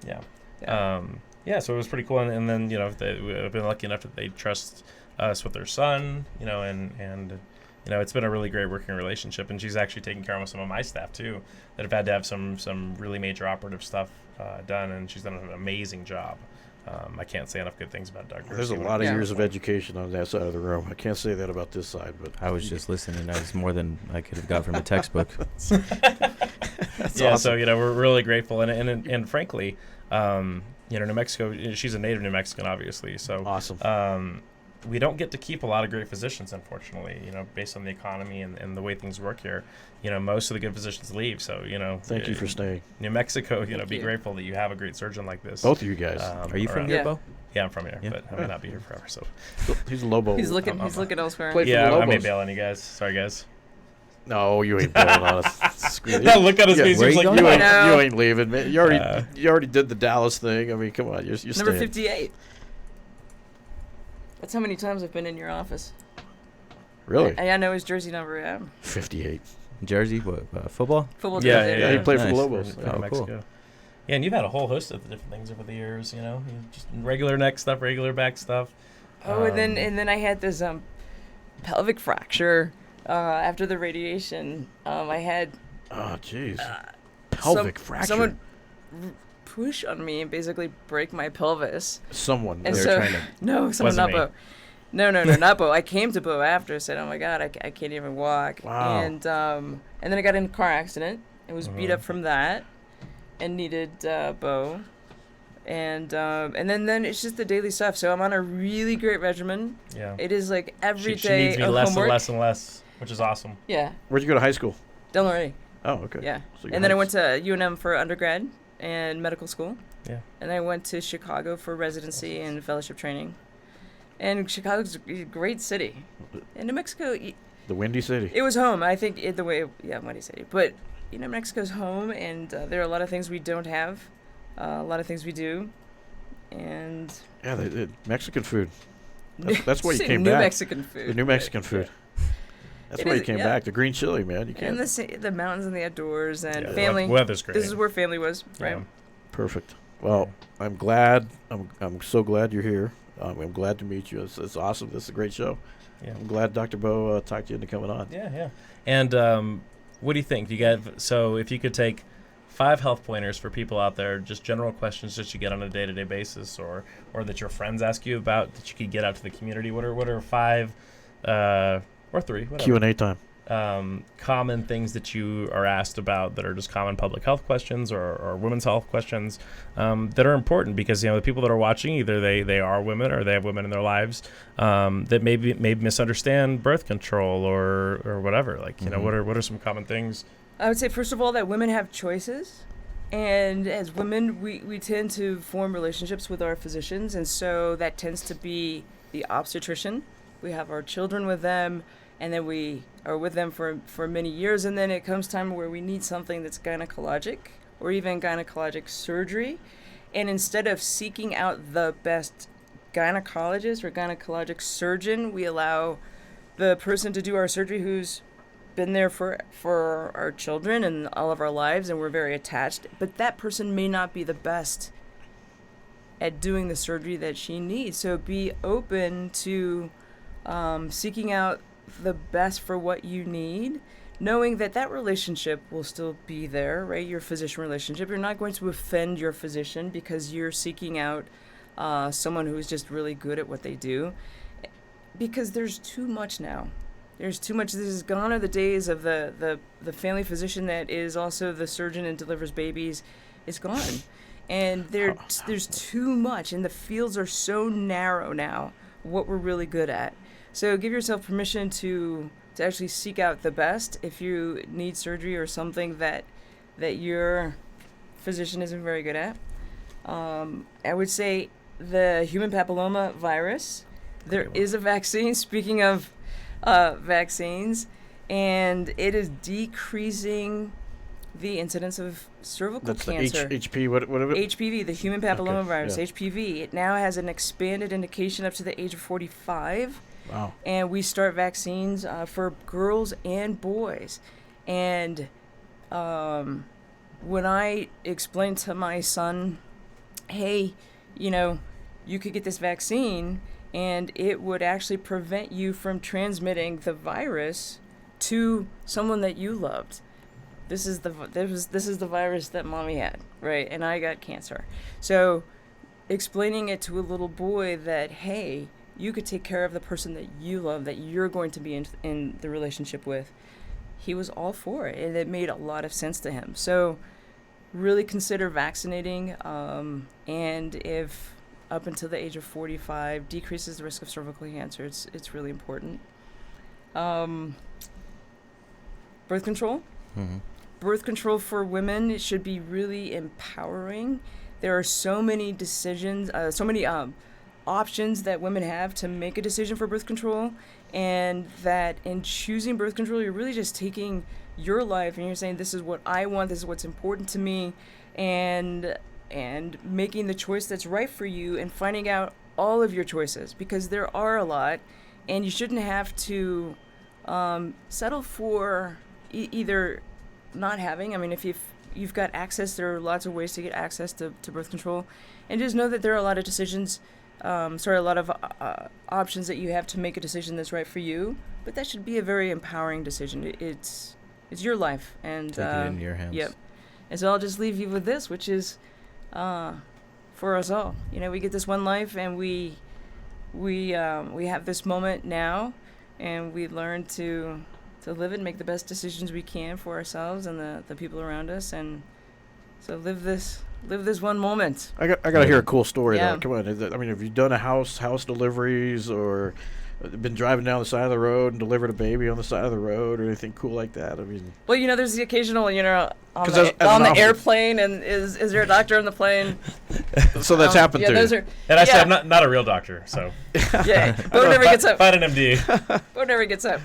Speaker 4: Yeah.
Speaker 5: Yeah.
Speaker 4: Yeah, so it was pretty cool. And then, we've been lucky enough that they trust us with their son, and it's been a really great working relationship. And she's actually taking care of some of my staff, too, that have had to have some really major operative stuff done. And she's done an amazing job. I can't say enough good things about Dr.
Speaker 1: There's a
Speaker 4: Garcia.
Speaker 1: lot of
Speaker 5: Yeah.
Speaker 1: years of education on that side of the room. I can't say that about this side, but
Speaker 7: I was just listening. That was more than I could have got from a textbook.
Speaker 1: that's
Speaker 4: Yeah,
Speaker 1: awesome.
Speaker 4: so we're really grateful, and frankly, New Mexico. She's a native New Mexican, obviously. So
Speaker 1: Awesome.
Speaker 4: we don't get to keep a lot of great physicians, unfortunately. Based on the economy and the way things work here, most of the good physicians leave. So
Speaker 1: Thank you for staying.
Speaker 4: New Mexico.
Speaker 5: Thank
Speaker 4: Be
Speaker 5: you.
Speaker 4: grateful that you have a great surgeon like this.
Speaker 1: Both of you guys.
Speaker 7: Are you from
Speaker 4: around.
Speaker 7: here,
Speaker 5: Yeah.
Speaker 7: Beau?
Speaker 4: Yeah, I'm from here,
Speaker 7: Yeah.
Speaker 4: but I may not be here forever. So
Speaker 1: He's a Lobo.
Speaker 5: He's looking.
Speaker 4: I'm-
Speaker 5: He's looking elsewhere.
Speaker 1: Play- for
Speaker 4: yeah,
Speaker 1: the
Speaker 4: I may
Speaker 1: Lobos.
Speaker 4: bail on you guys. Sorry, guys.
Speaker 1: No, you ain't bailing on us. Screw you.
Speaker 4: No, look at his
Speaker 1: Yeah,
Speaker 4: face.
Speaker 7: where
Speaker 4: He's
Speaker 7: you
Speaker 4: like,
Speaker 7: going?
Speaker 1: You ain't,
Speaker 5: No.
Speaker 1: you ain't leaving, man. You already did the Dallas thing. I mean, come on, you're
Speaker 5: Number
Speaker 1: staying.
Speaker 5: 58. That's how many times I've been in your office.
Speaker 1: Really?
Speaker 5: I know his jersey number. Yeah.
Speaker 1: 58.
Speaker 7: Jersey, what, football?
Speaker 5: Football
Speaker 4: Yeah,
Speaker 5: jersey.
Speaker 1: Yeah, he played for
Speaker 7: Nice.
Speaker 1: the Lobos.
Speaker 4: From
Speaker 1: Yeah.
Speaker 7: Oh,
Speaker 4: Mexico.
Speaker 7: cool.
Speaker 4: Yeah, and you've had a whole host of different things over the years. Just regular neck stuff, regular back stuff.
Speaker 5: Oh, and then I had this pelvic fracture after the radiation. I had
Speaker 1: Oh, jeez. Pelvic fracture.
Speaker 5: someone push on me and basically break my pelvis.
Speaker 1: Someone.
Speaker 5: And
Speaker 1: They're
Speaker 5: so
Speaker 1: trying to.
Speaker 5: no, someone
Speaker 4: Wasn't
Speaker 5: not
Speaker 4: me.
Speaker 5: Bo. No, not Bo. I came to Bo after. Said, "Oh my God, I can't even walk."
Speaker 1: Wow.
Speaker 5: And then I got in a car accident. and was beat up from that, and needed Bo. And then it's just the daily stuff. So I'm on a really great regimen.
Speaker 4: Yeah.
Speaker 5: It is like every
Speaker 4: She
Speaker 5: day
Speaker 4: needs me
Speaker 5: of
Speaker 4: less
Speaker 5: homework.
Speaker 4: and less and less, which is awesome.
Speaker 5: Yeah,
Speaker 1: Where'd you go to high school?
Speaker 5: Del Norte.
Speaker 1: Oh, okay.
Speaker 5: Yeah.
Speaker 1: So you
Speaker 5: And then I
Speaker 1: had-
Speaker 5: went to UNM for undergrad and medical school.
Speaker 4: Yeah.
Speaker 5: And I went to Chicago for residency and fellowship training. And Chicago's a great city. And New Mexico,
Speaker 1: the Windy City.
Speaker 5: it was home. I think the way, yeah, Mighty City. But Mexico's home, and there are a lot of things we don't have, a lot of things we do, and
Speaker 1: Yeah, Mexican food. That's why you came
Speaker 5: New
Speaker 1: back.
Speaker 5: Mexican food.
Speaker 1: The New Mexican food. That's
Speaker 5: It
Speaker 1: why
Speaker 5: is-
Speaker 1: you came
Speaker 5: yeah.
Speaker 1: back. The green chili, man. You
Speaker 5: And
Speaker 1: can't.
Speaker 5: the mountains and the outdoors and
Speaker 4: Yeah, the
Speaker 5: family.
Speaker 4: weather's great.
Speaker 5: This is where family was, right?
Speaker 4: Yeah.
Speaker 1: Perfect. Well, I'm glad. I'm so glad you're here. I'm glad to meet you. It's awesome. This is a great show.
Speaker 4: Yeah.
Speaker 1: I'm glad Dr. Beau talked you into coming on.
Speaker 4: Yeah. And what do you think? So if you could take 5 health pointers for people out there, just general questions that you get on a day-to-day basis, or that your friends ask you about that you could get out to the community. What are 5 or 3 whatever,
Speaker 1: Q&A time.
Speaker 4: common things that you are asked about that are just common public health questions or women's health questions that are important, because the people that are watching, either they are women or they have women in their lives that maybe misunderstand birth control or whatever. Like what are some common things?
Speaker 5: I would say, first of all, that women have choices. And as women, we tend to form relationships with our physicians. And so that tends to be the obstetrician. We have our children with them, and then we are with them for many years. And then it comes time where we need something that's gynecologic or even gynecologic surgery. And instead of seeking out the best gynecologist or gynecologic surgeon, we allow the person to do our surgery who's been there for our children and all of our lives, and we're very attached, but that person may not be the best at doing the surgery that she needs. So be open to seeking out the best for what you need, knowing that relationship will still be there, right? Your physician relationship. You're not going to offend your physician because you're seeking out someone who's just really good at what they do, because there's too much now. There's too much. This is gone are the days of the family physician that is also the surgeon and delivers babies. It's gone. And there's too much, and the fields are so narrow now, what we're really good at. So give yourself permission to actually seek out the best if you need surgery or something that your physician isn't very good at. I would say the human papilloma virus, there is a vaccine. Speaking of vaccines, and it is decreasing the incidence of cervical cancer.
Speaker 1: That's the HP, what
Speaker 5: HPV, the human papilloma virus,
Speaker 1: yeah.
Speaker 5: HPV. It now has an expanded indication up to the age of 45.
Speaker 1: Wow.
Speaker 5: And we start vaccines for girls and boys. And when I explained to my son, hey, you could get this vaccine, and it would actually prevent you from transmitting the virus to someone that you loved. This is the virus that mommy had, right? And I got cancer. So explaining it to a little boy that, hey, you could take care of the person that you love, that you're going to be in the relationship with, he was all for it, and it made a lot of sense to him. So really consider vaccinating, and if up until the age of 45 decreases the risk of cervical cancer, it's really important. Birth control.
Speaker 7: Mm-hmm.
Speaker 5: Birth control for women, it should be really empowering. There are so many decisions, so many options that women have to make a decision for birth control, and that in choosing birth control, you're really just taking your life and you're saying, this is what I want, this is what's important to me, and making the choice that's right for you, and finding out all of your choices, because there are a lot, and you shouldn't have to settle for either not having. I mean, if you've got access, there are lots of ways to get access to birth control, and just know that there are a lot of decisions, a lot of options that you have to make a decision that's right for you, but that should be a very empowering decision. It's your life, and
Speaker 7: Take it in your hands.
Speaker 5: Yep. And so I'll just leave you with this, which is for us all. We get this one life, and we have this moment now, and we learn to live it and make the best decisions we can for ourselves and the people around us. And so live this one moment.
Speaker 1: I got to hear a cool story
Speaker 5: Yeah.
Speaker 1: though. Come on. Have you done a house deliveries, or been driving down the side of the road and delivered a baby on the side of the road, or anything cool like that?
Speaker 5: Well, there's the occasional, on
Speaker 1: as
Speaker 5: the
Speaker 1: an
Speaker 5: airplane, and is there a doctor on the plane?
Speaker 1: So that's happened
Speaker 5: yeah,
Speaker 1: to
Speaker 5: those
Speaker 1: you.
Speaker 5: are,
Speaker 4: And I
Speaker 5: yeah.
Speaker 4: said I'm not a real doctor, so
Speaker 5: Yeah, Bo never gets up.
Speaker 4: find an MD.
Speaker 5: Bo never gets up.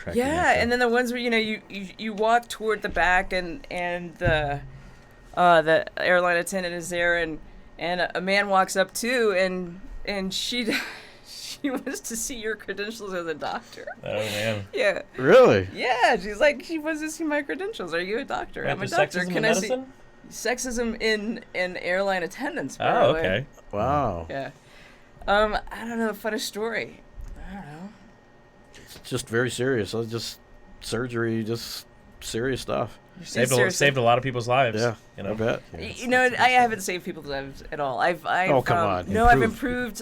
Speaker 7: cracking
Speaker 5: Yeah,
Speaker 7: up,
Speaker 5: and then the ones where you walk toward the back and the airline attendant is there and a man walks up too and she wants to see your credentials as a doctor.
Speaker 4: Oh man.
Speaker 5: Yeah.
Speaker 1: Really?
Speaker 5: Yeah, she's like, she wants to see my credentials. Are you a doctor?
Speaker 4: Wait,
Speaker 5: I'm a
Speaker 4: there's
Speaker 5: doctor.
Speaker 4: sexism
Speaker 5: Can
Speaker 4: in
Speaker 5: I see
Speaker 4: medicine?
Speaker 5: sexism in airline attendants? by
Speaker 4: Oh,
Speaker 5: the way.
Speaker 4: okay.
Speaker 1: Wow.
Speaker 5: Yeah. I don't know, a funny story. I don't know.
Speaker 1: It's just very serious. It's just surgery, just serious stuff.
Speaker 4: Saved a lot of people's lives.
Speaker 1: Yeah,
Speaker 4: You know.
Speaker 1: I bet.
Speaker 5: I haven't saved people's lives at all. I've
Speaker 1: Oh, come on.
Speaker 5: No, I've improved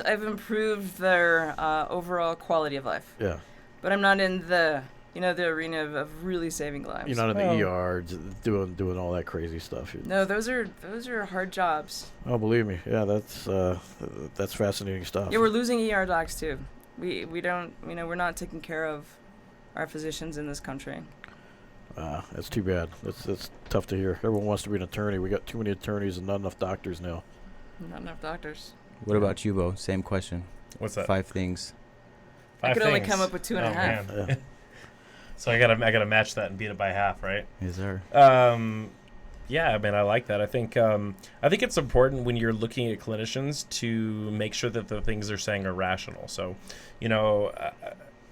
Speaker 5: their overall quality of life.
Speaker 1: Yeah.
Speaker 5: But I'm not in the the arena of really saving lives.
Speaker 1: You're not in the ER doing all that crazy stuff.
Speaker 5: No, those are hard jobs.
Speaker 1: Oh, believe me. Yeah, that's fascinating stuff.
Speaker 5: Yeah, we're losing ER docs too. We don't we're not taking care of our physicians in this country.
Speaker 1: That's too bad. That's tough to hear. Everyone wants to be an attorney. We got too many attorneys and not enough doctors now.
Speaker 5: Not enough doctors.
Speaker 7: What about you, Beau? Same question.
Speaker 4: What's that?
Speaker 7: 5 things.
Speaker 5: I could only come up with 2.5.
Speaker 4: Man.
Speaker 1: Yeah.
Speaker 4: So I gotta match that and beat it by half, right?
Speaker 7: Is there?
Speaker 4: Yeah, I mean, I like that. I think it's important when you're looking at clinicians to make sure that the things they're saying are rational. So,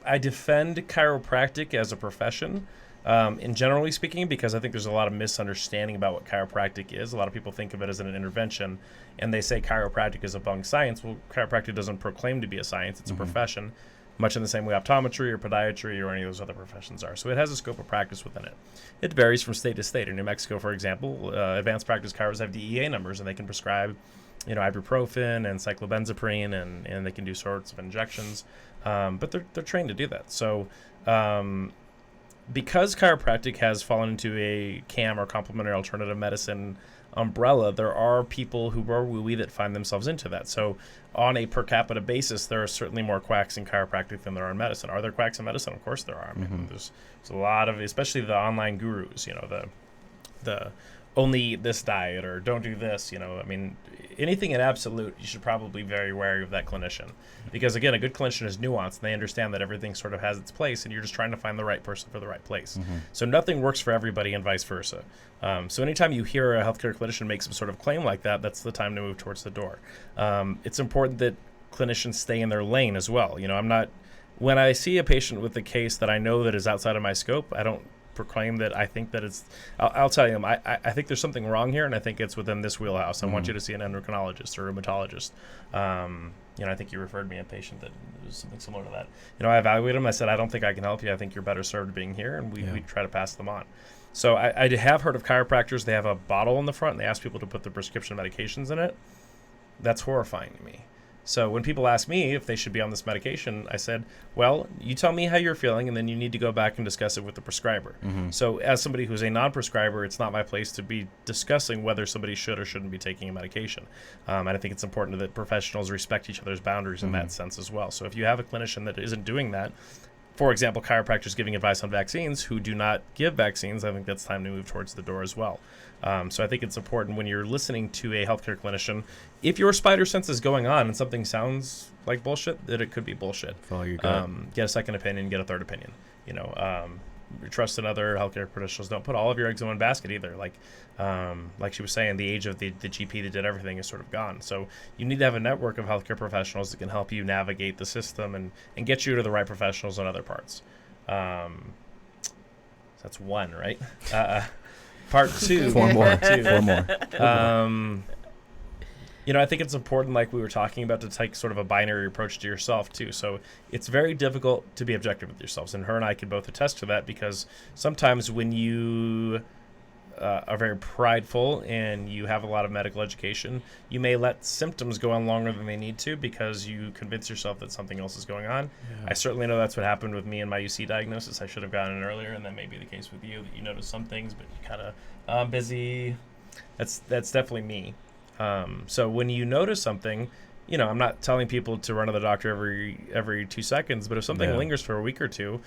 Speaker 4: I defend chiropractic as a profession, in generally speaking, because I think there's a lot of misunderstanding about what chiropractic is. A lot of people think of it as an intervention, and they say chiropractic is a bunk science. Well, chiropractic doesn't proclaim to be a science; it's a profession, much in the same way optometry or podiatry or any of those other professions are. So it has a scope of practice within it. It varies from state to state. In New Mexico, for example, advanced practice chiros have DEA numbers, and they can prescribe, ibuprofen and cyclobenzaprine, and they can do sorts of injections. But they're trained to do that. So because chiropractic has fallen into a CAM or complementary alternative medicine umbrella, there are people who are woo-wee that find themselves into that. So on a per capita basis, there are certainly more quacks in chiropractic than there are in medicine. Are there quacks in medicine? Of course there are. I mean, there's a lot of, especially the online gurus, the only eat this diet or don't do this, I mean, anything in absolute, you should probably be very wary of that clinician. Because again, a good clinician is nuanced, and they understand that everything sort of has its place, and you're just trying to find the right person for the right place. So nothing works for everybody and vice versa. So anytime you hear a healthcare clinician make some sort of claim like that, that's the time to move towards the door. It's important that clinicians stay in their lane as well. When I see a patient with a case that I know that is outside of my scope, I don't proclaim that I think that it's, I'll tell you, I think there's something wrong here, and I think it's within this wheelhouse. I want you to see an endocrinologist or a rheumatologist. I think you referred me a patient that was something similar to that. I evaluated him. I said, I don't think I can help you. I think you're better served being here, and we try to pass them on. So I have heard of chiropractors. They have a bottle in the front, and they ask people to put the prescription medications in it. That's horrifying to me. So when people ask me if they should be on this medication, I said, well, you tell me how you're feeling, and then you need to go back and discuss it with the prescriber. So as somebody who's a non-prescriber, it's not my place to be discussing whether somebody should or shouldn't be taking a medication. And I think it's important that professionals respect each other's boundaries in that sense as well. So if you have a clinician that isn't doing that, for example, chiropractors giving advice on vaccines who do not give vaccines, I think that's time to move towards the door as well. So I think it's important when you're listening to a healthcare clinician, if your spider sense is going on and something sounds like bullshit, that it could be bullshit.
Speaker 7: Follow your gut.
Speaker 4: Get a second opinion, get a third opinion. Trust in other healthcare professionals. Don't put all of your eggs in one basket either. Like she was saying, the age of the GP that did everything is sort of gone. So you need to have a network of healthcare professionals that can help you navigate the system and get you to the right professionals in other parts. So that's one, right? Part two.
Speaker 7: Four more.
Speaker 4: I think it's important, like we were talking about, to take sort of a binary approach to yourself too. So it's very difficult to be objective with yourselves, and her and I can both attest to that, because sometimes when you are very prideful and you have a lot of medical education, you may let symptoms go on longer than they need to because you convince yourself that something else is going on. I certainly know that's what happened with me and my UC diagnosis. I should have gotten it earlier, and that may be the case with you, that you notice some things, but you kind of busy. That's definitely me. So when you notice something, I'm not telling people to run to the doctor every 2 seconds, but if something lingers for a week or two,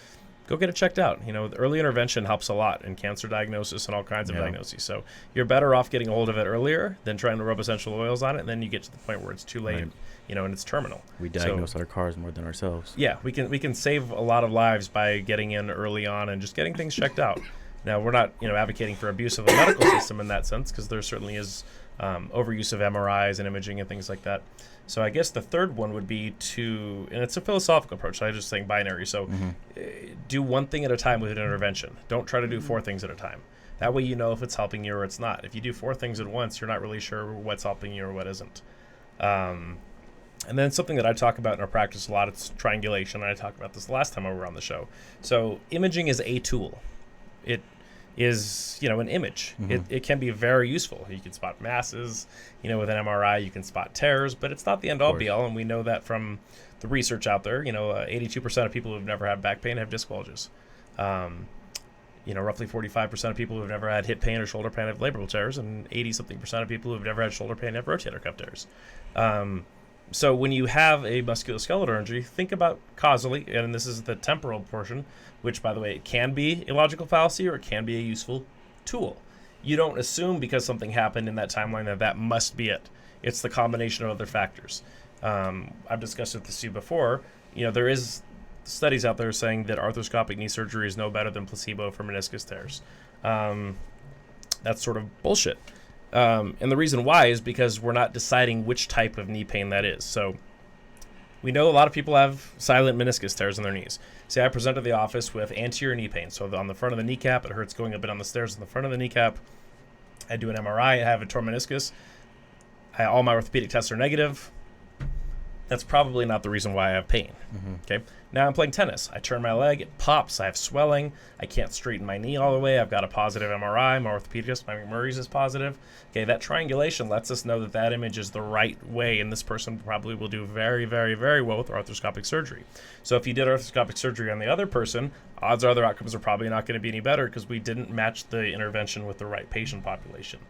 Speaker 4: go get it checked out. You know, the early intervention helps a lot in cancer diagnosis and all kinds of diagnoses. So you're better off getting a hold of it earlier than trying to rub essential oils on it, and then you get to the point where it's too late, you know, and it's terminal.
Speaker 7: We diagnose our cars more than ourselves.
Speaker 4: Yeah, we can save a lot of lives by getting in early on and just getting things checked out. Now, we're not, you know, advocating for abuse of the medical system in that sense, because there certainly is overuse of MRIs and imaging and things like that. So I guess the third one would be to, and it's a philosophical approach, so I just think binary. So do one thing at a time with an intervention. Don't try to do 4 things at a time. That way you know if it's helping you or it's not. If you do 4 things at once, you're not really sure what's helping you or what isn't. And then something that I talk about in our practice a lot, it's triangulation. And I talked about this last time we were on the show. So imaging is a tool. It is, you know, an image. It can be very useful. You can spot masses, you know, with an MRI, you can spot tears, but it's not the end all be all. And we know that from the research out there, you know, 82% of people who've never had back pain have disc bulges. You know, roughly 45% of people who've never had hip pain or shoulder pain have labral tears, and 80-something% of people who've never had shoulder pain have rotator cuff tears. So when you have a musculoskeletal injury, think about causally, and this is the temporal portion, which, by the way, it can be a logical fallacy or it can be a useful tool. You don't assume because something happened in that timeline that that must be it. It's the combination of other factors. I've discussed it with you before. You know, there is studies out there saying that arthroscopic knee surgery is no better than placebo for meniscus tears. That's sort of bullshit. And the reason why is because we're not deciding which type of knee pain that is. So we know a lot of people have silent meniscus tears in their knees. Say I present to the office with anterior knee pain. So on the front of the kneecap, it hurts going up and down the stairs on the front of the kneecap. I do an MRI, I have a torn meniscus. All my orthopedic tests are negative. That's probably not the reason why I have pain. Okay. Now I'm playing tennis. I turn my leg, it pops, I have swelling, I can't straighten my knee all the way, I've got a positive MRI, my orthopedist, my McMurray's is positive. Okay, that triangulation lets us know that that image is the right way, and this person probably will do very, very, very well with arthroscopic surgery. So if you did arthroscopic surgery on the other person, odds are their outcomes are probably not going to be any better because we didn't match the intervention with the right patient population.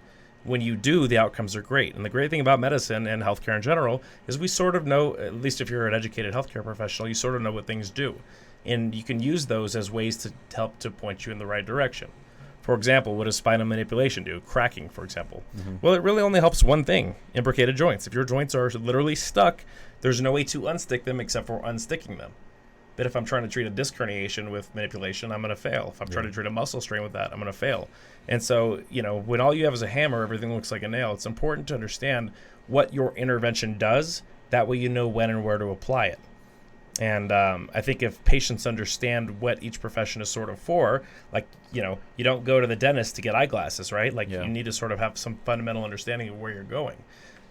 Speaker 4: When you do, the outcomes are great. And the great thing about medicine and healthcare in general is we sort of know, at least if you're an educated healthcare professional, you sort of know what things do. And you can use those as ways to help to point you in the right direction. For example, what does spinal manipulation do? Cracking, for example. Well, it really only helps one thing, imbricated joints. If your joints are literally stuck, there's no way to unstick them except for unsticking them. But if I'm trying to treat a disc herniation with manipulation, I'm going to fail. If I'm trying to treat a muscle strain with that, I'm going to fail. And so, you know, when all you have is a hammer, everything looks like a nail. It's important to understand what your intervention does. That way you know when and where to apply it. And I think if patients understand what each profession is sort of for, like, you know, you don't go to the dentist to get eyeglasses, right? Like you need to sort of have some fundamental understanding of where you're going.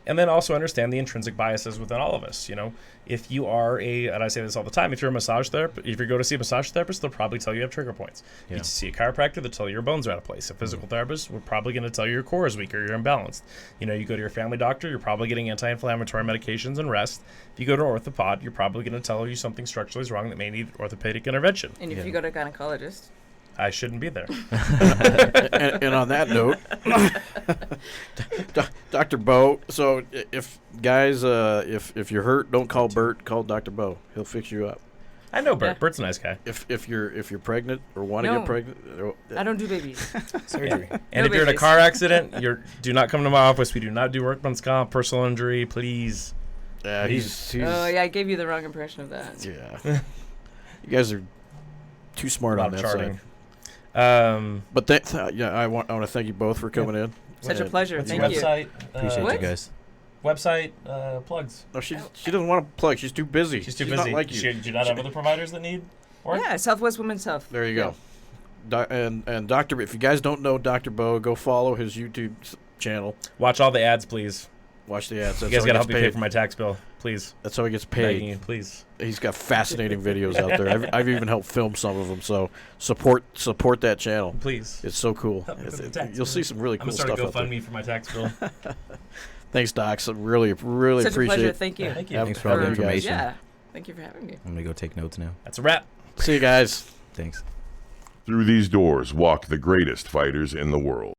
Speaker 4: And then also understand the intrinsic biases within all of us. You know, if you are and I say this all the time, if you're a massage therapist, if you go to see a massage therapist, they'll probably tell you have trigger points. You see a chiropractor, they'll tell you your bones are out of place. A physical therapist, we're probably going to tell you your core is weak or you're imbalanced. You know, you go to your family doctor, you're probably getting anti-inflammatory medications and rest. If you go to an orthopod, you're probably going to tell you something structurally is wrong that may need orthopedic intervention.
Speaker 5: And if you go to a gynecologist,
Speaker 4: I shouldn't be there.
Speaker 1: And on that note, Dr. Beau, so if guys, if you're hurt, don't call Bert, call Dr. Beau. He'll fix you up.
Speaker 4: I know Bert.
Speaker 5: Yeah.
Speaker 4: Bert's a nice guy.
Speaker 1: If you're pregnant or want to
Speaker 5: No.
Speaker 1: get pregnant,
Speaker 5: I don't do babies.
Speaker 7: Surgery.
Speaker 4: And
Speaker 5: No
Speaker 4: if you're in a
Speaker 5: babies.
Speaker 4: car accident, do not come to my office. We do not do workman's comp, personal injury, please.
Speaker 1: yeah, he's
Speaker 5: Oh, yeah, I gave you the wrong impression of that.
Speaker 1: yeah. You guys are too smart
Speaker 4: A lot
Speaker 1: on
Speaker 4: of
Speaker 1: that
Speaker 4: charting.
Speaker 1: side.
Speaker 4: But
Speaker 1: I want to thank you both for coming in.
Speaker 5: Such a pleasure.
Speaker 4: what's
Speaker 5: Thank
Speaker 4: your
Speaker 5: you.
Speaker 4: website?
Speaker 7: Appreciate
Speaker 5: What?
Speaker 7: you guys.
Speaker 4: Website plugs.
Speaker 1: No, she doesn't want to plug. She's too busy.
Speaker 4: She's too
Speaker 1: not
Speaker 4: busy.
Speaker 1: like you.
Speaker 4: Do you not have other providers that need work?
Speaker 5: Yeah, Southwest Women's Health.
Speaker 1: There you go. And Dr. If you guys don't know Dr. Beau, go follow his YouTube channel.
Speaker 4: Watch all the ads, please.
Speaker 1: Watch the ads.
Speaker 4: You
Speaker 1: That's
Speaker 4: guys
Speaker 1: how
Speaker 4: got to
Speaker 1: he
Speaker 4: help me
Speaker 1: gets
Speaker 4: pay
Speaker 1: paid.
Speaker 4: for my tax bill, please.
Speaker 1: That's how he gets
Speaker 4: Begging
Speaker 1: paid.
Speaker 4: you, please.
Speaker 1: He's got fascinating videos out there. I've even helped film some of them. So support that channel.
Speaker 4: Please.
Speaker 1: It's so cool.
Speaker 4: Help me with the tax
Speaker 1: You'll
Speaker 4: bill.
Speaker 1: see some really
Speaker 4: I'm
Speaker 1: cool
Speaker 4: going to
Speaker 1: stuff
Speaker 4: start a
Speaker 1: out there.
Speaker 4: GoFundMe for my tax bill.
Speaker 1: Thanks, Doc. So really
Speaker 5: Such
Speaker 1: appreciate
Speaker 5: a pleasure.
Speaker 1: it.
Speaker 5: Thank you.
Speaker 4: Thank you.
Speaker 7: Thanks for all the
Speaker 1: having you guys.
Speaker 7: information.
Speaker 5: Yeah. Thank you for having me.
Speaker 7: I'm going to go take notes now.
Speaker 4: That's a wrap.
Speaker 1: See you guys.
Speaker 7: Thanks.
Speaker 3: Through these doors walk the greatest fighters in the world.